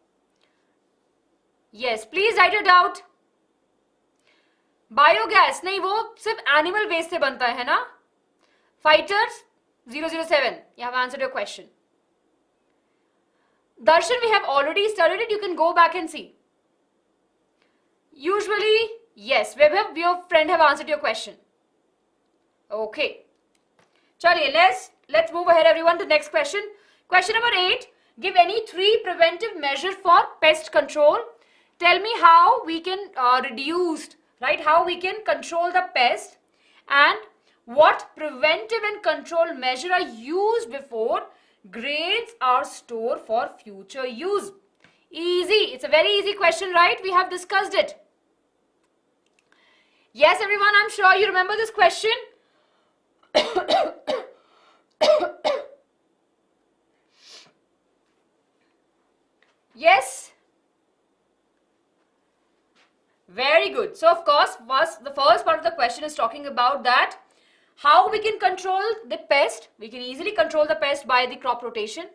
Yes, please write it out. Biogas नहीं, वो सिर्फ animal waste से बनता है ना? Fighters 007. You have answered your question. Darshan, we have already studied it. You can go back and see. Usually, yes, Webhab, your friend have answered your question. Okay. Chaliye, let's move ahead, everyone, to the next question. Question number 8. Give any 3 preventive measures for pest control. Tell me how we can reduce, right? How we can control the pest, and what preventive and control measure are used before grains are stored for future use. Easy. It's a very easy question, right? We have discussed it. Yes, everyone, I'm sure you remember this question. Yes. Very good. So, of course, the first part of the question is talking about that. How we can control the pest. We can easily control the pest by the crop rotation.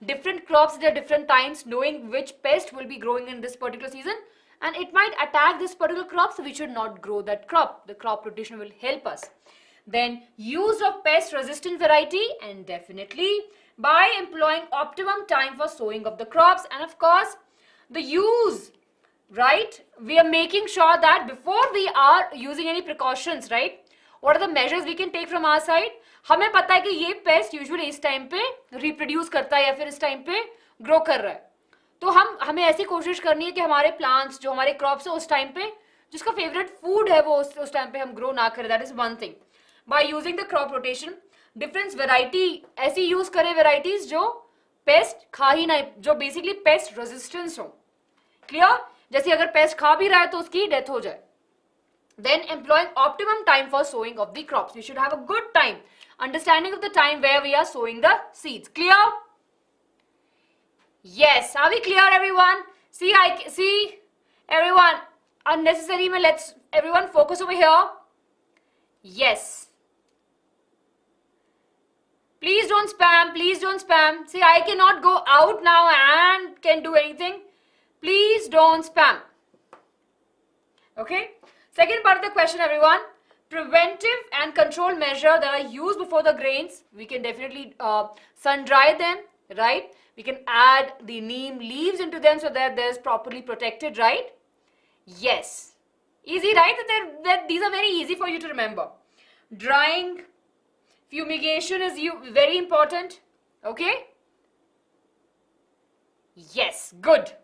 Different crops at different times, knowing which pest will be growing in this particular season. And it might attack this particular crop, so we should not grow that crop. The crop rotation will help us. Then use of pest resistant variety, and definitely by employing optimum time for sowing of the crops. And of course, the use, right? We are making sure that before we are using any precautions, right? What are the measures we can take from our side? हमें पता है कि ये paste usually इस time पे reproduce करता है या फिर इस टाइम पे ग्रो कर रहा है, तो हमें ऐसी कोशिश करनी है कि हमारे प्लांट्स जो हमारे क्रॉप्स है उस टाइम पे जिसका फेवरेट फूड है वो उस टाइम पे हम ग्रो ना करें. That is one thing. By using the crop rotation different variety ऐसी यूज करें, वेराइटीज जो पेस्ट खा ही ना, जो बेसिकली पेस्ट रेजिस्टेंस हो. क्लियर? जैसे अगर पेस्ट खा भी रहा है तो उसकी डेथ हो जाए. Then employing optimum time for sowing of the crops. We should have a good time, understanding of the time where we are sowing the seeds. Clear? Yes. Are we clear, everyone? See, everyone. Unnecessary. Let's everyone focus over here. Yes. Please don't spam. Please don't spam. See, I cannot go out now and can do anything. Please don't spam. Okay. Second part of the question, everyone. Preventive and control measure that are used before the grains. We can definitely sun dry them, right? We can add the neem leaves into them so that they're properly protected, right? Yes. Easy, right? These are very easy for you to remember. Drying, fumigation is very important. Okay? Yes, good.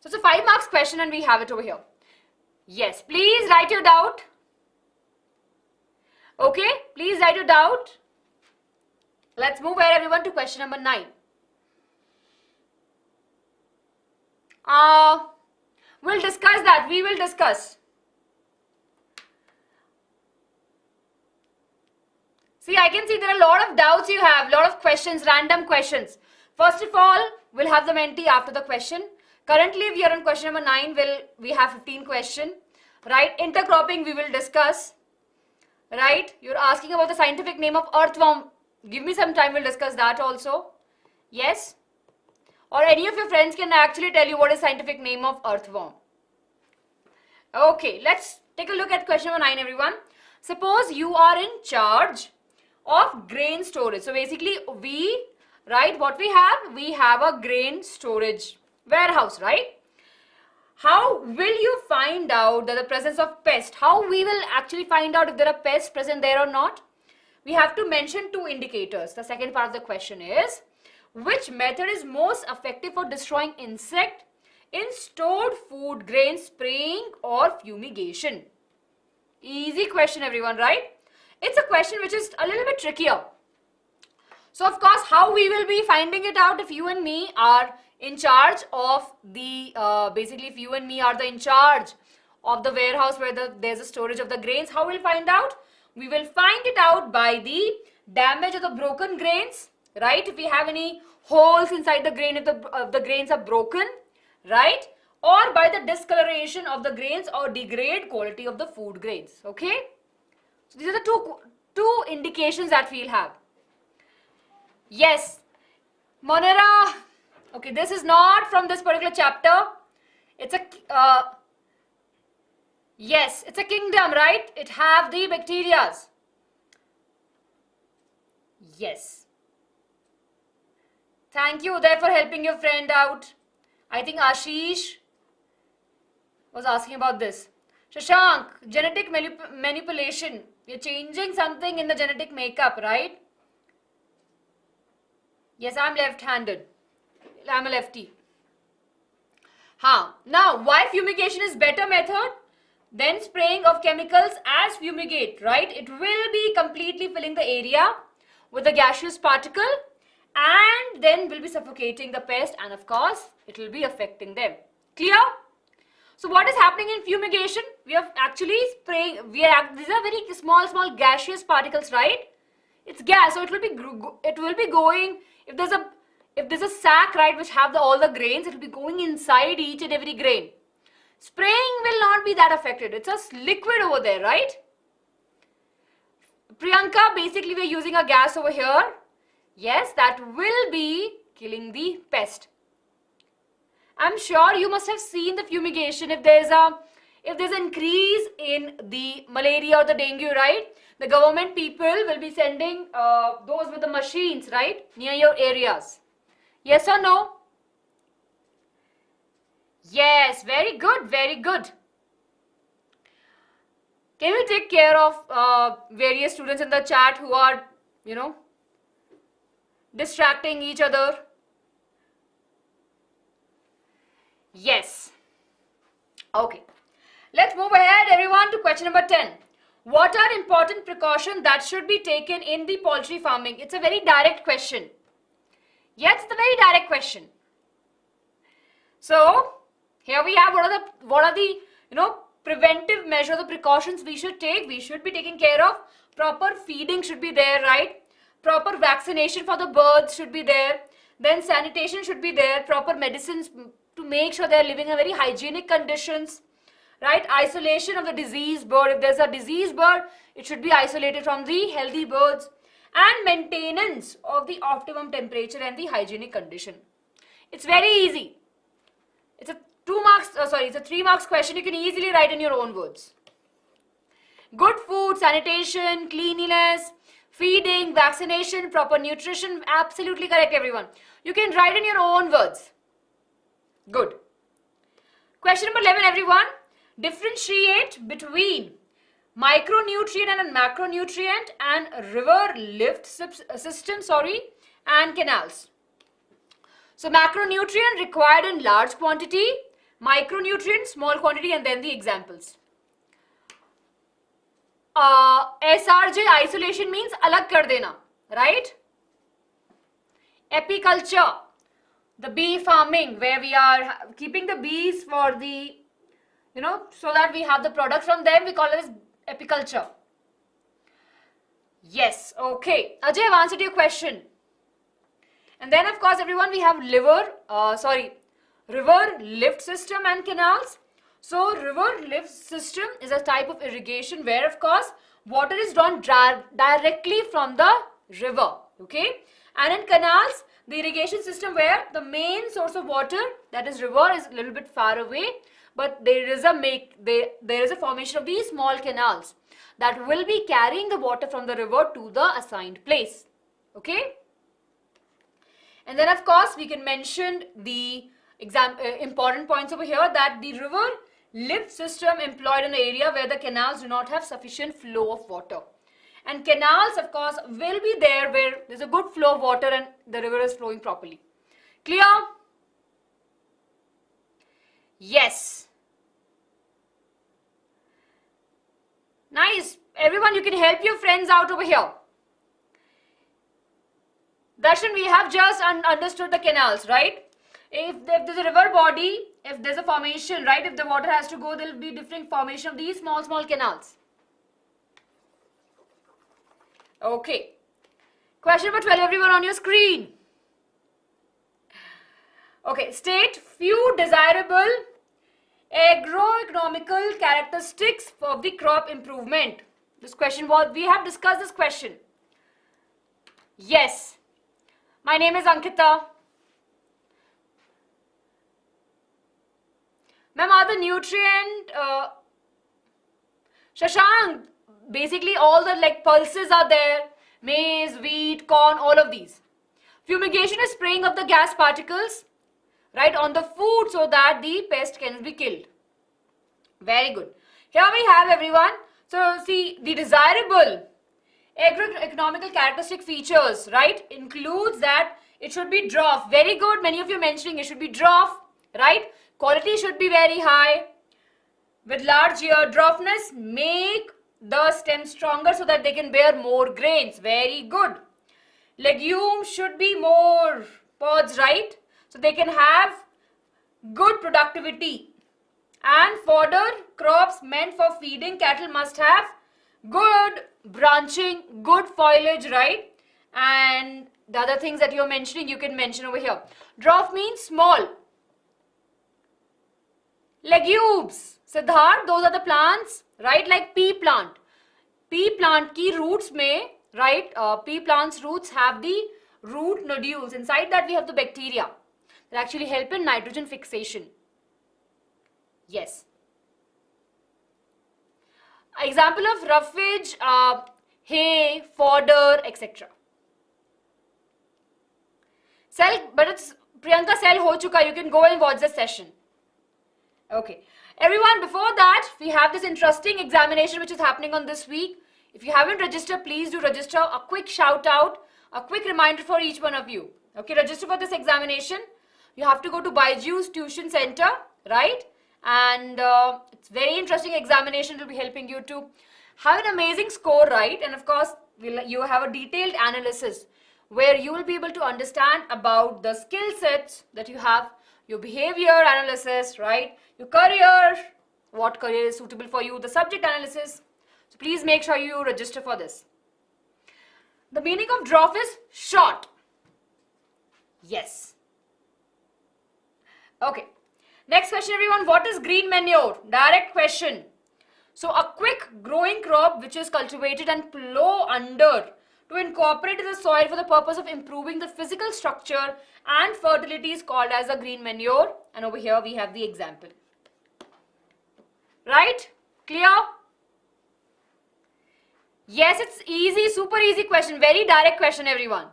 So it's a 5 marks question and we have it over here. Yes, please write your doubt. Okay, please write your doubt. Let's move ahead, everyone, to question number 9. We'll discuss that. We will discuss. See, I can see there are a lot of doubts you have, lot of questions, random questions. First of all, we'll have the mentee after the question. Currently, we are on question number 9. We have 15 questions. Right? Intercropping we will discuss. Right? You're asking about the scientific name of earthworm. Give me some time, we'll discuss that also. Yes? Or any of your friends can actually tell you what is scientific name of earthworm. Okay, let's take a look at question number 9, everyone. Suppose you are in charge of grain storage. So basically what we have a grain storage warehouse, right? How will you find out that the presence of pest? How we will actually find out if there are pests present there or not? We have to mention 2 indicators. The second part of the question is, which method is most effective for destroying insect in stored food grain, spraying or fumigation? Easy question, everyone, right? It's a question which is a little bit trickier. So of course, how we will be finding it out if you and me are in charge of the, basically if you and me are in charge of the warehouse where there's a storage of the grains, how we'll find out? We will find it out by the damage of the broken grains, right? If we have any holes inside the grain, if the grains are broken, right? Or by the discoloration of the grains or degrade quality of the food grains, okay? So these are the two indications that we'll have. Yes, Monera. Okay, this is not from this particular chapter. It's a, yes, it's a kingdom, right? It have the bacterias. Yes. Thank you, Uday, for helping your friend out. I think Ashish was asking about this. Shashank, genetic manipulation. You're changing something in the genetic makeup, right? Yes, I'm left-handed. I'm a lefty. Now, why fumigation is better method than spraying of chemicals as fumigate, right? It will be completely filling the area with a gaseous particle and then will be suffocating the pest, and of course, it will be affecting them. Clear? So what is happening in fumigation? We are actually spraying, these are very small gaseous particles, right? It's gas, so it will be going, if there's a sack, right, which have all the grains, it will be going inside each and every grain. Spraying will not be that affected. It's a liquid over there, right? Priyanka, basically we're using a gas over here. Yes, that will be killing the pest. I'm sure you must have seen the fumigation. If there's an increase in the malaria or the dengue, right? The government people will be sending those with the machines, right, near your areas. Yes or no? Yes, very good, very good. Can we take care of various students in the chat who are, distracting each other? Yes. Okay. Let's move ahead, everyone, to question number 10. What are important precautions that should be taken in the poultry farming? It's a very direct question. Yes, it's a very direct question. So, here we have what are the preventive measures, the precautions we should take. We should be taking care of. Proper feeding should be there, right? Proper vaccination for the birds should be there. Then sanitation should be there. Proper medicines to make sure they are living in very hygienic conditions, right? Isolation of the diseased bird. If there's a diseased bird, it should be isolated from the healthy birds. And maintenance of the optimum temperature and the hygienic condition. It's very easy. It's a 3 marks question. You can easily write in your own words. Good food, sanitation, cleanliness, feeding, vaccination, proper nutrition. Absolutely correct, everyone. You can write in your own words. Good. Question number 11, everyone. Differentiate between micronutrient and macronutrient and river lift system, and canals. So macronutrient required in large quantity, micronutrient small quantity, and then the examples. SRJ isolation means alag kar dena, right? Apiculture, the bee farming, where we are keeping the bees for the so that we have the product from them. We call it as apiculture. Yes, okay. Ajay, I've answered your question. And then, of course, everyone, we have river lift system and canals. So, river lift system is a type of irrigation where, of course, water is drawn directly from the river, okay? And in canals, the irrigation system where the main source of water, that is river, is a little bit far away, but there is a formation of these small canals that will be carrying the water from the river to the assigned place, okay? And then, of course, we can mention the important points over here, that the river lift system employed in an area where the canals do not have sufficient flow of water. And canals, of course, will be there where there's a good flow of water and the river is flowing properly. Clear? Yes. Nice. Everyone, you can help your friends out over here. Darshan, we have just understood the canals, right? If there's a river body, if there's a formation, right? If the water has to go, there will be different formation of these small canals. Okay. Question number 12, everyone on your screen. Okay. State few desirable agroeconomical characteristics of the crop improvement. This question we have discussed this question. Yes. My name is Ankita. Ma'am, are the nutrient, Shashank, basically all the pulses are there, maize, wheat, corn, all of these. Fumigation is spraying of the gas particles, right, on the food so that the pest can be killed. Very good. Here we have, everyone. So, see, the desirable agroeconomical characteristic features, right, includes that it should be dwarf. Very good. Many of you mentioning it should be dwarf, right? Quality should be very high. With large ear, dwarfness make the stem stronger so that they can bear more grains. Very good. Legumes should be more pods, right? So they can have good productivity. And fodder crops meant for feeding cattle must have good branching, good foliage, right? And the other things that you're mentioning, you can mention over here. Dwarf means small. Legumes, Siddharth, those are the plants, right? Like pea plant. Pea plant ki roots may, right? Pea plant's roots have the root nodules. Inside that we have the bacteria that actually help in nitrogen fixation. Yes. Example of roughage, hay, fodder, etc. Cell, but it's Priyanka cell ho chuka. You can go and watch the session. Okay. Everyone, before that, we have this interesting examination which is happening on this week. If you haven't registered, please do register. A quick shout out, a quick reminder for each one of you. Okay, register for this examination. You have to go to BYJU'S tuition center, right? And it's very interesting examination. It will be helping you to have an amazing score, right? And of course, you have a detailed analysis where you will be able to understand about the skill sets that you have, your behavior analysis, right? Your career, what career is suitable for you, the subject analysis. So please make sure you register for this. The meaning of dwarf is short. Yes. Okay. Next question, everyone. What is green manure? Direct question. So a quick growing crop which is cultivated and plow under to incorporate in the soil for the purpose of improving the physical structure and fertility is called as a green manure. And over here we have the example. Right? Clear? Yes, it's easy, super easy question. Very direct question, everyone.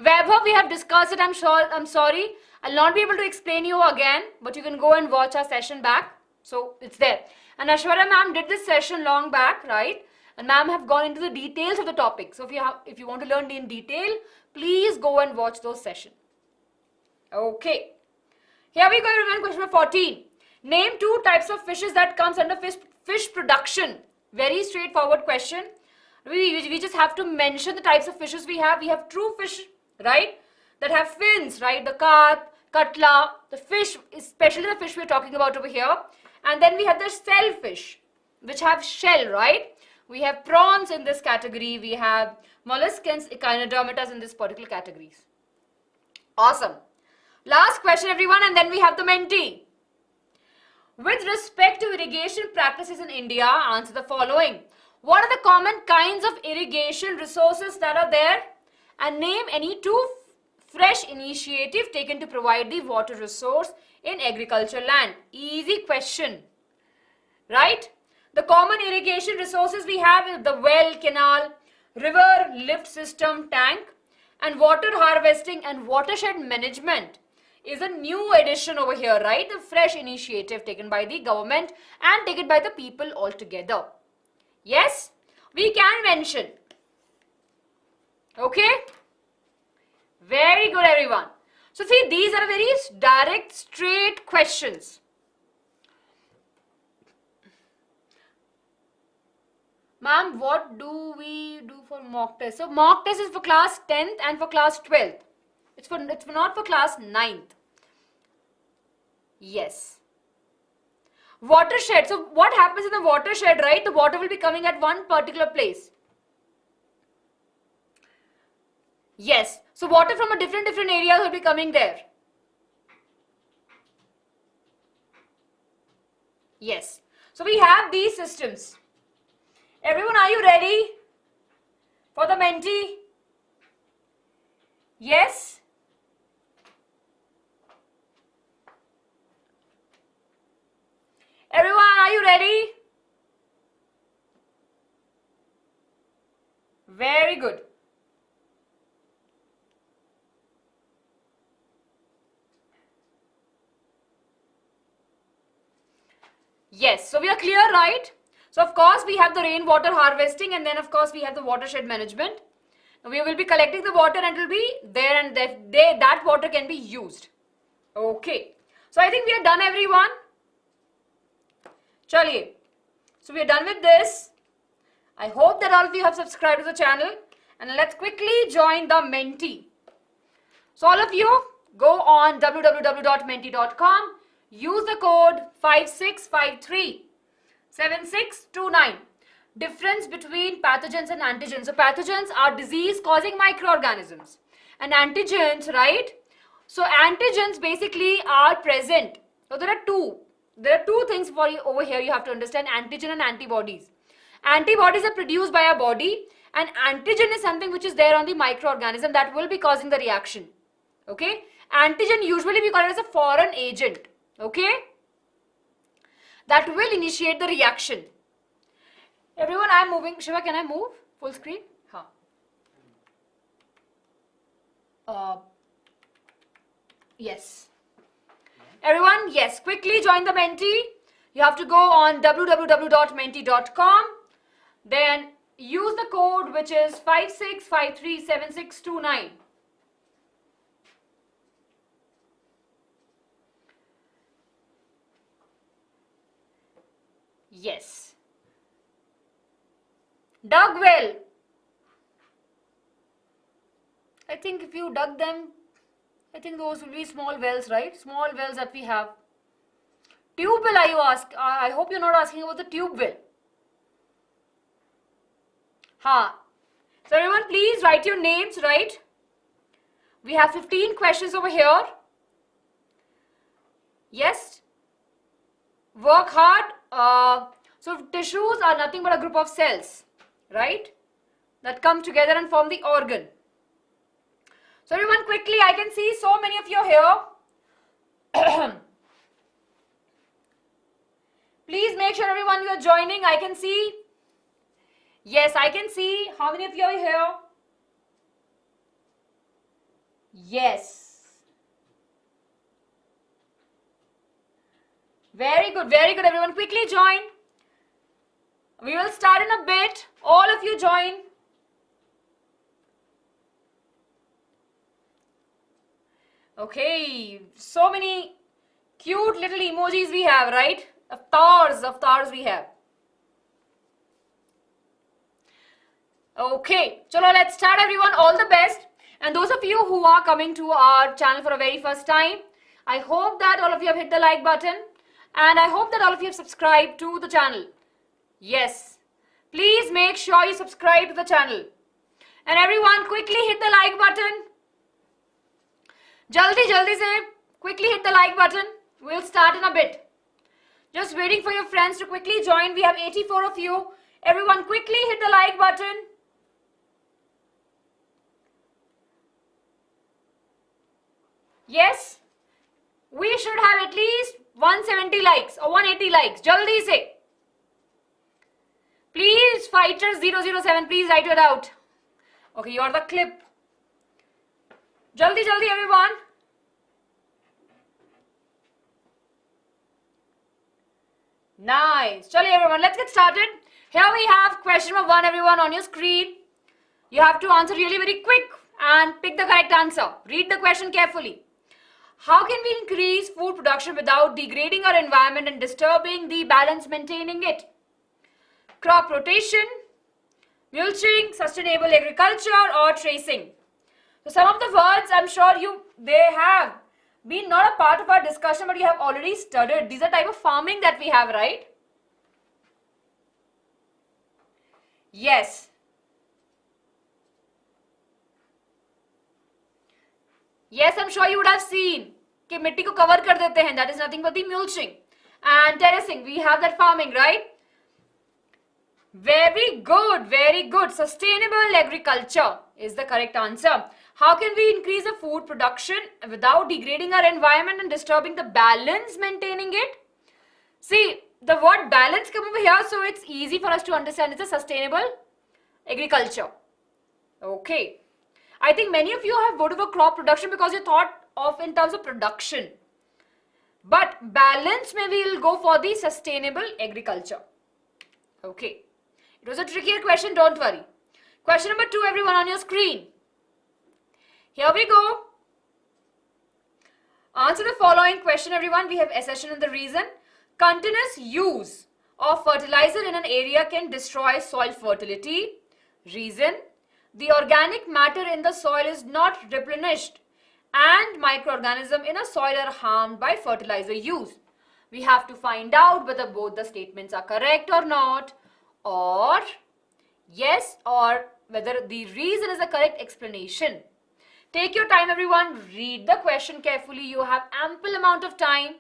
Vaibhav, we have discussed it. I'm sorry. I'll not be able to explain you again, but you can go and watch our session back. So it's there. And Ashwarya ma'am did this session long back, right? And ma'am have gone into the details of the topic. So if you want to learn in detail, please go and watch those sessions. Okay. Here we go, everyone. Question number 14. Name 2 types of fishes that comes under fish production. Very straightforward question. We just have to mention the types of fishes we have. We have true fish, right? That have fins, right? The carp, cutla, the fish, especially the fish we're talking about over here. And then we have the shellfish, which have shell, right? We have prawns in this category. We have molluscans, echinodermatous in this particular categories. Awesome. Last question, everyone, and then we have the Menti. With respect to irrigation practices in India, answer the following. What are the common kinds of irrigation resources that are there? And name any two fresh initiative taken to provide the water resource in agricultural land. Easy question, right? The common irrigation resources we have is the well, canal, river, lift system, tank, and water harvesting and watershed management is a new addition over here, right? The fresh initiative taken by the government and taken by the people altogether. Yes, we can mention. Okay? Very good, everyone. So see, these are very direct, straight questions. Ma'am, what do we do for mock test? So mock test is for class 10th and for class 12th. It's not for class 9th. Yes. Watershed. So what happens in the watershed, right? The water will be coming at one particular place. Yes. So water from a different areas will be coming there. Yes. So we have these systems. Everyone, are you ready for the Menti? Yes? Everyone, are you ready? Very good. Yes, so we are clear, right? So of course we have the rainwater harvesting, and then of course we have the watershed management. Now we will be collecting the water and it will be there, and that water can be used. Okay. So I think we are done, everyone. Chaliye. So we are done with this. I hope that all of you have subscribed to the channel, and let's quickly join the Menti. So all of you go on www.menti.com. Use the code 56537629. Difference between pathogens and antigens. So pathogens are disease-causing microorganisms, and antigens, right? So antigens basically are present. So there are two things for you over here. You have to understand antigen and antibodies. Antibodies are produced by our body, and antigen is something which is there on the microorganism that will be causing the reaction. Okay? Antigen usually we call it as a foreign agent. Okay? That will initiate the reaction. Everyone, I am moving. Shiva, can I move? Full screen? Yes. Everyone, yes. Quickly join the Menti. You have to go on www.menti.com. Then use the code which is 56537629. Yes. Dug well. I think if you dug them, I think those will be small wells, right? Small wells that we have. Tube well, are you ask? I hope you're not asking about the tube well. So everyone, please write your names, right? We have 15 questions over here. Yes. Work hard. So tissues are nothing but a group of cells, right? That come together and form the organ. So everyone, quickly, I can see so many of you here. Please make sure everyone you are joining. I can see. Yes, I can see. How many of you are here? Yes. Very good, everyone. Quickly join. We will start in a bit. All of you join. Okay, so many cute little emojis we have, right? Of stars we have. Okay, chalo, let's start, everyone. All the best. And those of you who are coming to our channel for the very first time, I hope that all of you have hit the like button. And I hope that all of you have subscribed to the channel. Yes. Please make sure you subscribe to the channel. And everyone, quickly hit the like button. Jaldi se, quickly hit the like button. We'll start in a bit. Just waiting for your friends to quickly join. We have 84 of you. Everyone, quickly hit the like button. Yes, we should have at least 170 likes or 180 likes. Jaldi se. Please, Fighters007, please write it out. Okay, you're the clip. Jaldi everyone. Nice. Chale everyone, let's get started. Here we have question number 1, everyone, on your screen. You have to answer really very quick and pick the correct answer. Read the question carefully. How can we increase food production without degrading our environment and disturbing the balance maintaining it? Crop rotation, mulching, sustainable agriculture, or tracing. So some of the words, I'm sure they have been not a part of our discussion, but you have already studied. These are type of farming that we have, right? Yes. Yes, I'm sure you would have seen कि मिट्टी को cover कर देते हैं. That is nothing but the mulching. And terracing, we have that farming, right? Very good, very good. Sustainable agriculture is the correct answer. How can we increase the food production without degrading our environment and disturbing the balance maintaining it? See, the word balance come over here, so it's easy for us to understand. It's a sustainable agriculture. Okay. I think many of you have voted for crop production because you thought of in terms of production. But balance, maybe we'll go for the sustainable agriculture. Okay. It was a trickier question, don't worry. Question number 2, everyone, on your screen. Here we go. Answer the following question, everyone. We have accession and the reason. Continuous use of fertilizer in an area can destroy soil fertility. Reason. The organic matter in the soil is not replenished and microorganisms in a soil are harmed by fertilizer use. We have to find out whether both the statements are correct or not, or yes, or whether the reason is the correct explanation. Take your time, everyone. Read the question carefully. You have ample amount of time.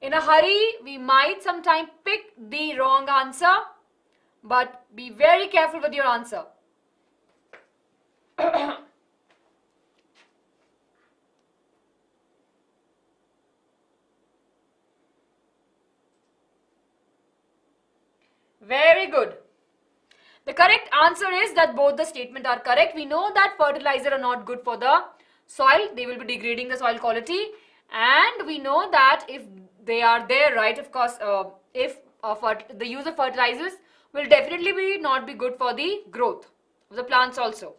In a hurry, we might sometime pick the wrong answer, but be very careful with your answer. Very good. The correct answer is that both the statements are correct. We know that fertilizer are not good for the soil. They will be degrading the soil quality. And we know that if they are there, right, of course, the use of fertilizers will definitely not be good for the growth of the plants also.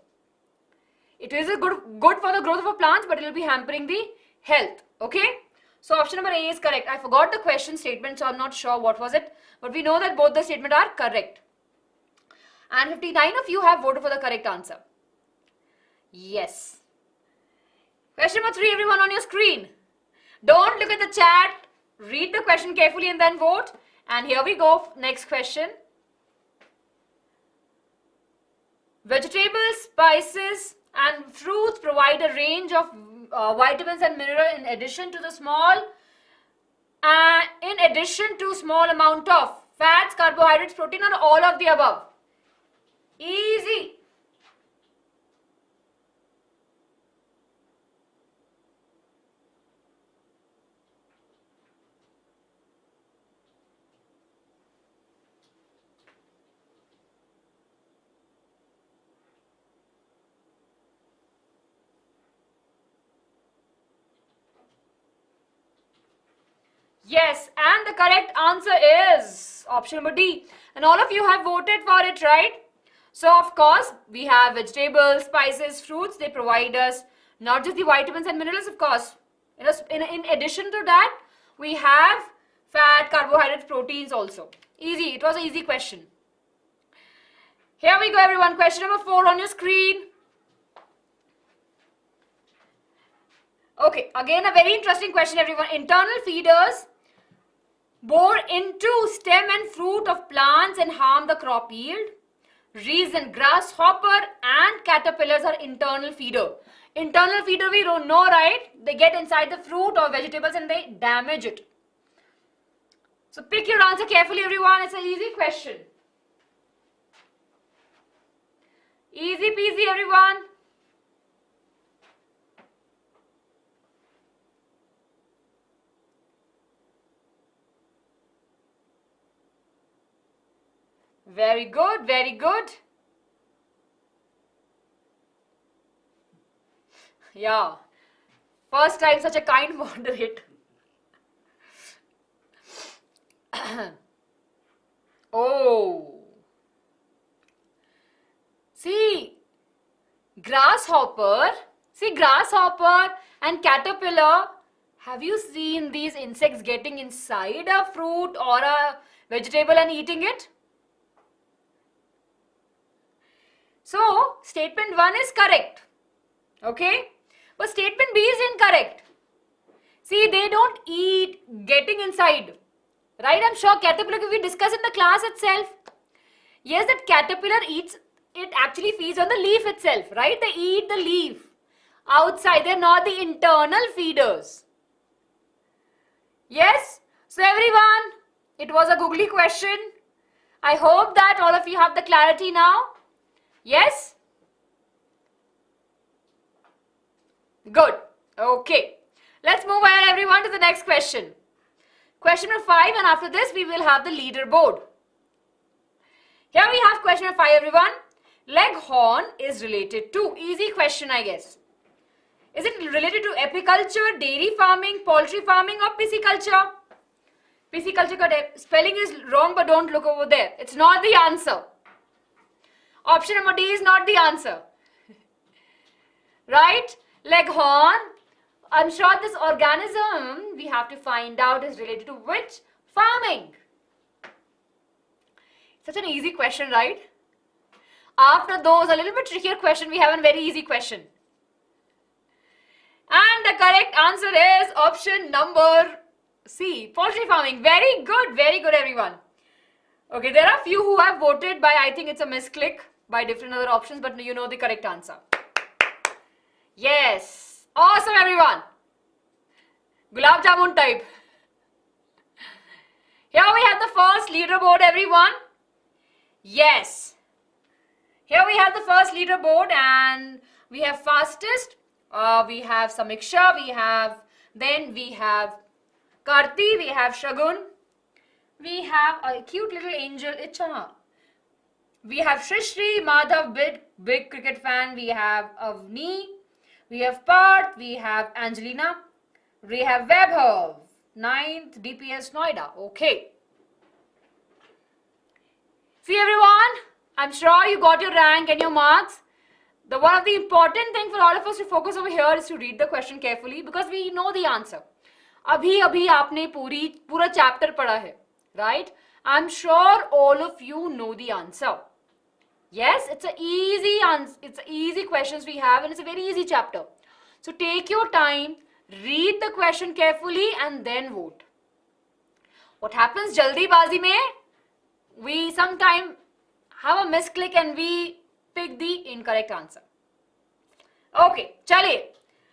It is a good for the growth of the plants, but it will be hampering the health. Okay? So option number A is correct. I forgot the question statement, so I'm not sure what was it. But we know that both the statements are correct. And 59 of you have voted for the correct answer. Yes. Question number 3, everyone, on your screen. Don't look at the chat. Read the question carefully and then vote. And here we go. Next question. Vegetables, spices and fruits provide a range of vitamins and minerals in addition to small amount of fats, carbohydrates, protein, or all of the above. Easy. Yes, and the correct answer is option number D. And all of you have voted for it, right? So, of course, we have vegetables, spices, fruits. They provide us not just the vitamins and minerals, of course. In addition to that, we have fat, carbohydrates, proteins also. Easy. It was an easy question. Here we go, everyone. Question number 4 on your screen. Okay, again a very interesting question, everyone. Internal feeders bore into stem and fruit of plants and harm the crop yield. Reason, grasshopper and caterpillars are internal feeder. Internal feeder we don't know, right? They get inside the fruit or vegetables and they damage it. So pick your answer carefully, everyone. It's an easy question. Easy peasy, everyone. Very good, very good. Yeah. First time such a kind moderate. Oh. See, grasshopper and caterpillar. Have you seen these insects getting inside a fruit or a vegetable and eating it? So, statement 1 is correct. Okay? But statement B is incorrect. See, they don't eat getting inside. Right? I'm sure caterpillar, we discussed in the class itself. Yes, that caterpillar eats, it actually feeds on the leaf itself. Right? They eat the leaf. Outside, they're not the internal feeders. Yes? So everyone, it was a googly question. I hope that all of you have the clarity now. Yes? Good. Okay. Let's move ahead, everyone, to the next question. Question number 5, and after this we will have the leaderboard. Here we have question number 5, everyone. Leghorn is related to, easy question I guess. Is it related to apiculture, dairy farming, poultry farming or pisciculture? Pisciculture spelling is wrong, but don't look over there. It's not the answer. Option number D is not the answer. Right? Leghorn. I'm sure this organism we have to find out is related to which farming? Such an easy question, right? After those, a little bit trickier question, we have a very easy question. And the correct answer is option number C, poultry farming. Very good, everyone. Okay, there are few who have voted by, I think it's a misclick by different other options, but you know the correct answer. Yes. Awesome, everyone. Gulab Jamun type. Here we have the first leaderboard, everyone. Yes. Here we have the first leaderboard and we have fastest. We have Samiksha. Then we have Karti. We have Shagun. We have a cute little angel, Ichana. We have Shrishri, Madhav, big cricket fan. We have Avni. We have Parth. We have Angelina. We have Vaibhav, 9th DPS Noida. Okay. See everyone, I'm sure you got your rank and your marks. One of the important thing for all of us to focus over here is to read the question carefully because we know the answer. Abhi आपने पूरा chapter पढ़ा है, right? I'm sure all of you know the answer. Yes, it's easy questions we have and it's a very easy chapter. So take your time, read the question carefully and then vote. What happens jaldibazi mein? We sometimes have a misclick and we pick the incorrect answer. Okay, chaliye.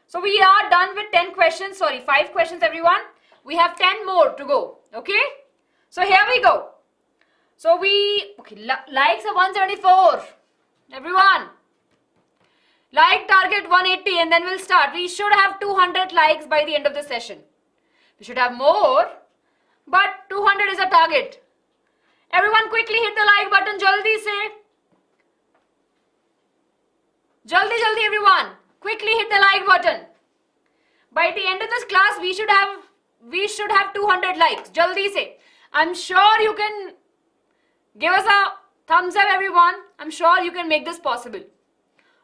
So we are done with 5 questions everyone. We have 10 more to go. Okay? So here we go. So likes are 174. Everyone. Like target 180 and then we'll start. We should have 200 likes by the end of the session. We should have more, but 200 is a target. Everyone quickly hit the like button. Jaldi se. Jaldi everyone. Quickly hit the like button. By the end of this class, we should have 200 likes. Jaldi se. I'm sure you can give us a thumbs up, everyone. I'm sure you can make this possible.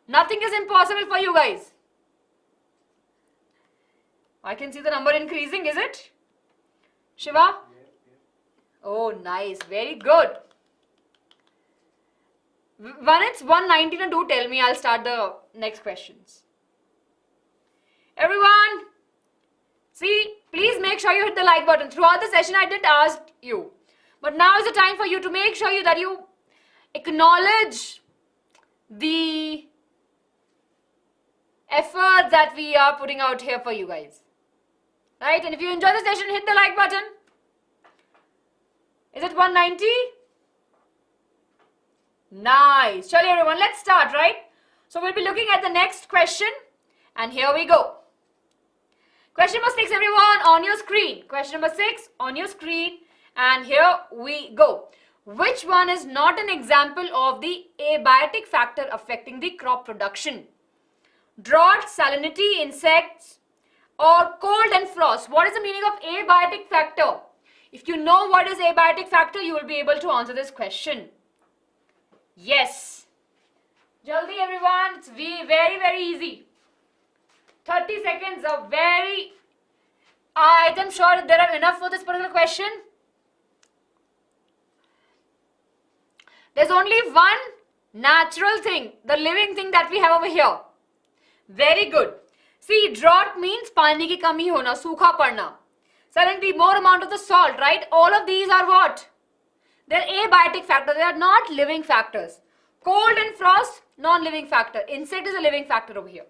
Nothing is impossible for you guys. I can see the number increasing, is it? Shiva? Yeah. Oh, nice. Very good. When it's 119, do tell me. I'll start the next questions. Everyone, See, please make sure you hit the like button. Throughout the session, I did ask you. But now is the time for you to make sure that you acknowledge the effort that we are putting out here for you guys. Right? And if you enjoy the session, hit the like button. Is it 190? Nice. Chalo everyone, let's start, right? So we'll be looking at the next question. And here we go. Question number 6, everyone, on your screen. Question number 6 on your screen. And here we go. Which one is not an example of the abiotic factor affecting the crop production? Drought, salinity, insects, or cold and frost? What is the meaning of abiotic factor? If you know what is abiotic factor, you will be able to answer this question. Yes. Jaldi everyone, it's very easy. 30 seconds of very... I am sure there are enough for this particular question. There's only one natural thing, the living thing that we have over here. Very good. See, drought means pani ki kami hona, sukha padna. Salinity, more amount of the salt, right? All of these are what? They're abiotic factors. They are not living factors. Cold and frost, non-living factor. Insect is a living factor over here.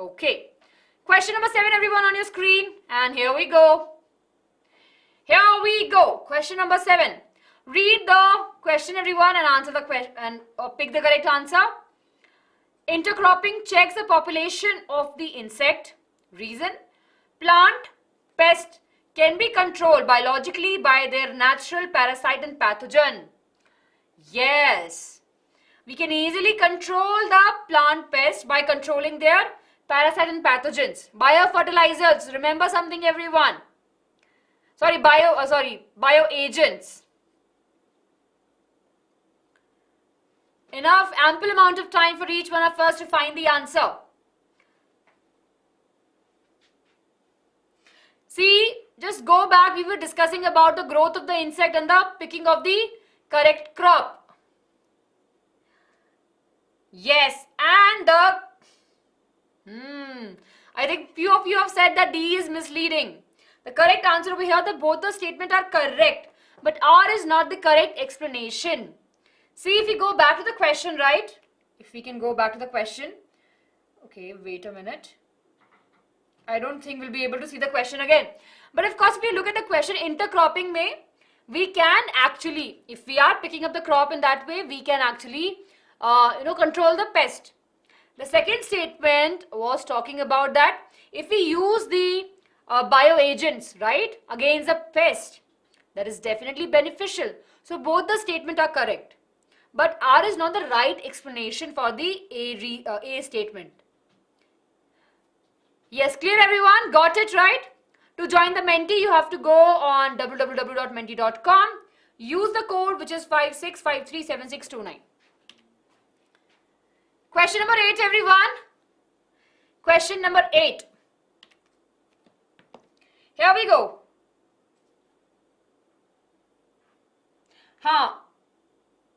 Okay. Question number 7, everyone, on your screen. And here we go. Here we go. Question number 7. Read the question, everyone, and answer the question and pick the correct answer. Intercropping checks the population of the insect. Reason: plant pest can be controlled biologically by their natural parasite and pathogen. Yes, we can easily control the plant pest by controlling their parasite and pathogens. Biofertilizers, remember something, everyone. Bioagents. Enough, ample amount of time for each one of us to find the answer. See, just go back. We were discussing about the growth of the insect and the picking of the correct crop. Yes, and the... I think few of you have said that D is misleading. The correct answer over here, that both the statements are correct. But R is not the correct explanation. See, if we go back to the question, right? If we can go back to the question. Okay, wait a minute. I don't think we'll be able to see the question again. But of course, if we look at the question, intercropping may, we can actually, if we are picking up the crop in that way, we can actually, control the pest. The second statement was talking about that if we use the bioagents, right, against the pest, that is definitely beneficial. So both the statements are correct. But R is not the right explanation for the A statement. Yes, clear everyone? Got it right? To join the Menti, you have to go on www.menti.com. Use the code which is 56537629. Question number 8, everyone. Question number 8. Here we go.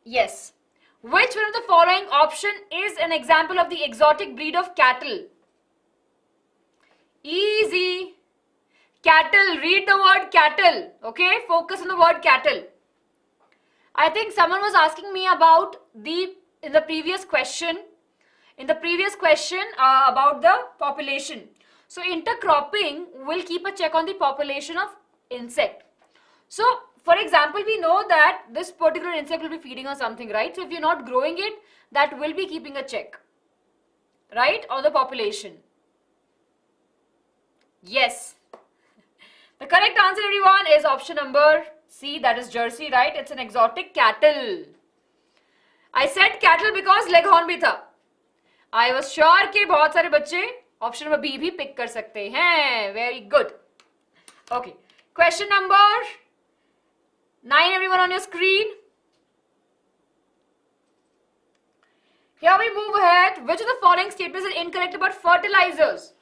Yes. Which one of the following option is an example of the exotic breed of cattle? Easy. Cattle. Read the word cattle. Okay. Focus on the word cattle. I think someone was asking me about in the previous question about the population. So intercropping will keep a check on the population of insect. So for example, we know that this particular insect will be feeding on something, right? So if you're not growing it, that will be keeping a check, right, on the population. Yes. The correct answer, everyone, is option number C, that is Jersey, right? It's an exotic cattle. I said cattle because leghorn bhi tha. I was sure कि बहुत सारे बच्चे option number B भी pick कर सकते हैं. Very good. Okay. Question number 9, everyone, on your screen. Here we move ahead. Which of the following statements is incorrect about fertilizers?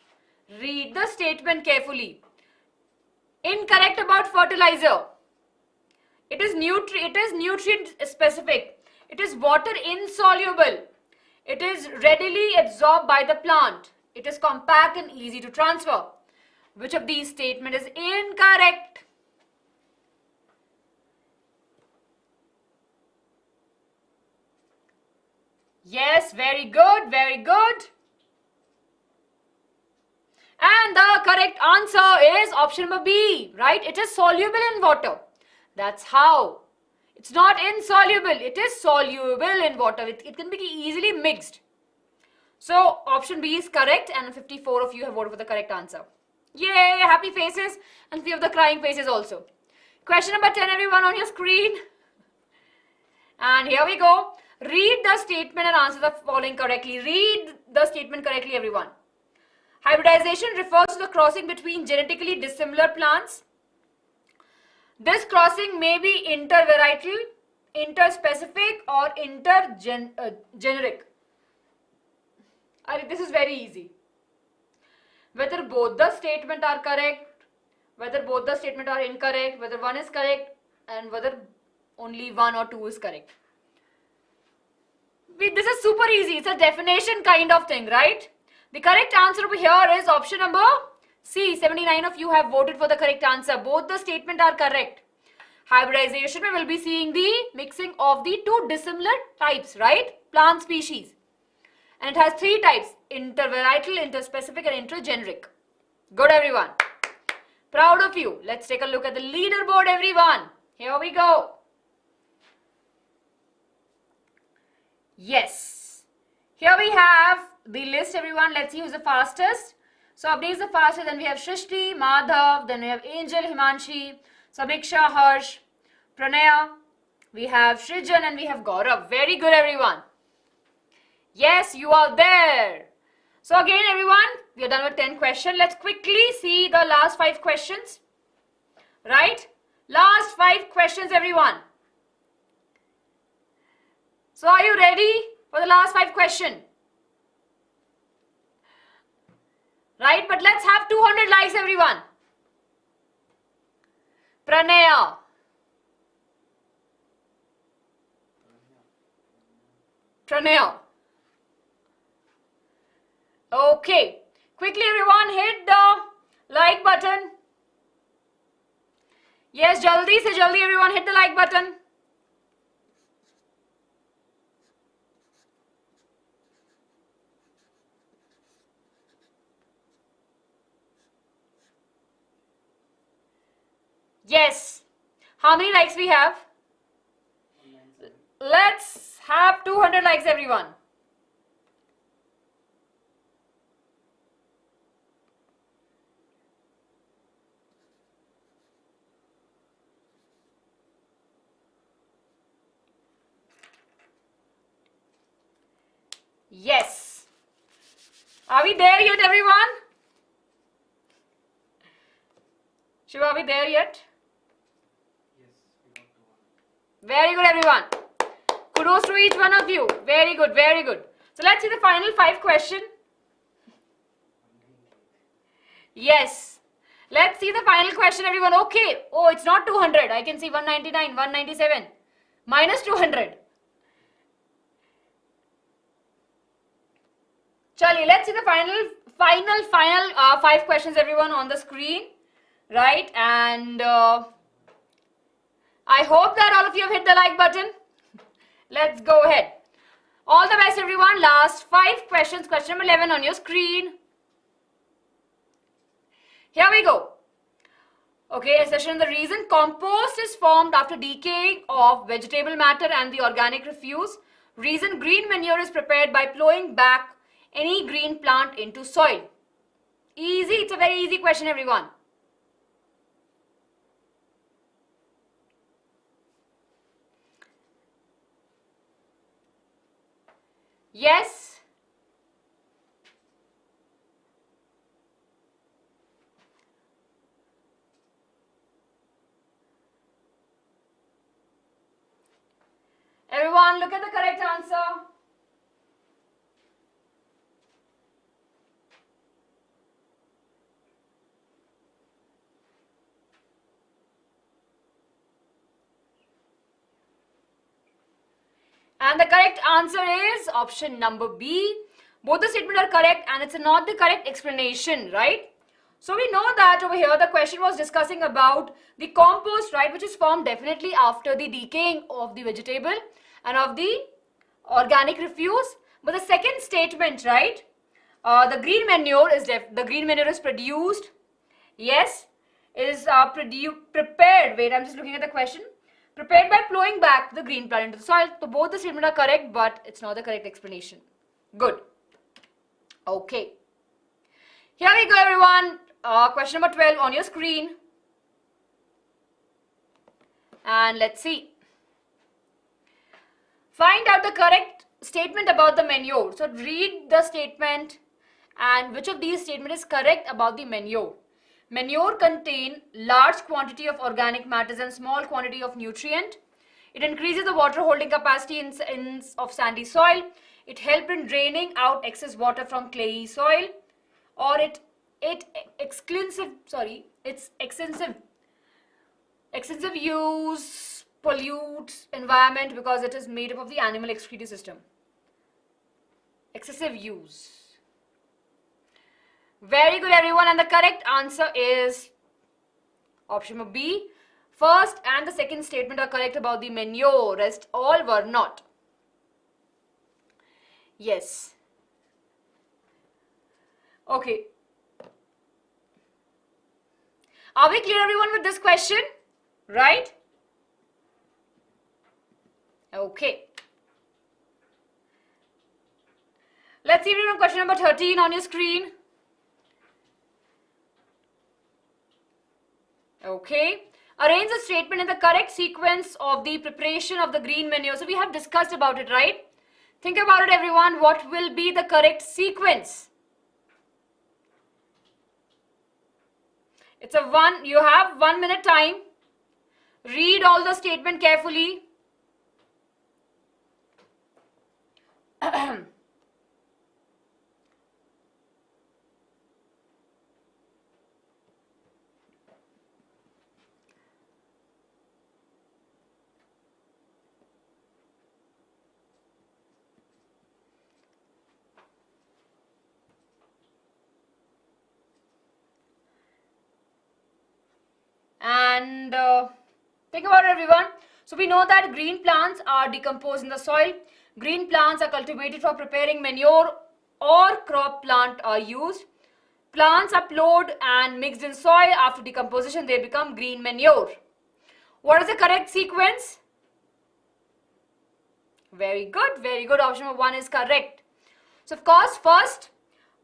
Read the statement carefully. Incorrect about fertilizer. It is nutrient specific. It is water insoluble. It is readily absorbed by the plant. It is compact and easy to transfer. Which of these statement is incorrect? Yes, very good, very good. And the correct answer is option number B, right? It is soluble in water. That's how. It's not insoluble. It is soluble in water. It can be easily mixed. So option B is correct, and 54 of you have voted for the correct answer. Yay, happy faces and few of the crying faces also. Question number 10, everyone, on your screen. And here we go. Read the statement and answer the following correctly. Read the statement correctly, everyone. Hybridization refers to the crossing between genetically dissimilar plants. This crossing may be intervarietal, interspecific, or intergeneric. This is very easy. Whether both the statement are correct, whether both the statement are incorrect, whether one is correct, and whether only one or two is correct. This is super easy. It's a definition kind of thing, right? The correct answer over here is option number C. 79 of you have voted for the correct answer. Both the statement are correct. Hybridization, we will be seeing the mixing of the two dissimilar types, right? Plant species. And it has three types: intervarietal, interspecific, and intergeneric. Good, everyone. Proud of you. Let's take a look at the leaderboard, everyone. Here we go. Yes. Here we have the list, everyone. Let's see who's the fastest. So Abdi is the fastest. Then we have Shrishti, Madhav. Then we have Angel, Himanshi, Samiksha, Harsh, Pranaya. We have Shrijan and we have Gaurav. Very good, everyone. Yes, you are there. So again, everyone, we are done with 10 questions. Let's quickly see the last 5 questions. Right? Last 5 questions, everyone. So are you ready for the last 5 questions? Right? But let's have 200 likes, everyone. Pranaya. Pranaya. Okay. Quickly, everyone, hit the like button. Yes, jaldi se jaldi, everyone, hit the like button. Yes. How many likes we have? Let's have 200 likes, everyone. Yes. Are we there yet, everyone? Shiva, are we there yet? Yes, we got to one. Very good, everyone. Kudos to each one of you. Very good, very good. So let's see the final 5 question. Yes. Let's see the final question, everyone. Okay. Oh, it's not 200. I can see 199, 197. Minus 200. Chali, let's see the final 5 questions, everyone, on the screen. Right? And I hope that all of you have hit the like button. Let's go ahead. All the best, everyone. Last 5 questions. Question number 11 on your screen. Here we go. Okay, a session on the reason compost is formed after decaying of vegetable matter and the organic refuse. Reason green manure is prepared by plowing back any green plant into soil. Easy. It's a very easy question, everyone. Yes. Everyone, look at the correct answer. And the correct answer is option number B. Both the statements are correct and it's not the correct explanation, right? So we know that over here the question was discussing about the compost, right, which is formed definitely after the decaying of the vegetable and of the organic refuse. But the second statement, right, the green manure is produced. Yes, is prepared. Wait, I'm just looking at the question. Prepared by plowing back the green plant into the soil. So both the statements are correct, but it's not the correct explanation. Good. Okay. Here we go, everyone. Question number 12 on your screen. And let's see. Find out the correct statement about the manure. So read the statement and which of these statements is correct about the manure. Manure contain large quantity of organic matters and small quantity of nutrient. It increases the water holding capacity of sandy soil. It helps in draining out excess water from clayey soil. Or its extensive use pollutes environment because it is made up of the animal excretory system. Excessive use. Very good, everyone, and the correct answer is option B. First and the second statement are correct about the manure, rest all were not. Yes. Okay. Are we clear, everyone, with this question? Right? Okay. Let's see everyone, question number 13 on your screen. Okay. Arrange the statement in the correct sequence of the preparation of the green manure. So we have discussed about it, right? Think about it, everyone. What will be the correct sequence? You have 1 minute time. Read all the statement carefully. And think about it, everyone. So we know that green plants are decomposed in the soil. Green plants are cultivated for preparing manure or crop plant are used. Plants are plowed and mixed in soil. After decomposition, they become green manure. What is the correct sequence? Very good, very good. Option number 1 is correct. So of course, first,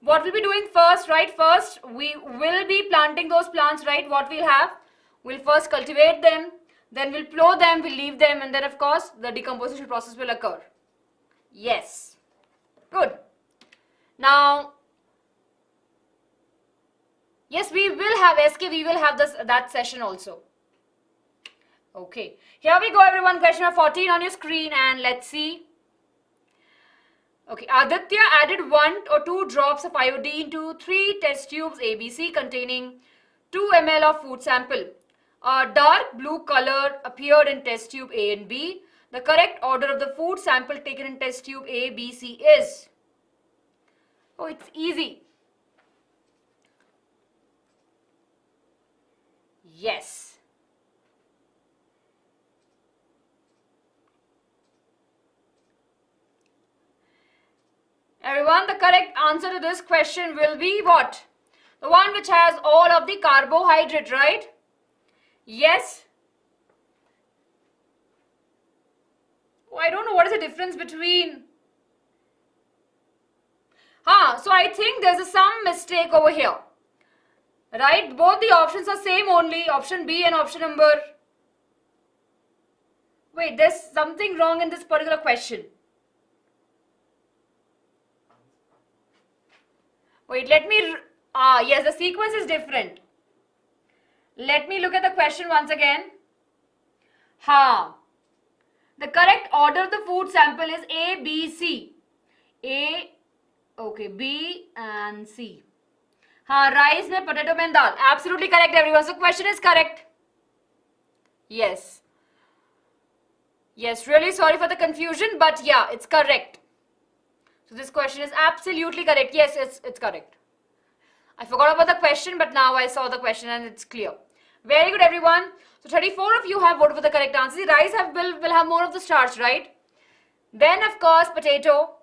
what we'll be doing first, right? First, we will be planting those plants, right? What we'll have? We'll first cultivate them, then we'll plow them, we'll leave them, and then of course the decomposition process will occur. Yes. Good. Now, yes, we will have we will have that session also. Okay. Here we go, everyone. Question number 14 on your screen, and let's see. Okay, Aditya added 1 or 2 drops of iodine to 3 test tubes ABC containing 2 ml of food sample. A dark blue color appeared in test tube A and B. The correct order of the food sample taken in test tube A, B, C is? Oh, it's easy. Yes. Everyone, the correct answer to this question will be what? The one which has all of the carbohydrate, right? Yes. Oh, I don't know what is the difference between. So I think there's some mistake over here. Right? Both the options are same only. Option B and option number. Wait, there's something wrong in this particular question. Wait, let me. Yes, the sequence is different. Let me look at the question once again. The correct order of the food sample is A, B, C. A, okay, B and C. Rice mein potato mein dal. Absolutely correct, everyone. So question is correct. Yes. Yes, really sorry for the confusion, but yeah, it's correct. So this question is absolutely correct. Yes, it's correct. I forgot about the question, but now I saw the question and it's clear. Very good, everyone. So 34 of you have voted for the correct answer. The rice will have more of the starch, right? Then, of course, potato.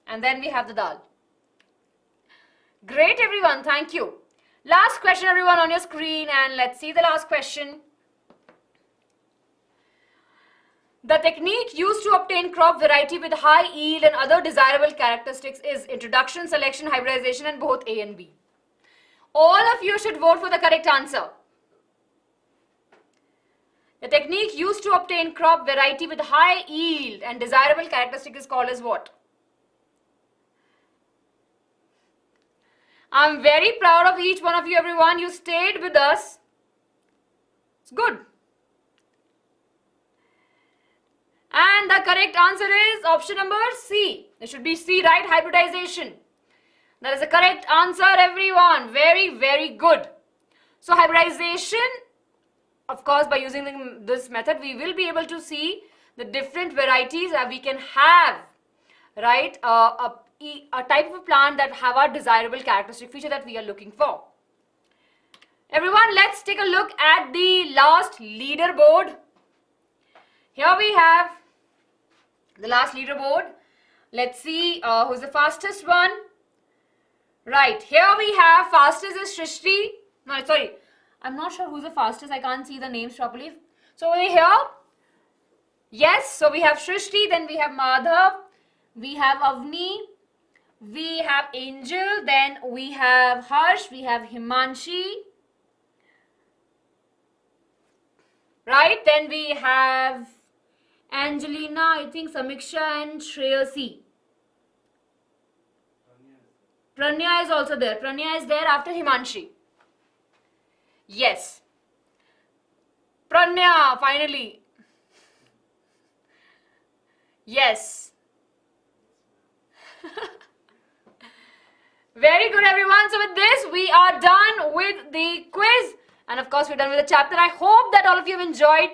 And then we have the dal. Great, everyone. Thank you. Last question, everyone, on your screen. And let's see the last question. The technique used to obtain crop variety with high yield and other desirable characteristics is introduction, selection, hybridization, and both A and B. All of you should vote for the correct answer. The technique used to obtain crop variety with high yield and desirable characteristic is called as what? I'm very proud of each one of you, everyone. You stayed with us. It's good. And the correct answer is option number C. It should be C, right? Hybridization. That is the correct answer, everyone. Very, very good. So hybridization, of course, by using this method, we will be able to see the different varieties that we can have, right? A type of a plant that have a desirable characteristic feature that we are looking for. Everyone, let's take a look at the last leaderboard. Here we have the last leaderboard. Let's see who's the fastest one. Right, here we have fastest is Fishery. No, sorry, I'm not sure who's the fastest. I can't see the names properly. So over here, yes, so we have Shrishti, then we have Madhav, we have Avni, we have Angel, then we have Harsh, we have Himanshi. Right, then we have Angelina, I think Samiksha and Shreyasi. Pranya is also there. Pranya is there after Himanshi. Yes. Pranya, finally. Yes. Very good, everyone. So with this, we are done with the quiz. And of course, we're done with the chapter. I hope that all of you have enjoyed.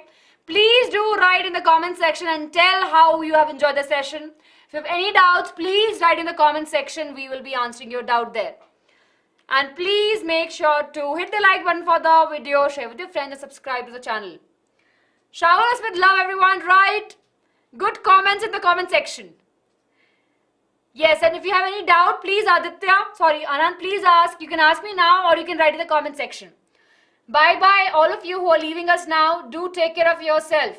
Please do write in the comment section and tell how you have enjoyed the session. If you have any doubts, please write in the comment section. We will be answering your doubt there. And please make sure to hit the like button for the video, share with your friends and subscribe to the channel. Shower us with love, everyone. Write good comments in the comment section. Yes, and if you have any doubt, please Anand, please ask. You can ask me now or you can write in the comment section. Bye-bye, all of you who are leaving us now. Do take care of yourself.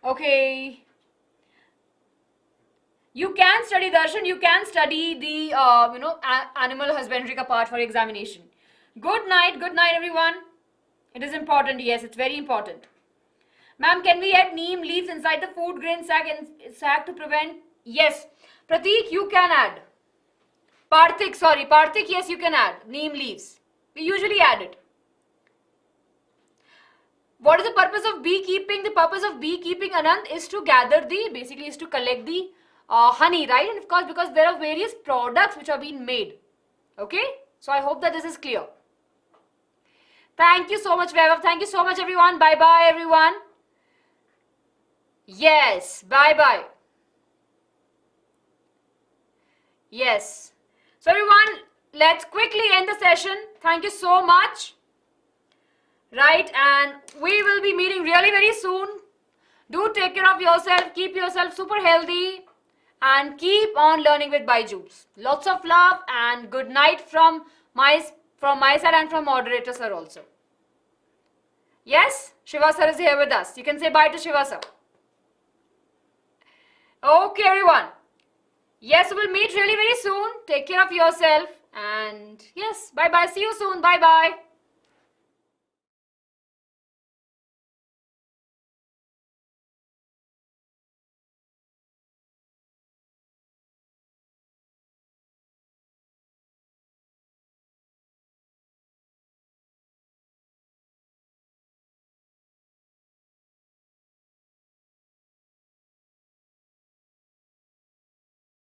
Okay. You can study Darshan, you can study the, animal husbandry ka part for examination. Good night, everyone. It is important, yes, it's very important. Ma'am, can we add neem leaves inside the food grain sack to prevent? Yes. Prateek, you can add. Parthik, yes, you can add neem leaves. We usually add it. What is the purpose of beekeeping? The purpose of beekeeping, Anand, is to gather is to collect the honey, right? And of course, because there are various products which are being made. Okay? So I hope that this is clear. Thank you so much, Vaibhav. Thank you so much, everyone. Bye-bye, everyone. Yes. Bye-bye. Yes. So, everyone, let's quickly end the session. Thank you so much. Right, and we will be meeting really very soon. Do take care of yourself, keep yourself super healthy and keep on learning with BYJU'S. Lots of love and good night from my side and from moderator sir also. Yes, Shiva sir is here with us. You can say bye to Shiva sir. Okay, everyone. Yes, we'll meet really very soon. Take care of yourself and yes, bye-bye. See you soon. Bye-bye.